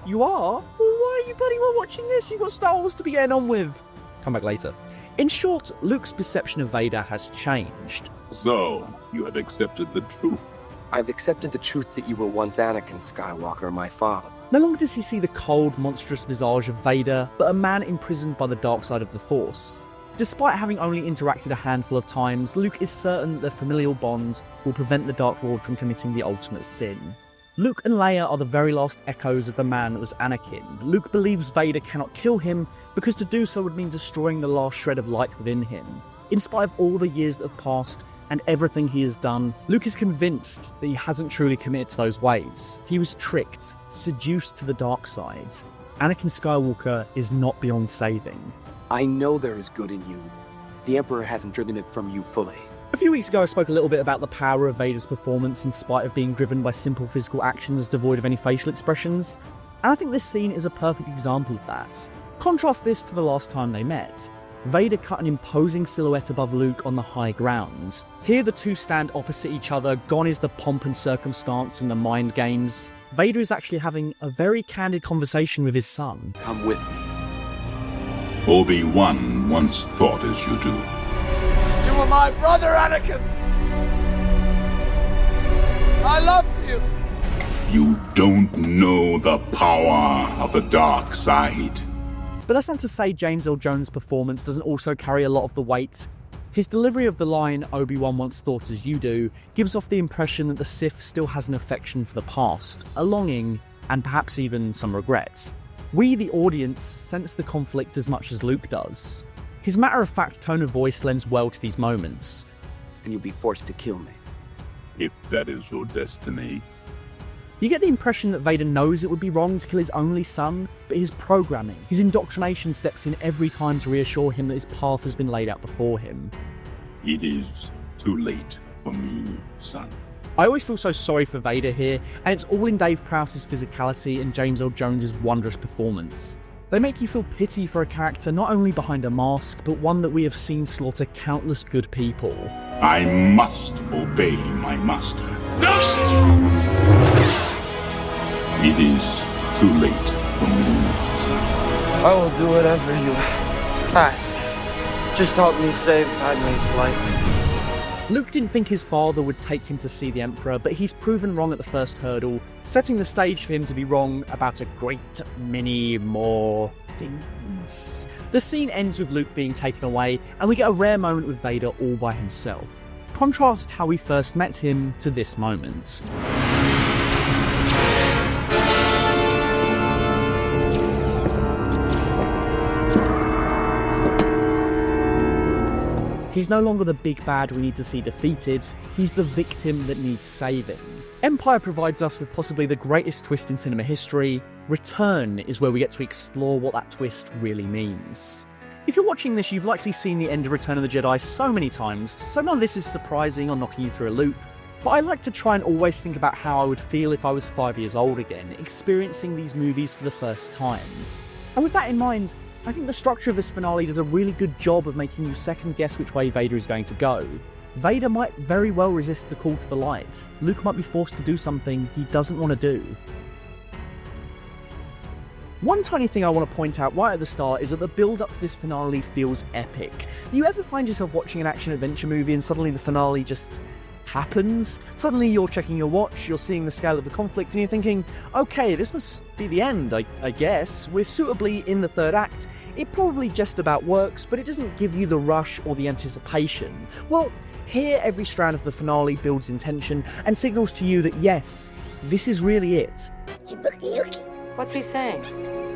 You are? Well, why are you bloody well watching this? You've got Star Wars to be getting on with. Come back later. In short, Luke's perception of Vader has changed. So, you have accepted the truth. I've accepted the truth that you were once Anakin Skywalker, my father. No longer does he see the cold, monstrous visage of Vader, but a man imprisoned by the dark side of the Force. Despite having only interacted a handful of times, Luke is certain that their familial bond will prevent the Dark Lord from committing the ultimate sin. Luke and Leia are the very last echoes of the man that was Anakin. Luke believes Vader cannot kill him, because to do so would mean destroying the last shred of light within him. In spite of all the years that have passed, and everything he has done, Luke is convinced that he hasn't truly committed to those ways. He was tricked, seduced to the dark side. Anakin Skywalker is not beyond saving. I know there is good in you. The Emperor hasn't driven it from you fully. A few weeks ago I spoke a little bit about the power of Vader's performance in spite of being driven by simple physical actions devoid of any facial expressions, and I think this scene is a perfect example of that. Contrast this to the last time they met. Vader cut an imposing silhouette above Luke on the high ground. Here the two stand opposite each other, gone is the pomp and circumstance and the mind games. Vader is actually having a very candid conversation with his son. Come with me. Obi-Wan once thought as you do. You were my brother, Anakin! I loved you! You don't know the power of the dark side. But that's not to say James Earl Jones' performance doesn't also carry a lot of the weight. His delivery of the line, Obi-Wan once thought as you do, gives off the impression that the Sith still has an affection for the past, a longing, and perhaps even some regret. We, the audience, sense the conflict as much as Luke does. His matter-of-fact tone of voice lends well to these moments. And you'll be forced to kill me. If that is your destiny. You get the impression that Vader knows it would be wrong to kill his only son, but his programming, his indoctrination steps in every time to reassure him that his path has been laid out before him. It is too late for me, son. I always feel so sorry for Vader here, and it's all in Dave Prowse's physicality and James Earl Jones' wondrous performance. They make you feel pity for a character not only behind a mask, but one that we have seen slaughter countless good people. I must obey my master. No! It is too late for me, son. I will do whatever you ask. Just help me save Padme's life. Luke didn't think his father would take him to see the Emperor, but he's proven wrong at the first hurdle, setting the stage for him to be wrong about a great many more things. The scene ends with Luke being taken away, and we get a rare moment with Vader all by himself. Contrast how we first met him to this moment. He's no longer the big bad we need to see defeated, he's the victim that needs saving. Empire provides us with possibly the greatest twist in cinema history. Return is where we get to explore what that twist really means. If you're watching this, you've likely seen the end of Return of the Jedi so many times, so none of this is surprising or knocking you through a loop. But I like to try and always think about how I would feel if I was 5 years old again, experiencing these movies for the first time. And with that in mind, I think the structure of this finale does a really good job of making you second guess which way Vader is going to go. Vader might very well resist the call to the light. Luke might be forced to do something he doesn't want to do. One tiny thing I want to point out right at the start is that the build-up to this finale feels epic. You ever find yourself watching an action-adventure movie and suddenly the finale just happens? Suddenly you're checking your watch, you're seeing the scale of the conflict, and you're thinking, okay, this must be the end, I guess. We're suitably in the third act. It probably just about works, but it doesn't give you the rush or the anticipation. Well, here every strand of the finale builds in tension and signals to you that yes, this is really it. What's he saying?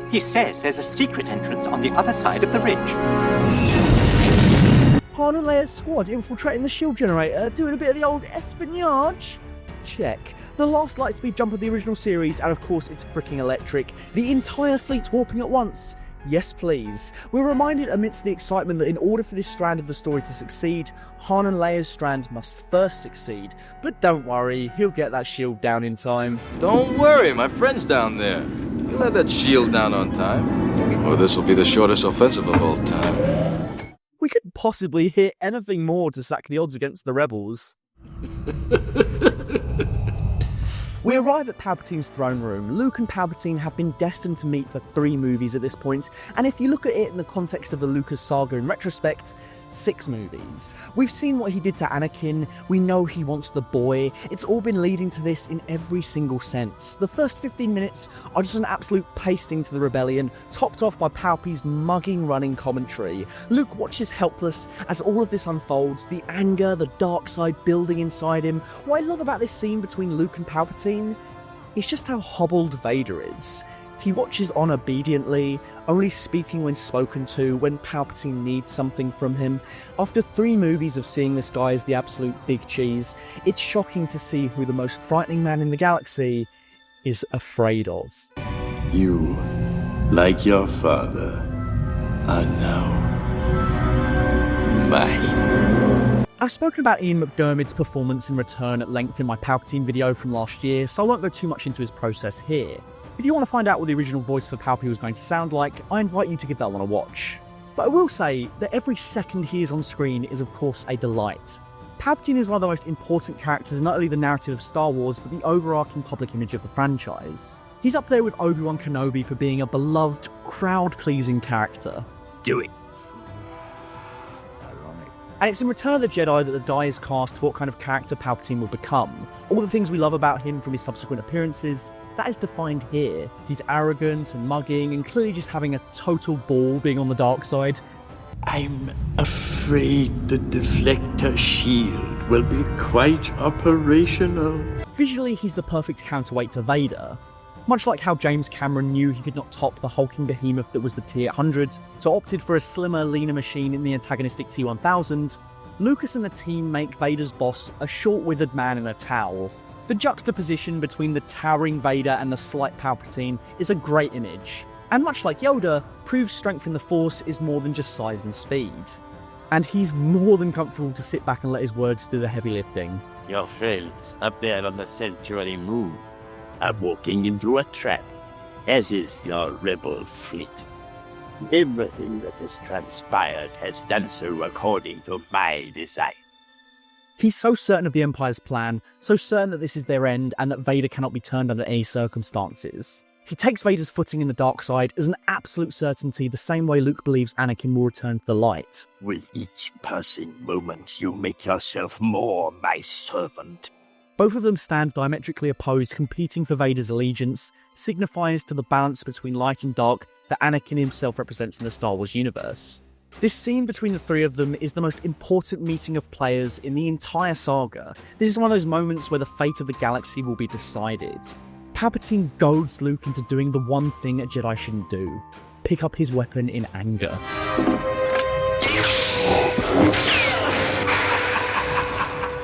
He says there's a secret entrance on the other side of the ridge. Han and Leia's squad infiltrating the shield generator, doing a bit of the old espionage? Check. The last lightspeed jump of the original series, and of course it's freaking electric. The entire fleet warping at once. Yes, please. We're reminded amidst the excitement that in order for this strand of the story to succeed, Han and Leia's strand must first succeed. But don't worry, he'll get that shield down in time. Don't worry, my friend's down there. You'll have that shield down on time. Or this will be the shortest offensive of all time. We couldn't possibly hear anything more to sack the odds against the rebels. We arrive at Palpatine's throne room. Luke and Palpatine have been destined to meet for 3 movies at this point, and if you look at it in the context of the Lucas saga in retrospect, 6 movies. We've seen what he did to Anakin, we know he wants the boy, it's all been leading to this in every single sense. The first 15 minutes are just an absolute pasting to the rebellion, topped off by Palpy's mugging running commentary. Luke watches helpless as all of this unfolds, the anger, the dark side building inside him. What I love about this scene between Luke and Palpatine is just how hobbled Vader is. He watches on obediently, only speaking when spoken to, when Palpatine needs something from him. After 3 movies of seeing this guy as the absolute big cheese, it's shocking to see who the most frightening man in the galaxy is afraid of. You, like your father, are now mine. I've spoken about Ian McDiarmid's performance in Return at length in my Palpatine video from last year, so I won't go too much into his process here. If you want to find out what the original voice for Palpy was going to sound like, I invite you to give that one a watch. But I will say that every second he is on screen is of course a delight. Palpatine is one of the most important characters in not only the narrative of Star Wars, but the overarching public image of the franchise. He's up there with Obi-Wan Kenobi for being a beloved, crowd-pleasing character. Do it. And it's in Return of the Jedi that the die is cast to what kind of character Palpatine will become. All the things we love about him from his subsequent appearances, that is defined here. He's arrogant and mugging and clearly just having a total ball being on the dark side. I'm afraid the deflector shield will be quite operational. Visually, he's the perfect counterweight to Vader. Much like how James Cameron knew he could not top the hulking behemoth that was the T-800, so opted for a slimmer, leaner machine in the antagonistic T-1000, Lucas and the team make Vader's boss a short-withered man in a towel. The juxtaposition between the towering Vader and the slight Palpatine is a great image, and much like Yoda, proves strength in the Force is more than just size and speed. And he's more than comfortable to sit back and let his words do the heavy lifting. Your friends up there on the Sanctuary Moon are walking into a trap, as is your rebel fleet. Everything that has transpired has done so according to my design. He's so certain of the Empire's plan, so certain that this is their end and that Vader cannot be turned under any circumstances. He takes Vader's footing in the dark side as an absolute certainty, the same way Luke believes Anakin will return to the light. With each passing moment, you make yourself more my servant. Both of them stand diametrically opposed, competing for Vader's allegiance, signifies to the balance between light and dark that Anakin himself represents in the Star Wars universe. This scene between the 3 of them is the most important meeting of players in the entire saga. This is one of those moments where the fate of the galaxy will be decided. Palpatine goads Luke into doing the one thing a Jedi shouldn't do: pick up his weapon in anger.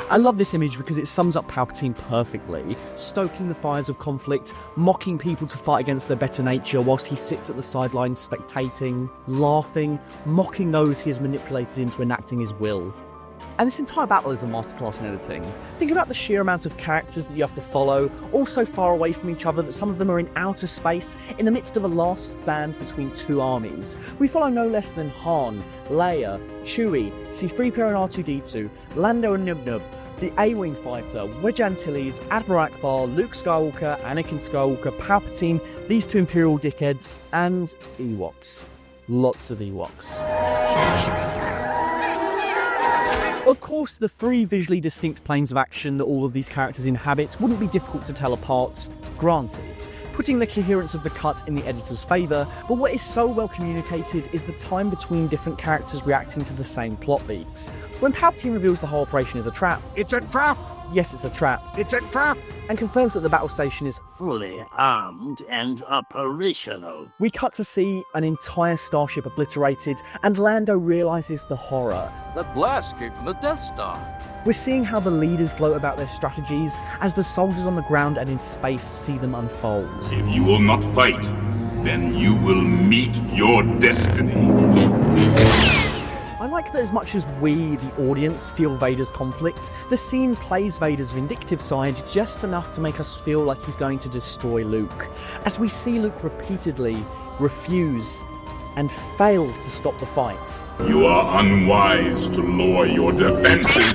I love this image because it sums up Palpatine perfectly, stoking the fires of conflict, mocking people to fight against their better nature whilst he sits at the sidelines spectating, laughing, mocking those he has manipulated into enacting his will. And this entire battle is a masterclass in editing. Think about the sheer amount of characters that you have to follow, all so far away from each other that some of them are in outer space, in the midst of a last stand between two armies. We follow no less than Han, Leia, Chewie, C-3PO and R2-D2, Lando and Nub-Nub, the A-Wing fighter, Wedge Antilles, Admiral Akbar, Luke Skywalker, Anakin Skywalker, Palpatine, these two Imperial dickheads, and Ewoks. Lots of Ewoks. Of course, the three visually distinct planes of action that all of these characters inhabit wouldn't be difficult to tell apart, granted, putting the coherence of the cut in the editor's favour, but what is so well communicated is the time between different characters reacting to the same plot beats. When Palpatine reveals the whole operation is a trap. It's a trap! Yes, it's a trap. It's a trap! And confirms that the battle station is fully armed and operational. We cut to see an entire starship obliterated, and Lando realises the horror. That blast came from the Death Star. We're seeing how the leaders gloat about their strategies as the soldiers on the ground and in space see them unfold. If you will not fight, then you will meet your destiny. I like that as much as we, the audience, feel Vader's conflict, the scene plays Vader's vindictive side just enough to make us feel like he's going to destroy Luke, as we see Luke repeatedly refuse and fail to stop the fight. You are unwise to lower your defenses.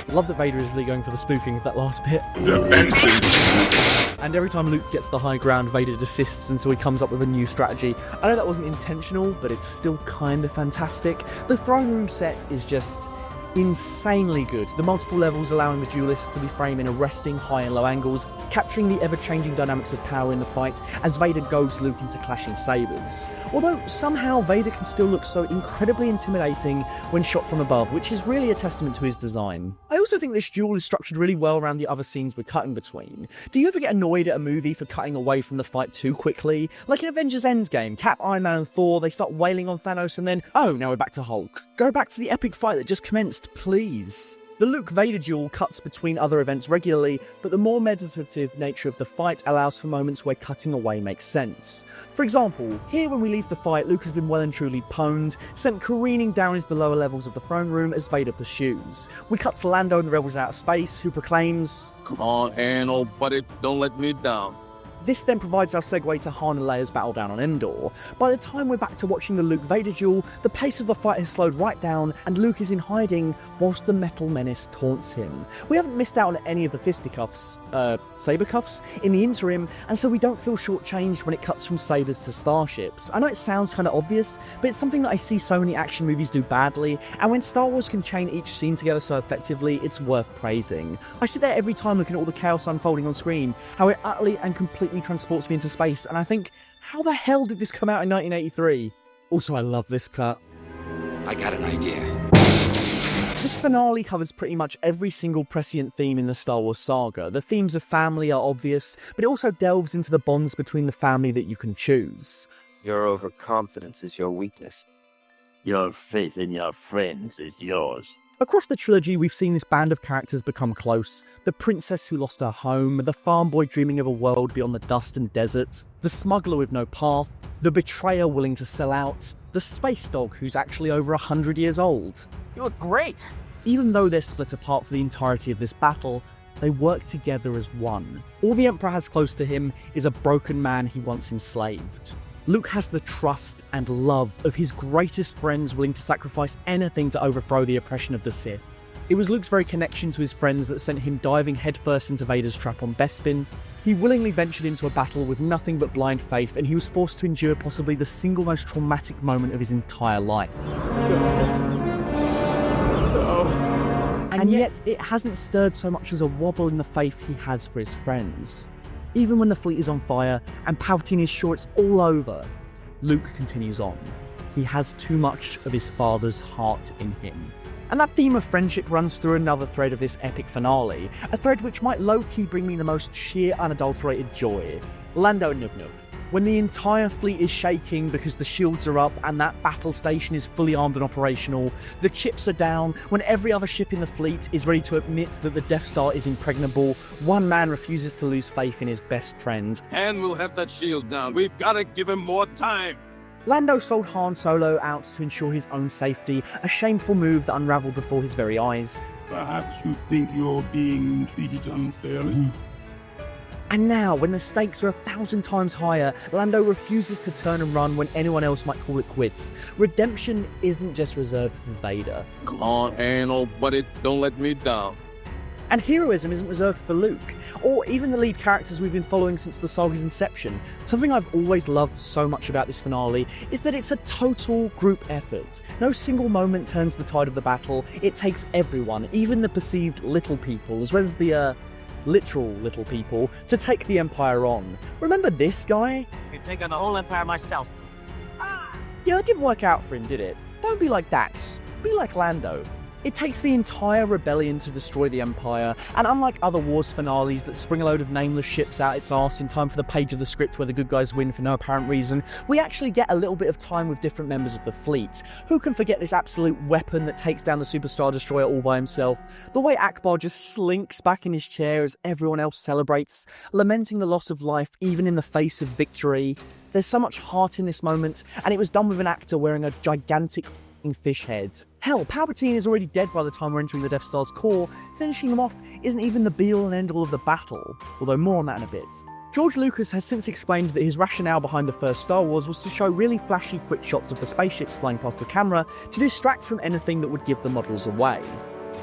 I love that Vader is really going for the spooking of that last bit. Defenses. And every time Luke gets the high ground, Vader desists until he comes up with a new strategy. I know that wasn't intentional, but it's still kind of fantastic. The throne room set is just insanely good. The multiple levels allowing the duelists to be framed in arresting high and low angles, capturing the ever-changing dynamics of power in the fight as Vader goads Luke into clashing sabers. Although somehow Vader can still look so incredibly intimidating when shot from above, which is really a testament to his design. I also think this duel is structured really well around the other scenes we're cutting between. Do you ever get annoyed at a movie for cutting away from the fight too quickly? Like in Avengers Endgame, Cap, Iron Man and Thor, they start wailing on Thanos and then, oh, now we're back to Hulk. Go back to the epic fight that just commenced, please. The Luke-Vader duel cuts between other events regularly, but the more meditative nature of the fight allows for moments where cutting away makes sense. For example, here when we leave the fight, Luke has been well and truly pwned, sent careening down into the lower levels of the throne room as Vader pursues. We cut to Lando and the rebels out of space, who proclaims, "Come on, Han, old buddy, don't let me down." This then provides our segue to Han and Leia's battle down on Endor. By the time we're back to watching the Luke-Vader duel, the pace of the fight has slowed right down and Luke is in hiding whilst the Metal Menace taunts him. We haven't missed out on any of the fisticuffs, saber cuffs, in the interim, and so we don't feel shortchanged when it cuts from sabers to starships. I know it sounds kind of obvious, but it's something that I see so many action movies do badly, and when Star Wars can chain each scene together so effectively, it's worth praising. I sit there every time looking at all the chaos unfolding on screen, how it utterly and completely transports me into space, and I think, how the hell did this come out in 1983? Also, I love this cut. I got an idea. This finale covers pretty much every single prescient theme in the Star Wars saga. The themes of family are obvious, but it also delves into the bonds between the family that you can choose. Your overconfidence is your weakness. Your faith in your friends is yours. Across the trilogy, we've seen this band of characters become close. The princess who lost her home, the farm boy dreaming of a world beyond the dust and desert, the smuggler with no path, the betrayer willing to sell out, the space dog who's actually over 100 years old. You look great! Even though they're split apart for the entirety of this battle, they work together as one. All the Emperor has close to him is a broken man he once enslaved. Luke has the trust and love of his greatest friends willing to sacrifice anything to overthrow the oppression of the Sith. It was Luke's very connection to his friends that sent him diving headfirst into Vader's trap on Bespin. He willingly ventured into a battle with nothing but blind faith, and he was forced to endure possibly the single most traumatic moment of his entire life. And yet, it hasn't stirred so much as a wobble in the faith he has for his friends. Even when the fleet is on fire and Palpatine is sure it's all over, Luke continues on. He has too much of his father's heart in him. And that theme of friendship runs through another thread of this epic finale, a thread which might low-key bring me the most sheer, unadulterated joy. Lando and Nub-Nub. When the entire fleet is shaking because the shields are up and that battle station is fully armed and operational, the chips are down, when every other ship in the fleet is ready to admit that the Death Star is impregnable, one man refuses to lose faith in his best friend. And we'll have that shield down. We've got to give him more time. Lando sold Han Solo out to ensure his own safety, a shameful move that unraveled before his very eyes. Perhaps you think you're being treated unfairly? And now, when the stakes are 1,000 times higher, Lando refuses to turn and run when anyone else might call it quits. Redemption isn't just reserved for Vader. Come on, Anakin, old buddy, don't let me down. And heroism isn't reserved for Luke, or even the lead characters we've been following since the saga's inception. Something I've always loved so much about this finale is that it's a total group effort. No single moment turns the tide of the battle. It takes everyone, even the perceived little people, as well as the, literal little people, to take the Empire on. Remember this guy? I can take on the whole Empire myself. Yeah, it didn't work out for him, did it? Don't be like Dax. Be like Lando. It takes the entire rebellion to destroy the Empire, and unlike other Wars finales that spring a load of nameless ships out its arse in time for the page of the script where the good guys win for no apparent reason, we actually get a little bit of time with different members of the fleet. Who can forget this absolute weapon that takes down the Superstar Destroyer all by himself? The way Akbar just slinks back in his chair as everyone else celebrates, lamenting the loss of life even in the face of victory. There's so much heart in this moment, and it was done with an actor wearing a gigantic fish head. Hell, Palpatine is already dead by the time we're entering the Death Star's core. Finishing him off isn't even the be-all and end-all of the battle, although more on that in a bit. George Lucas has since explained that his rationale behind the first Star Wars was to show really flashy quick shots of the spaceships flying past the camera to distract from anything that would give the models away.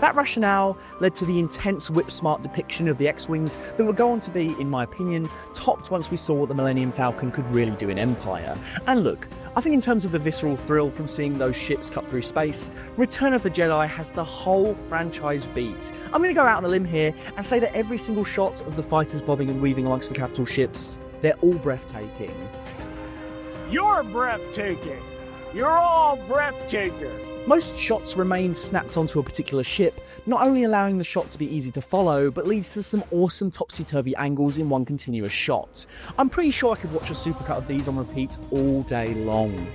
That rationale led to the intense whip-smart depiction of the X-Wings that would go on to be, in my opinion, topped once we saw what the Millennium Falcon could really do in Empire. And look, I think in terms of the visceral thrill from seeing those ships cut through space, Return of the Jedi has the whole franchise beat. I'm going to go out on a limb here and say that every single shot of the fighters bobbing and weaving amongst the capital ships, they're all breathtaking. You're breathtaking. You're all breathtaking. Most shots remain snapped onto a particular ship, not only allowing the shot to be easy to follow, but leads to some awesome topsy-turvy angles in one continuous shot. I'm pretty sure I could watch a supercut of these on repeat all day long.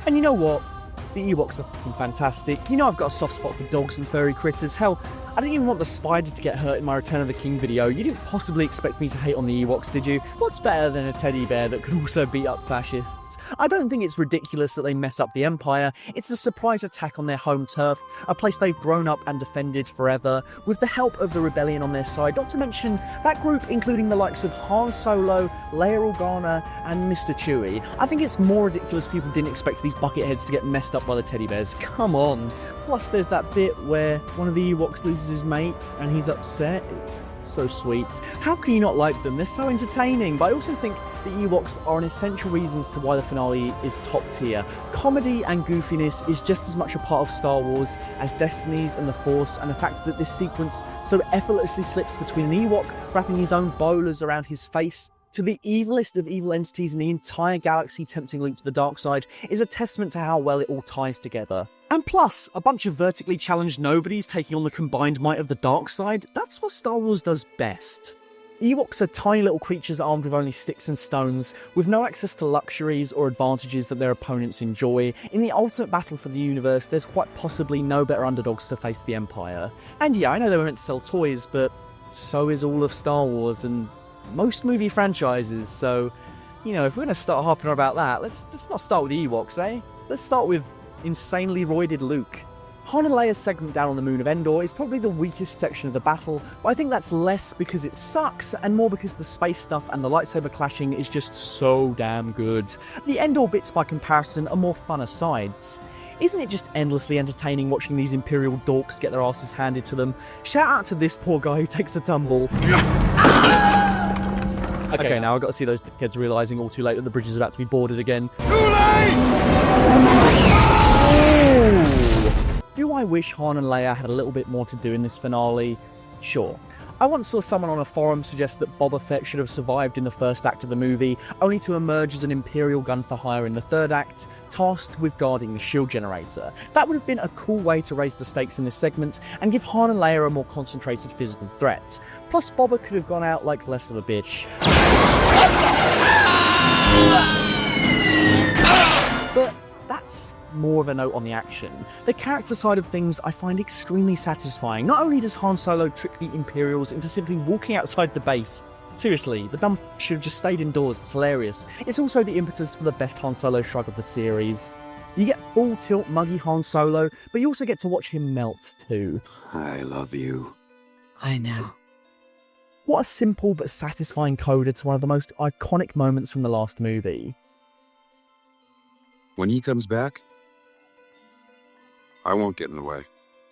And you know what? The Ewoks are fucking fantastic. You know I've got a soft spot for dogs and furry critters. Hell, I didn't even want the spider to get hurt in my Return of the King video. You didn't possibly expect me to hate on the Ewoks, did you? What's better than a teddy bear that could also beat up fascists? I don't think it's ridiculous that they mess up the Empire. It's a surprise attack on their home turf, a place they've grown up and defended forever, with the help of the rebellion on their side, not to mention that group including the likes of Han Solo, Leia Organa, and Mr. Chewie. I think it's more ridiculous people didn't expect these bucketheads to get messed up by the teddy bears. Come on. Plus there's that bit where one of the Ewoks loses his mate and he's upset. It's so sweet. How can you not like them? They're so entertaining. But I also think the Ewoks are an essential reason as to why the finale is top tier. Comedy and goofiness is just as much a part of Star Wars as Destinies and the Force, and the fact that this sequence so effortlessly slips between an Ewok wrapping his own bolas around his face to the evilest of evil entities in the entire galaxy tempting Luke to the dark side is a testament to how well it all ties together. And plus, a bunch of vertically challenged nobodies taking on the combined might of the dark side, that's what Star Wars does best. Ewoks are tiny little creatures armed with only sticks and stones, with no access to luxuries or advantages that their opponents enjoy. In the ultimate battle for the universe, there's quite possibly no better underdogs to face the Empire. And yeah, I know they were meant to sell toys, but so is all of Star Wars and most movie franchises, so, you know, if we're going to start harping on about that, let's not start with the Ewoks, eh? Let's start with insanely roided Luke. Han and Leia's segment down on the moon of Endor is probably the weakest section of the battle, but I think that's less because it sucks and more because the space stuff and the lightsaber clashing is just so damn good. The Endor bits by comparison are more fun asides. Isn't it just endlessly entertaining watching these Imperial dorks get their asses handed to them? Shout out to this poor guy who takes a tumble. Okay, now I've got to see those kids realising all too late that the bridge is about to be boarded again. Too late! Oh. Do I wish Han and Leia had a little bit more to do in this finale? Sure. I once saw someone on a forum suggest that Boba Fett should have survived in the first act of the movie, only to emerge as an Imperial gun for hire in the third act, tasked with guarding the shield generator. That would have been a cool way to raise the stakes in this segment and give Han and Leia a more concentrated physical threat. Plus, Boba could have gone out like less of a bitch. But that's more of a note on the action. The character side of things I find extremely satisfying. Not only does Han Solo trick the Imperials into simply walking outside the base Seriously, the dumb should have just stayed indoors, it's hilarious. It's also the impetus for the best Han Solo shrug of the series. You get full tilt muggy Han Solo, but you also get to watch him melt too. I love you. I know. What a simple but satisfying coda to one of the most iconic moments from the last movie. When he comes back, I won't get in the way.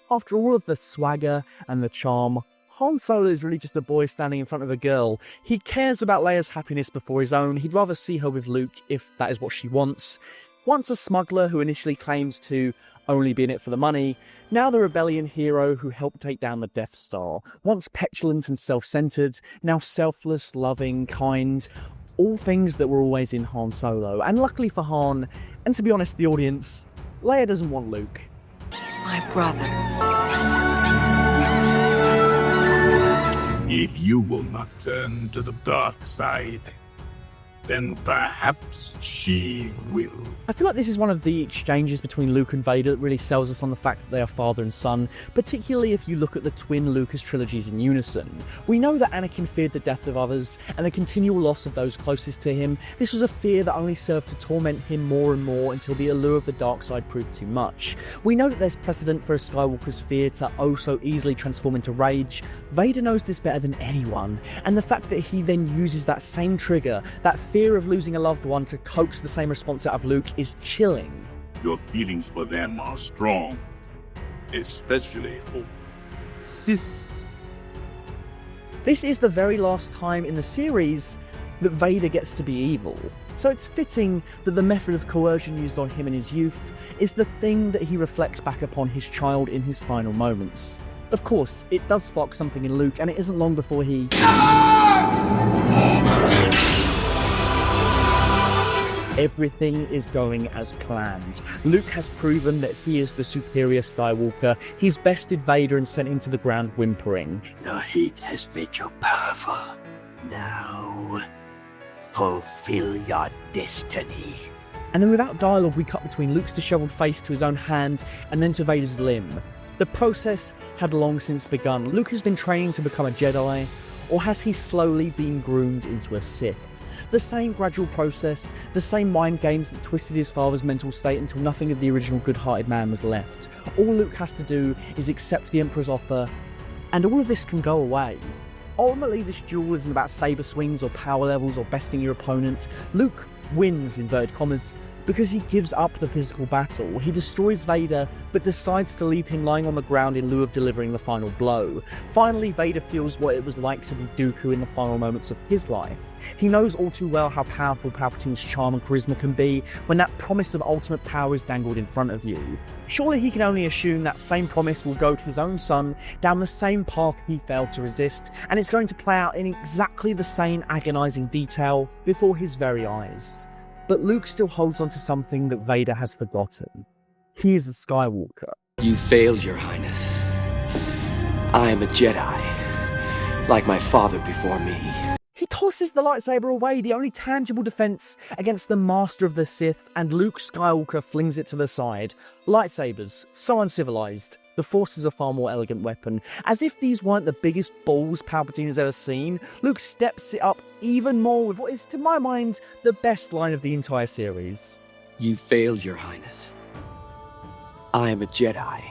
After all of the swagger and the charm, Han Solo is really just a boy standing in front of a girl. He cares about Leia's happiness before his own. He'd rather see her with Luke if that is what she wants. Once a smuggler who initially claims to only be in it for the money, now the rebellion hero who helped take down the Death Star. Once petulant and self-centered, now selfless, loving, kind. All things that were always in Han Solo. And luckily for Han, and to be honest, the audience, Leia doesn't want Luke. He's my brother. If you will not turn to the dark side, then perhaps she will. I feel like this is one of the exchanges between Luke and Vader that really sells us on the fact that they are father and son, particularly if you look at the twin Lucas trilogies in unison. We know that Anakin feared the death of others and the continual loss of those closest to him. This was a fear that only served to torment him more and more until the allure of the dark side proved too much. We know that there's precedent for a Skywalker's fear to oh so easily transform into rage. Vader knows this better than anyone, and the fact that he then uses that same trigger, that fear of losing a loved one, to coax the same response out of Luke is chilling. Your feelings for them are strong, especially for Sis. This is the very last time in the series that Vader gets to be evil. So it's fitting that the method of coercion used on him in his youth is the thing that he reflects back upon his child in his final moments. Of course, it does spark something in Luke, and it isn't long before he... Everything is going as planned. Luke has proven that he is the superior Skywalker. He's bested Vader and sent him to the ground whimpering. Your heat has made you powerful. Now, fulfill your destiny. And then without dialogue, we cut between Luke's disheveled face to his own hand and then to Vader's limb. The process had long since begun. Luke has been training to become a Jedi, or has he slowly been groomed into a Sith? The same gradual process, the same mind games that twisted his father's mental state until nothing of the original good-hearted man was left. All Luke has to do is accept the Emperor's offer, and all of this can go away. Ultimately, this duel isn't about saber swings or power levels or besting your opponent. Luke wins, inverted commas, because he gives up the physical battle. He destroys Vader, but decides to leave him lying on the ground in lieu of delivering the final blow. Finally, Vader feels what it was like to be Dooku in the final moments of his life. He knows all too well how powerful Palpatine's charm and charisma can be when that promise of ultimate power is dangled in front of you. Surely he can only assume that same promise will goad his own son down the same path he failed to resist, and it's going to play out in exactly the same agonizing detail before his very eyes. But Luke still holds on to something that Vader has forgotten. He is a Skywalker. You failed, Your Highness. I am a Jedi, like my father before me. He tosses the lightsaber away, the only tangible defense against the master of the Sith, and Luke Skywalker flings it to the side. Lightsabers, so uncivilized. The Force is a far more elegant weapon. As if these weren't the biggest balls Palpatine has ever seen, Luke steps it up even more with what is, to my mind, the best line of the entire series. You failed, Your Highness. I am a Jedi,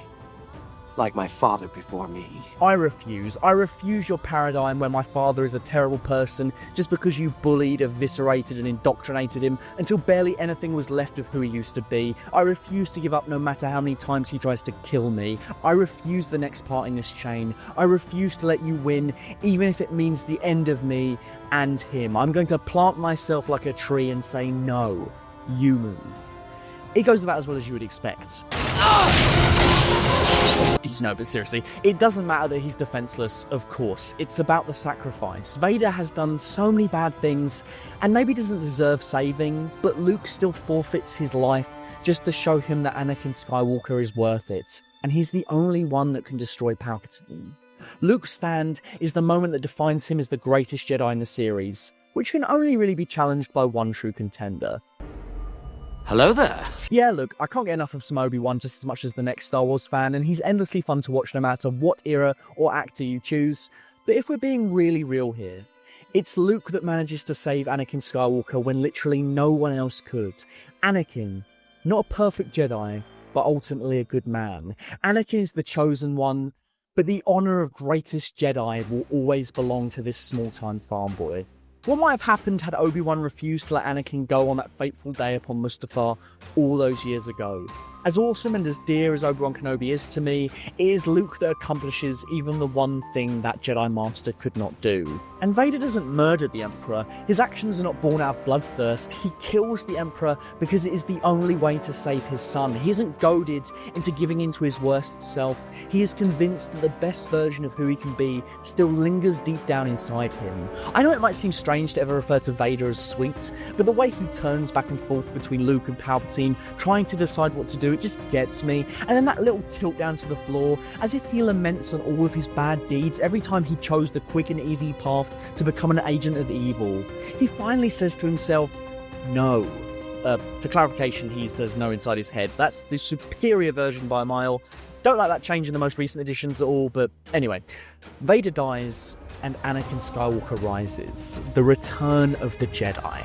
like my father before me. I refuse your paradigm where my father is a terrible person just because you bullied, eviscerated and indoctrinated him until barely anything was left of who he used to be. I refuse to give up no matter how many times he tries to kill me. I refuse the next part in this chain. I refuse to let you win, even if it means the end of me and him. I'm going to plant myself like a tree and say, no, you move. It goes about as well as you would expect. No, but seriously, it doesn't matter that he's defenseless, of course. It's about the sacrifice. Vader has done so many bad things and maybe doesn't deserve saving, but Luke still forfeits his life just to show him that Anakin Skywalker is worth it. And he's the only one that can destroy Palpatine. Luke's stand is the moment that defines him as the greatest Jedi in the series, which can only really be challenged by one true contender. Hello there. Yeah, look, I can't get enough of some Obi-Wan just as much as the next Star Wars fan, and he's endlessly fun to watch no matter what era or actor you choose. But if we're being really real here, It's Luke that manages to save Anakin Skywalker when literally no one else could. Anakin, not a perfect Jedi, but ultimately a good man. Anakin is the chosen one, but the honour of greatest Jedi will always belong to this small-time farm boy. What might have happened had Obi-Wan refused to let Anakin go on that fateful day upon Mustafar all those years ago? As awesome and as dear as Obi-Wan Kenobi is to me, it is Luke that accomplishes even the one thing that Jedi Master could not do. And Vader doesn't murder the Emperor. His actions are not born out of bloodthirst. He kills the Emperor because it is the only way to save his son. He isn't goaded into giving in to his worst self. He is convinced that the best version of who he can be still lingers deep down inside him. I know it might seem strange to ever refer to Vader as sweet, but the way he turns back and forth between Luke and Palpatine, trying to decide what to do, it just gets me. And then that little tilt down to the floor, as if he laments on all of his bad deeds every time he chose the quick and easy path to become an agent of evil. He finally says to himself, no. For clarification, he says no inside his head. That's the superior version by a mile. Don't like that change in the most recent editions at all, but anyway. Vader dies, and Anakin Skywalker rises. The return of the Jedi.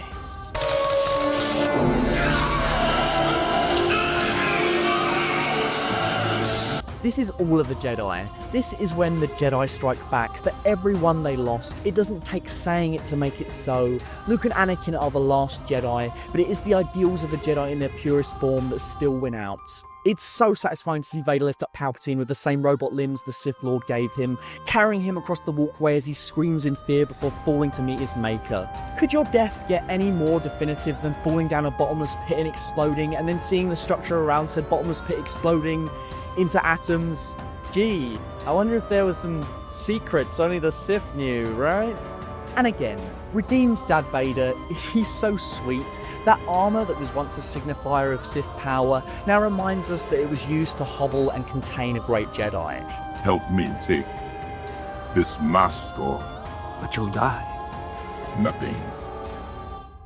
This is all of the Jedi. This is when the Jedi strike back. For everyone they lost, it doesn't take saying it to make it so. Luke and Anakin are the last Jedi, but it is the ideals of the Jedi in their purest form that still win out. It's so satisfying to see Vader lift up Palpatine with the same robot limbs the Sith Lord gave him, carrying him across the walkway as he screams in fear before falling to meet his maker. Could your death get any more definitive than falling down a bottomless pit and exploding, and then seeing the structure around said bottomless pit exploding into atoms? Gee, I wonder if there was some secrets only the Sith knew, right? And again, redeemed Dad Vader, he's so sweet. That armour that was once a signifier of Sith power now reminds us that it was used to hobble and contain a great Jedi. Help me take this mask off. But you'll die. Nothing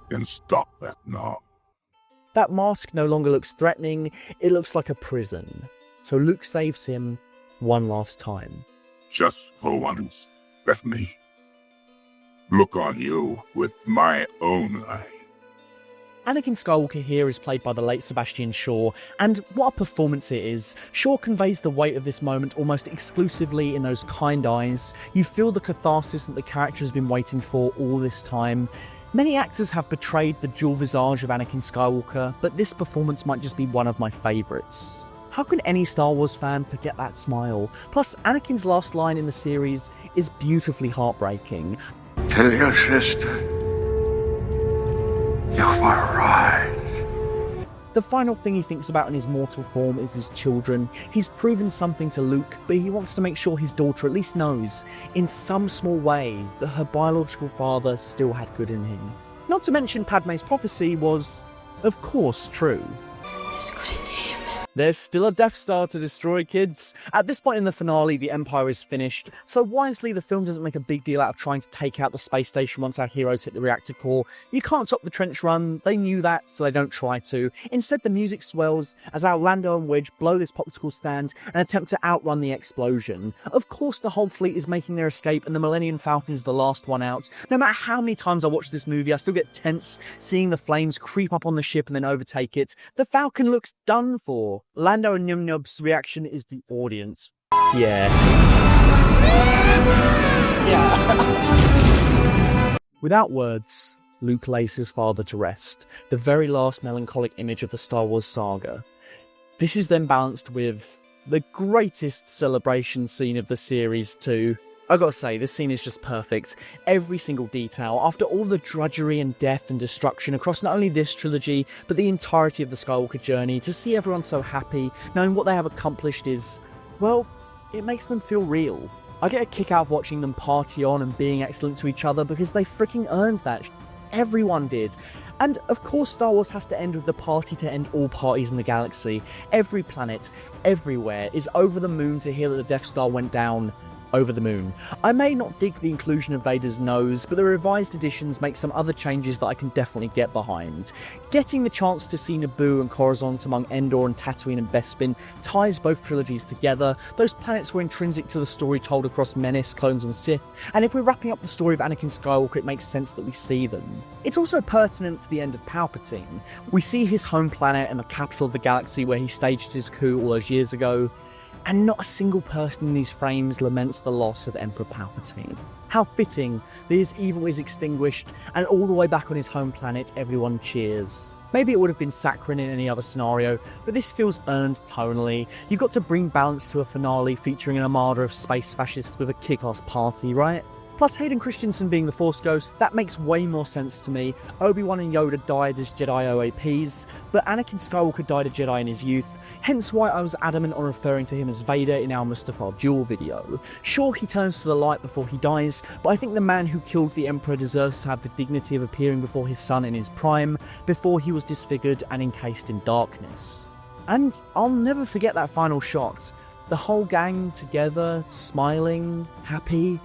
can stop that now. That mask no longer looks threatening, it looks like a prison. So Luke saves him one last time. Just for once, let me look on you with my own eye. Anakin Skywalker here is played by the late Sebastian Shaw, and what a performance it is. Shaw conveys the weight of this moment almost exclusively in those kind eyes. You feel the catharsis that the character has been waiting for all this time. Many actors have betrayed the dual visage of Anakin Skywalker, but this performance might just be one of my favourites. How can any Star Wars fan forget that smile? Plus, Anakin's last line in the series is beautifully heartbreaking. Tell your sister you were right. The final thing he thinks about in his mortal form is his children. He's proven something to Luke, but he wants to make sure his daughter at least knows, in some small way, that her biological father still had good in him. Not to mention Padme's prophecy was, of course, true. There's still a Death Star to destroy, kids. At this point in the finale, the Empire is finished, so wisely the film doesn't make a big deal out of trying to take out the space station once our heroes hit the reactor core. You can't stop the trench run, they knew that, so they don't try to. Instead, the music swells as our Lando and Wedge blow this popsicle stand and attempt to outrun the explosion. Of course, the whole fleet is making their escape and the Millennium Falcon is the last one out. No matter how many times I watch this movie, I still get tense seeing the flames creep up on the ship and then overtake it. The Falcon looks done for. Lando and Num Nub's reaction is the audience. Yeah. Without words, Luke lays his father to rest, the very last melancholic image of the Star Wars saga. This is then balanced with the greatest celebration scene of the series too. I gotta say, this scene is just perfect. Every single detail, after all the drudgery and death and destruction across not only this trilogy, but the entirety of the Skywalker journey, to see everyone so happy, knowing what they have accomplished is, well, it makes them feel real. I get a kick out of watching them party on and being excellent to each other because they freaking earned that. Everyone did. And of course Star Wars has to end with the party to end all parties in the galaxy. Every planet, everywhere, is over the moon to hear that the Death Star went down over the moon. I may not dig the inclusion of Vader's nose, but the revised editions make some other changes that I can definitely get behind. Getting the chance to see Naboo and Coruscant among Endor and Tatooine and Bespin ties both trilogies together. Those planets were intrinsic to the story told across Menace, Clones and Sith, and if we're wrapping up the story of Anakin Skywalker, it makes sense that we see them. It's also pertinent to the end of Palpatine. We see his home planet and the capital of the galaxy where he staged his coup all those years ago, and not a single person in these frames laments the loss of Emperor Palpatine. How fitting that his evil is extinguished, and all the way back on his home planet, everyone cheers. Maybe it would have been saccharine in any other scenario, but this feels earned tonally. You've got to bring balance to a finale featuring an armada of space fascists with a kick-ass party, right? Plus Hayden Christensen being the Force Ghost, that makes way more sense to me. Obi-Wan and Yoda died as Jedi OAPs, but Anakin Skywalker died a Jedi in his youth, hence why I was adamant on referring to him as Vader in our Mustafar Duel video. Sure, he turns to the light before he dies, but I think the man who killed the Emperor deserves to have the dignity of appearing before his son in his prime, before he was disfigured and encased in darkness. And I'll never forget that final shot. The whole gang together, smiling, happy.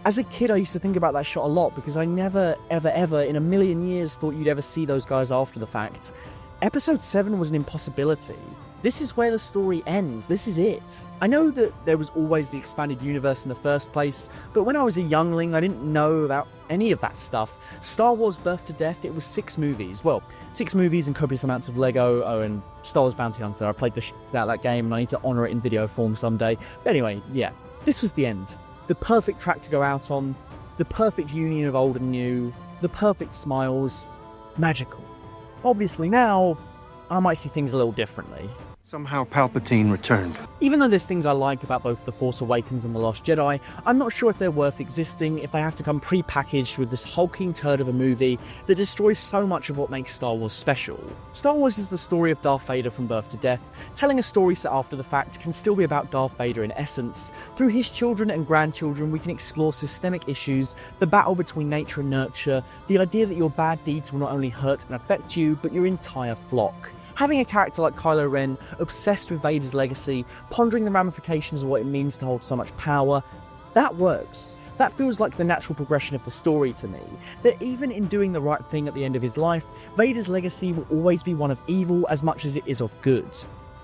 As a kid, I used to think about that shot a lot because I never, ever in a million years thought you'd ever see those guys after the fact. Episode 7 was an impossibility. This is where the story ends. This is it. I know that there was always the expanded universe in the first place, but when I was a youngling, I didn't know about any of that stuff. Star Wars Birth to Death, it was 6 movies. Well, 6 movies and copious amounts of Lego. Oh, and Star Wars Bounty Hunter. I played the shit out of that game and I need to honour it in video form someday. But anyway, yeah, this was the end. The perfect track to go out on, the perfect union of old and new, the perfect smiles, magical. Obviously now, I might see things a little differently. Somehow Palpatine returned. Even though there's things I like about both The Force Awakens and The Lost Jedi, I'm not sure if they're worth existing if I have to come pre-packaged with this hulking turd of a movie that destroys so much of what makes Star Wars special. Star Wars is the story of Darth Vader from birth to death. Telling a story set after the fact can still be about Darth Vader in essence. Through his children and grandchildren, we can explore systemic issues, the battle between nature and nurture, the idea that your bad deeds will not only hurt and affect you, but your entire flock. Having a character like Kylo Ren, obsessed with Vader's legacy, pondering the ramifications of what it means to hold so much power, that works. That feels like the natural progression of the story to me. That even in doing the right thing at the end of his life, Vader's legacy will always be one of evil as much as it is of good.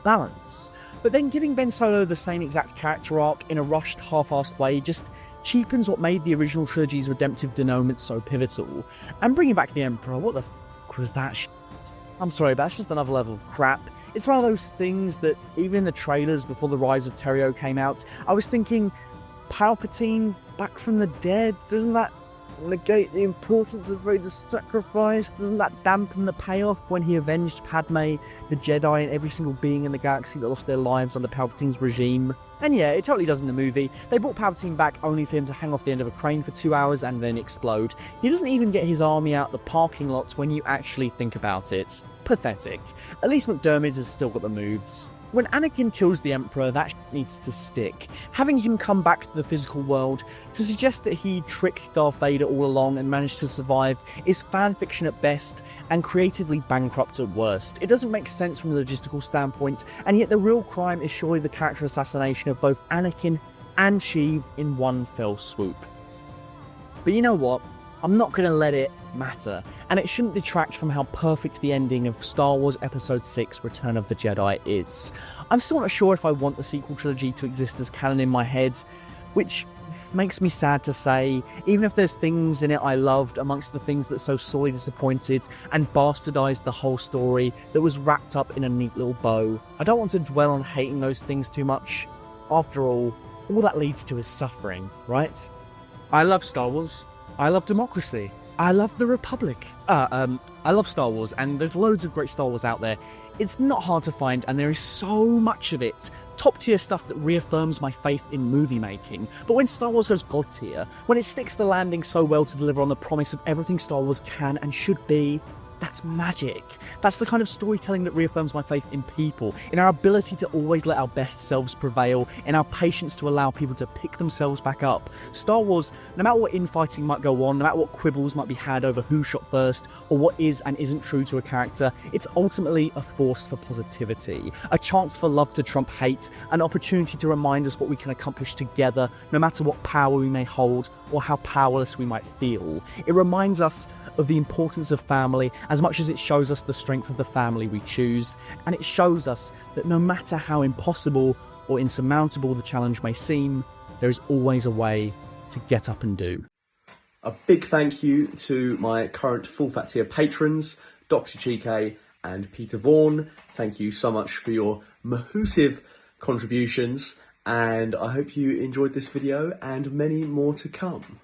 Balance. But then giving Ben Solo the same exact character arc in a rushed, half-assed way just cheapens what made the original trilogy's redemptive denouement so pivotal. And bringing back the Emperor, what the f*** was that shit? I'm sorry, but that's just another level of crap. It's one of those things that, even in the trailers before The Rise of Terrio came out, I was thinking, Palpatine back from the dead? Doesn't that negate the importance of Vader's sacrifice? Doesn't that dampen the payoff when he avenged Padme, the Jedi, and every single being in the galaxy that lost their lives under Palpatine's regime? And yeah, it totally does in the movie. They brought Palpatine back only for him to hang off the end of a crane for 2 hours and then explode. He doesn't even get his army out the parking lot when you actually think about it. Pathetic. At least McDermott has still got the moves. When Anakin kills the Emperor, that needs to stick. Having him come back to the physical world to suggest that he tricked Darth Vader all along and managed to survive is fanfiction at best and creatively bankrupt at worst. It doesn't make sense from a logistical standpoint, and yet the real crime is surely the character assassination of both Anakin and Sheev in one fell swoop. But you know what? I'm not going to let it matter, and it shouldn't detract from how perfect the ending of Star Wars Episode 6 Return of the Jedi is. I'm still not sure if I want the sequel trilogy to exist as canon in my head, which makes me sad to say, even if there's things in it I loved amongst the things that so sorely disappointed and bastardized the whole story that was wrapped up in a neat little bow. I don't want to dwell on hating those things too much. After all that leads to is suffering, right? I love Star Wars. I love democracy. I love the Republic. I love Star Wars, and there's loads of great Star Wars out there. It's not hard to find, and there is so much of it. Top tier stuff that reaffirms my faith in movie making. But when Star Wars goes god tier, when it sticks the landing so well to deliver on the promise of everything Star Wars can and should be, That's magic. That's the kind of storytelling that reaffirms my faith in people, in our ability to always let our best selves prevail, in our patience to allow people to pick themselves back up. Star Wars, no matter what infighting might go on, no matter what quibbles might be had over who shot first, or what is and isn't true to a character, it's ultimately a force for positivity, a chance for love to trump hate, an opportunity to remind us what we can accomplish together, no matter what power we may hold or how powerless we might feel. It reminds us of the importance of family as much as it shows us the strength of the family we choose, and it shows us that no matter how impossible or insurmountable the challenge may seem, there is always a way to get up and do. A big thank you to my current full fat tier patrons, Dr. Chike and Peter Vaughan. Thank you so much for your massive contributions, and I hope you enjoyed this video and many more to come.